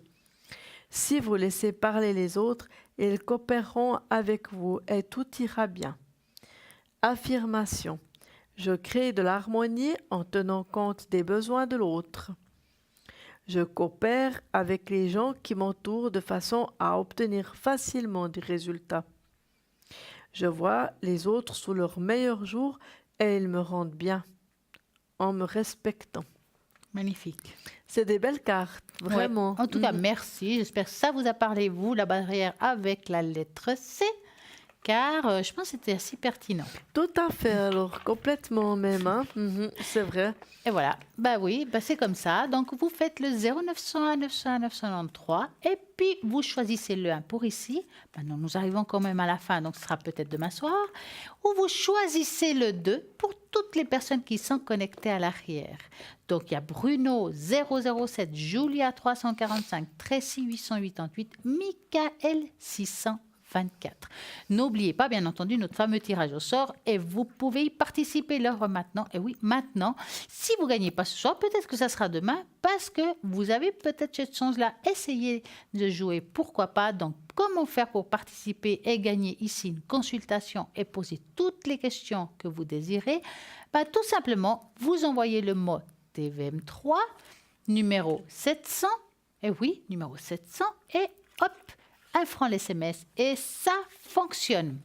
Si vous laissez parler les autres, ils coopéreront avec vous et tout ira bien. Affirmation. Je crée de l'harmonie en tenant compte des besoins de l'autre. Je coopère avec les gens qui m'entourent de façon à obtenir facilement des résultats. Je vois les autres sous leur meilleur jour et ils me rendent bien en me respectant. Magnifique. C'est des belles cartes, vraiment. Ouais. En tout cas, merci. J'espère que ça vous a parlé, vous, la barrière avec la lettre C. Car je pense que c'était assez pertinent. Tout à fait, alors complètement même, hein. C'est vrai. Et voilà, bah oui, bah c'est comme ça. Donc vous faites le 0901 901 993 et puis vous choisissez le 1 pour ici. Maintenant nous arrivons quand même à la fin, donc ce sera peut-être demain soir. Ou vous choisissez le 2 pour toutes les personnes qui sont connectées à l'arrière. Donc il y a Bruno 007, Julia 345, Tracy 888, Michael 620. 24. N'oubliez pas, bien entendu, notre fameux tirage au sort et vous pouvez y participer l'heure maintenant. Et oui, maintenant, si vous ne gagnez pas ce soir, peut-être que ça sera demain parce que vous avez peut-être cette chance-là. Essayez de jouer, pourquoi pas. Donc, comment faire pour participer et gagner ici une consultation et poser toutes les questions que vous désirez? Tout simplement, vous envoyez le mot TVM3, numéro 700, et oui, numéro 700, et hop, 1 franc l'SMS. Et ça fonctionne.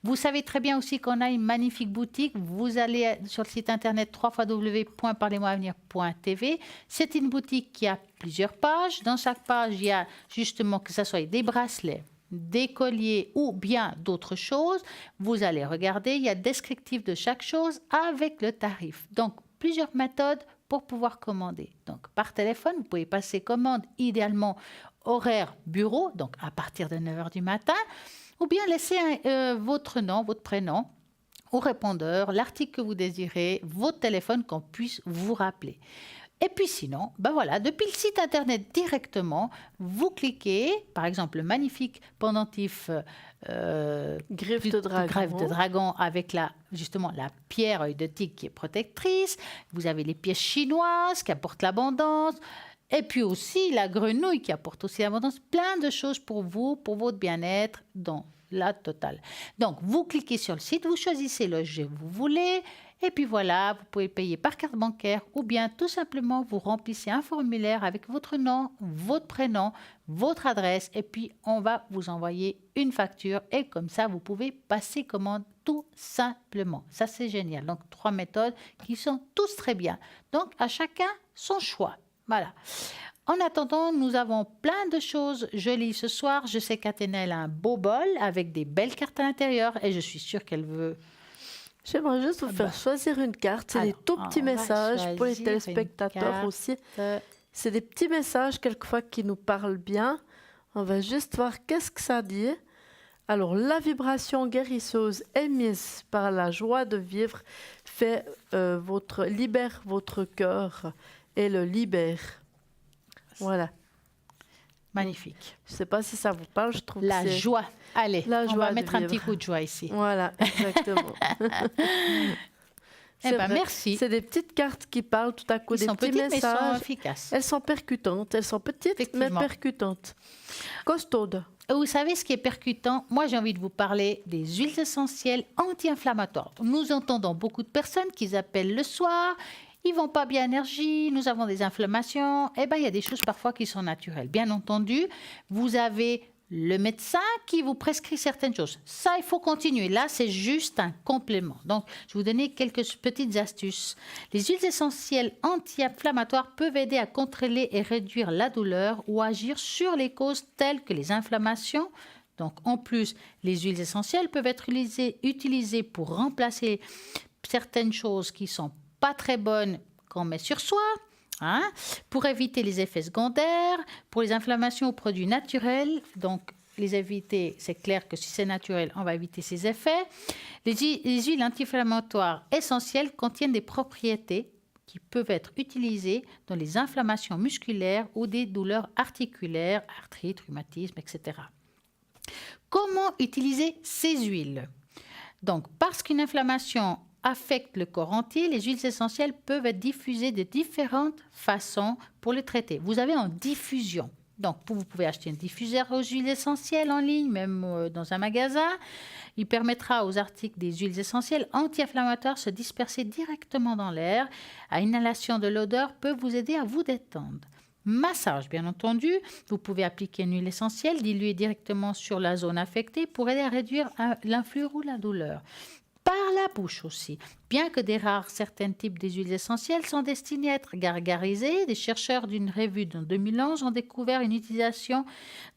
Vous savez très bien aussi qu'on a une magnifique boutique. Vous allez sur le site internet www.parlez-moi-avenir.tv. C'est une boutique qui a plusieurs pages. Dans chaque page, il y a justement que ce soit des bracelets, des colliers ou bien d'autres choses. Vous allez regarder, il y a descriptif de chaque chose avec le tarif. Donc, plusieurs méthodes pour pouvoir commander. Donc, par téléphone, vous pouvez passer commande idéalement horaire bureau, donc à partir de 9h du matin, ou bien laisser votre nom, votre prénom au répondeur, l'article que vous désirez, votre téléphone qu'on puisse vous rappeler. Et puis sinon, voilà, depuis le site internet directement, vous cliquez, par exemple, le magnifique pendentif greffe de dragon avec justement la pierre œil de tigre qui est protectrice. Vous avez les pièces chinoises qui apportent l'abondance. Et puis aussi la grenouille qui apporte aussi l'abondance. Plein de choses pour vous, pour votre bien-être dans la totale. Donc, vous cliquez sur le site, vous choisissez le jeu que vous voulez. Et puis voilà, vous pouvez payer par carte bancaire ou bien tout simplement vous remplissez un formulaire avec votre nom, votre prénom, votre adresse et puis on va vous envoyer une facture et comme ça vous pouvez passer commande tout simplement. Ça c'est génial. Donc 3 méthodes qui sont tous très bien. Donc à chacun son choix. Voilà. En attendant, nous avons plein de choses jolies ce soir. Je sais qu'Athéna a un beau bol avec des belles cartes à l'intérieur et je suis sûre qu'elle veut... J'aimerais juste vous faire choisir une carte. C'est des tout petits messages pour les téléspectateurs aussi. C'est des petits messages quelquefois qui nous parlent bien. On va juste voir qu'est-ce que ça dit. Alors, la vibration guérisseuse émise par la joie de vivre libère votre cœur et le libère. Voilà. Magnifique. Je ne sais pas si ça vous parle, je trouve la que c'est... joie. Allez, la on va mettre un petit coup de joie ici. Voilà, exactement. Merci. C'est des petites cartes qui parlent tout à coup, des petits messages. Mais elles sont efficaces. Elles sont percutantes. Elles sont petites, mais percutantes. Costaudes. Vous savez ce qui est percutant? Moi, j'ai envie de vous parler des huiles essentielles anti-inflammatoires. Nous entendons beaucoup de personnes qui appellent le soir. Ils vont pas bien énergie, nous avons des inflammations. Il y a des choses parfois qui sont naturelles. Bien entendu, vous avez le médecin qui vous prescrit certaines choses. Ça, il faut continuer. Là, c'est juste un complément. Donc, je vais vous donner quelques petites astuces. Les huiles essentielles anti-inflammatoires peuvent aider à contrôler et réduire la douleur ou agir sur les causes telles que les inflammations. Donc, en plus, les huiles essentielles peuvent être utilisées pour remplacer certaines choses qui sont pas très bonnes qu'on met sur soi, pour éviter les effets secondaires, pour les inflammations aux produits naturels. Donc, les éviter, c'est clair que si c'est naturel, on va éviter ces effets. Les huiles anti-inflammatoires essentielles contiennent des propriétés qui peuvent être utilisées dans les inflammations musculaires ou des douleurs articulaires, arthrite, rhumatisme, etc. Comment utiliser ces huiles? Donc, parce qu'une inflammation affecte le corps entier, les huiles essentielles peuvent être diffusées de différentes façons pour le traiter. Vous avez en diffusion. Donc, vous pouvez acheter un diffuseur aux huiles essentielles en ligne, même dans un magasin. Il permettra aux articles des huiles essentielles anti-inflammatoires de se disperser directement dans l'air. À inhalation de l'odeur peut vous aider à vous détendre. Massage, bien entendu. Vous pouvez appliquer une huile essentielle diluée directement sur la zone affectée pour aider à réduire l'influx ou la douleur. Par la bouche aussi. Bien que certains types des huiles essentielles sont destinés à être gargarisés, des chercheurs d'une revue de 2011 ont découvert une utilisation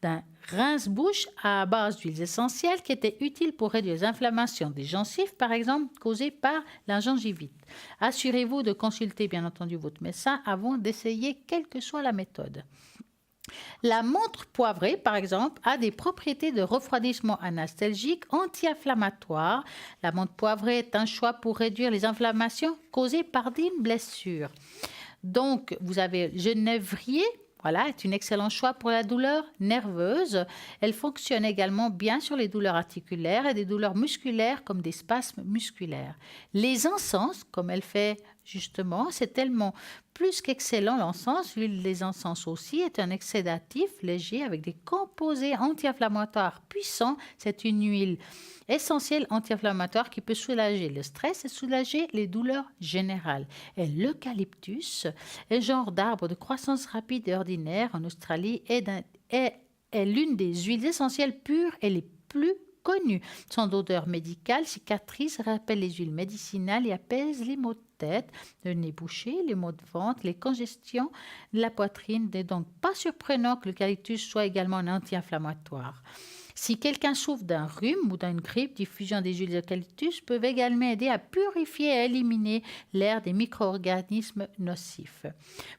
d'un rince-bouche à base d'huiles essentielles qui était utile pour réduire les inflammations des gencives, par exemple, causées par la gingivite. Assurez-vous de consulter, bien entendu, votre médecin avant d'essayer quelle que soit la méthode. La menthe poivrée, par exemple, a des propriétés de refroidissement anastalgique anti-inflammatoire. La menthe poivrée est un choix pour réduire les inflammations causées par une blessure. Donc, vous avez le genévrier Voilà, est un excellent choix pour la douleur nerveuse. Elle fonctionne également bien sur les douleurs articulaires et des douleurs musculaires comme des spasmes musculaires. Les encens, comme elle fait justement, c'est tellement plus qu'excellent l'encens. L'huile des encens aussi est un sédatif léger avec des composés anti-inflammatoires puissants. C'est une huile essentielle anti-inflammatoire qui peut soulager le stress et soulager les douleurs générales. Et l'eucalyptus, un genre d'arbre de croissance rapide et ordinaire en Australie, est l'une des huiles essentielles pures et les plus connues. Son odeur médicale cicatrise, rappelle les huiles médicinales et apaise les maux de tête, le nez bouché, les maux de ventre, les congestions de la poitrine. Il n'est donc pas surprenant que l'eucalyptus soit également un anti-inflammatoire. Si quelqu'un souffre d'un rhume ou d'une grippe, diffusion des huiles d'eucalyptus peuvent également aider à purifier et à éliminer l'air des micro-organismes nocifs.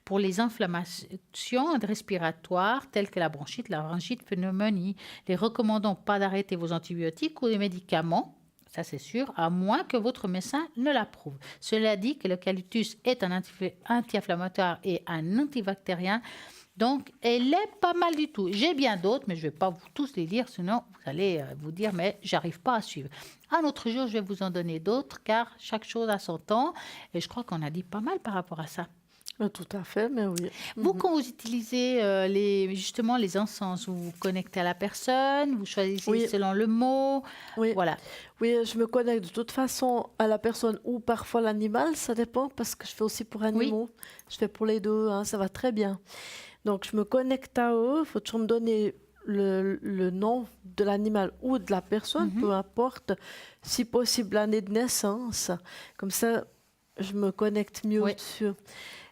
Pour les inflammations respiratoires telles que la bronchite, la laryngite, pneumonie, les recommandons pas d'arrêter vos antibiotiques ou les médicaments. Ça, c'est sûr, à moins que votre médecin ne l'approuve. Cela dit que l'eucalyptus est un anti-inflammatoire et un antibactérien. Donc, elle est pas mal du tout. J'ai bien d'autres, mais je ne vais pas vous tous les lire, sinon vous allez vous dire, mais j'arrive pas à suivre. Un autre jour, je vais vous en donner d'autres, car chaque chose a son temps. Et je crois qu'on a dit pas mal par rapport à ça. Tout à fait, mais oui. Vous, quand vous utilisez justement les encens, vous vous connectez à la personne, vous choisissez selon le mot. Oui. Voilà. Oui, je me connecte de toute façon à la personne ou parfois l'animal, ça dépend, parce que je fais aussi pour animaux. Oui. Je fais pour les deux, hein, ça va très bien. Donc, je me connecte à eux. Il faut toujours me donner le nom de l'animal ou de la personne, peu importe. Si possible, l'année de naissance. Comme ça, je me connecte mieux dessus.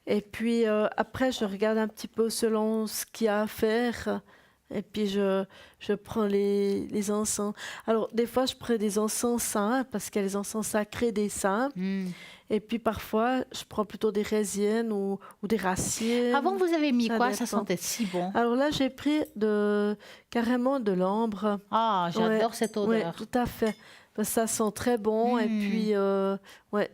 Et puis, après, je regarde un petit peu selon ce qu'il y a à faire. Et puis, je prends les encens. Alors, des fois, je prends des encens saints, parce qu'il y a les encens sacrés des saints. Et puis parfois, je prends plutôt des résines ou des racines. Avant, vous avez mis quoi? dépend. Ça sentait si bon. Alors là, j'ai pris carrément de l'ambre. Ah, j'adore cette odeur. Oui, tout à fait. Ça sent très bon. Et puis,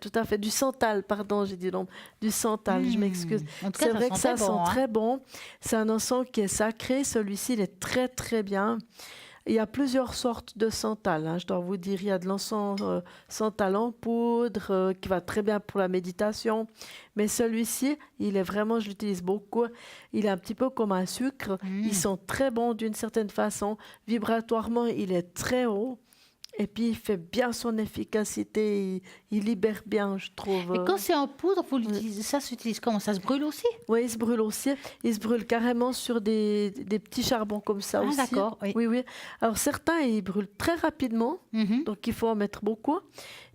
tout à fait. Du santal, pardon, j'ai dit l'ambre. Du santal, je m'excuse. C'est vrai que ça sent très bon. C'est un encens qui est sacré. Celui-ci, il est très, très bien. Il y a plusieurs sortes de santal, hein, je dois vous dire. Il y a de l'encens santal en poudre qui va très bien pour la méditation. Mais celui-ci, il est vraiment, je l'utilise beaucoup. Il est un petit peu comme un sucre. Il sent très bon d'une certaine façon. Vibratoirement, il est très haut. Et puis, il fait bien son efficacité. Il libère bien, je trouve. Et quand c'est en poudre, vous l'utilisez, ça s'utilise comment? Ça se brûle aussi? Oui, il se brûle aussi. Il se brûle carrément sur des petits charbons comme ça aussi. Ah, d'accord. Oui. Alors, certains, ils brûlent très rapidement. Donc, il faut en mettre beaucoup.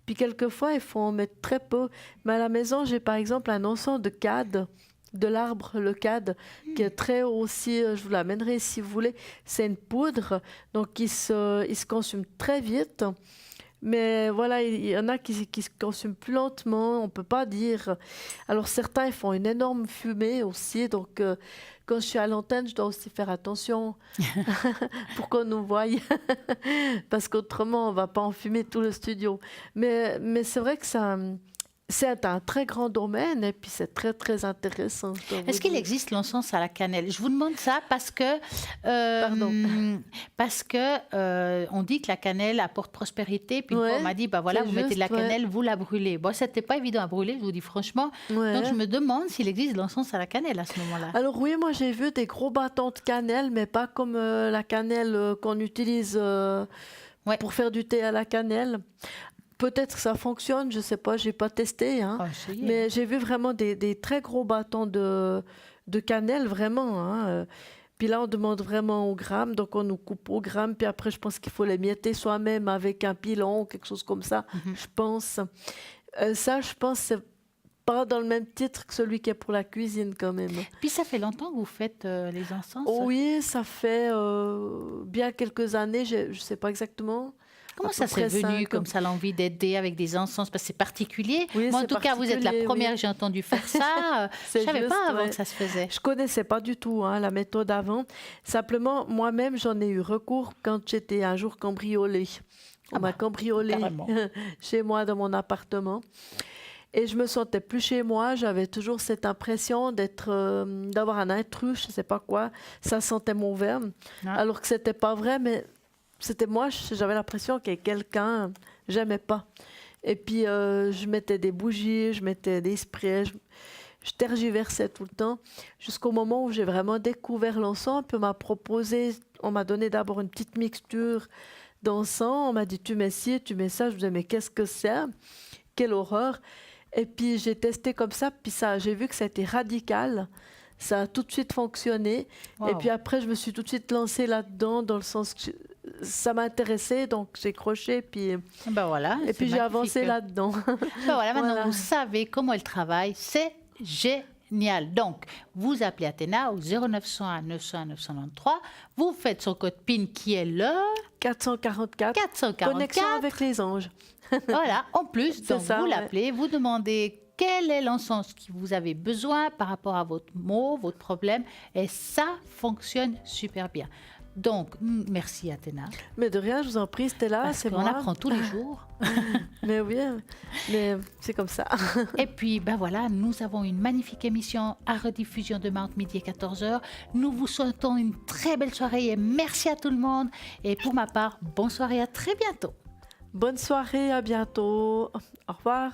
Puis, quelquefois, il faut en mettre très peu. Mais à la maison, j'ai par exemple un encens de cade, de l'arbre, le cade, qui est très haut aussi. Je vous l'amènerai si vous voulez. C'est une poudre, donc il se consume très vite. Mais voilà, il y en a qui se consument plus lentement, on ne peut pas dire. Alors certains, ils font une énorme fumée aussi. Donc quand je suis à l'antenne, je dois aussi faire attention pour qu'on nous voie. Parce qu'autrement, on ne va pas enfumer tout le studio. Mais c'est vrai que c'est un très grand domaine et puis c'est très, très intéressant. Est-ce qu'il existe l'encens à la cannelle? Je vous demande ça parce que, on dit que la cannelle apporte prospérité. Puis on m'a dit, vous mettez de la cannelle, vous la brûlez. Bon, c'était pas évident à brûler, je vous dis franchement. Donc je me demande s'il existe de l'encens à la cannelle à ce moment-là. Alors oui, moi j'ai vu des gros bâtons de cannelle, mais pas comme la cannelle qu'on utilise pour faire du thé à la cannelle. Peut-être que ça fonctionne, je ne sais pas, je n'ai pas testé. Hein. Mais j'ai vu vraiment des très gros bâtons de cannelle, vraiment. Hein. Puis là, on demande vraiment au gramme, donc on nous coupe au gramme. Puis après, je pense qu'il faut les mietter soi-même avec un pilon ou quelque chose comme ça, je pense. Ça, je pense, c'est pas dans le même titre que celui qui est pour la cuisine quand même. Puis ça fait longtemps que vous faites les encens? Oui, ça fait bien quelques années, je ne sais pas exactement. Comment ça s'est venu comme ça, l'envie d'aider avec des encens? Parce que c'est particulier. Moi, en tout cas, vous êtes la première que j'ai entendu faire ça. Je ne savais pas avant que ça se faisait. Je ne connaissais pas du tout la méthode avant. Simplement, moi-même, j'en ai eu recours quand j'étais un jour cambriolée. On m'a cambriolée chez moi dans mon appartement. Et je me sentais plus chez moi. J'avais toujours cette impression d'avoir un intrus, je ne sais pas quoi. Ça sentait mauvais. Alors que ce n'était pas vrai, mais c'était moi. J'avais l'impression qu'il y avait quelqu'un, j'aimais pas. Et puis, je mettais des bougies, je mettais des sprays, je tergiversais tout le temps, jusqu'au moment où j'ai vraiment découvert l'encens. Puis on m'a donné d'abord une petite mixture d'encens. On m'a dit, tu mets ci, tu mets ça. Je me disais, mais qu'est-ce que c'est? Quelle horreur! Et puis, j'ai testé comme ça, puis j'ai vu que ça a été radical. Ça a tout de suite fonctionné. Wow. Et puis après, je me suis tout de suite lancée là-dedans, dans le sens que ça m'intéressait, donc j'ai croché, puis, voilà, et puis j'ai avancé là-dedans. Voilà, maintenant vous savez comment elle travaille, c'est génial. Donc, vous appelez Athéna au 0901 901 993, vous faites son code PIN qui est le 444. Connexion avec les anges. Voilà, en plus, donc vous l'appelez, vous demandez quel est l'encens que vous avez besoin par rapport à votre mot, votre problème, et ça fonctionne super bien. Donc, merci Athéna. Mais de rien, je vous en prie, Stella, c'est moi. On apprend tous les jours. Mais oui, mais c'est comme ça. Et puis, voilà, nous avons une magnifique émission à rediffusion demain entre midi et 14h. Nous vous souhaitons une très belle soirée et merci à tout le monde. Et pour ma part, bonne soirée, à très bientôt. Bonne soirée, à bientôt. Au revoir.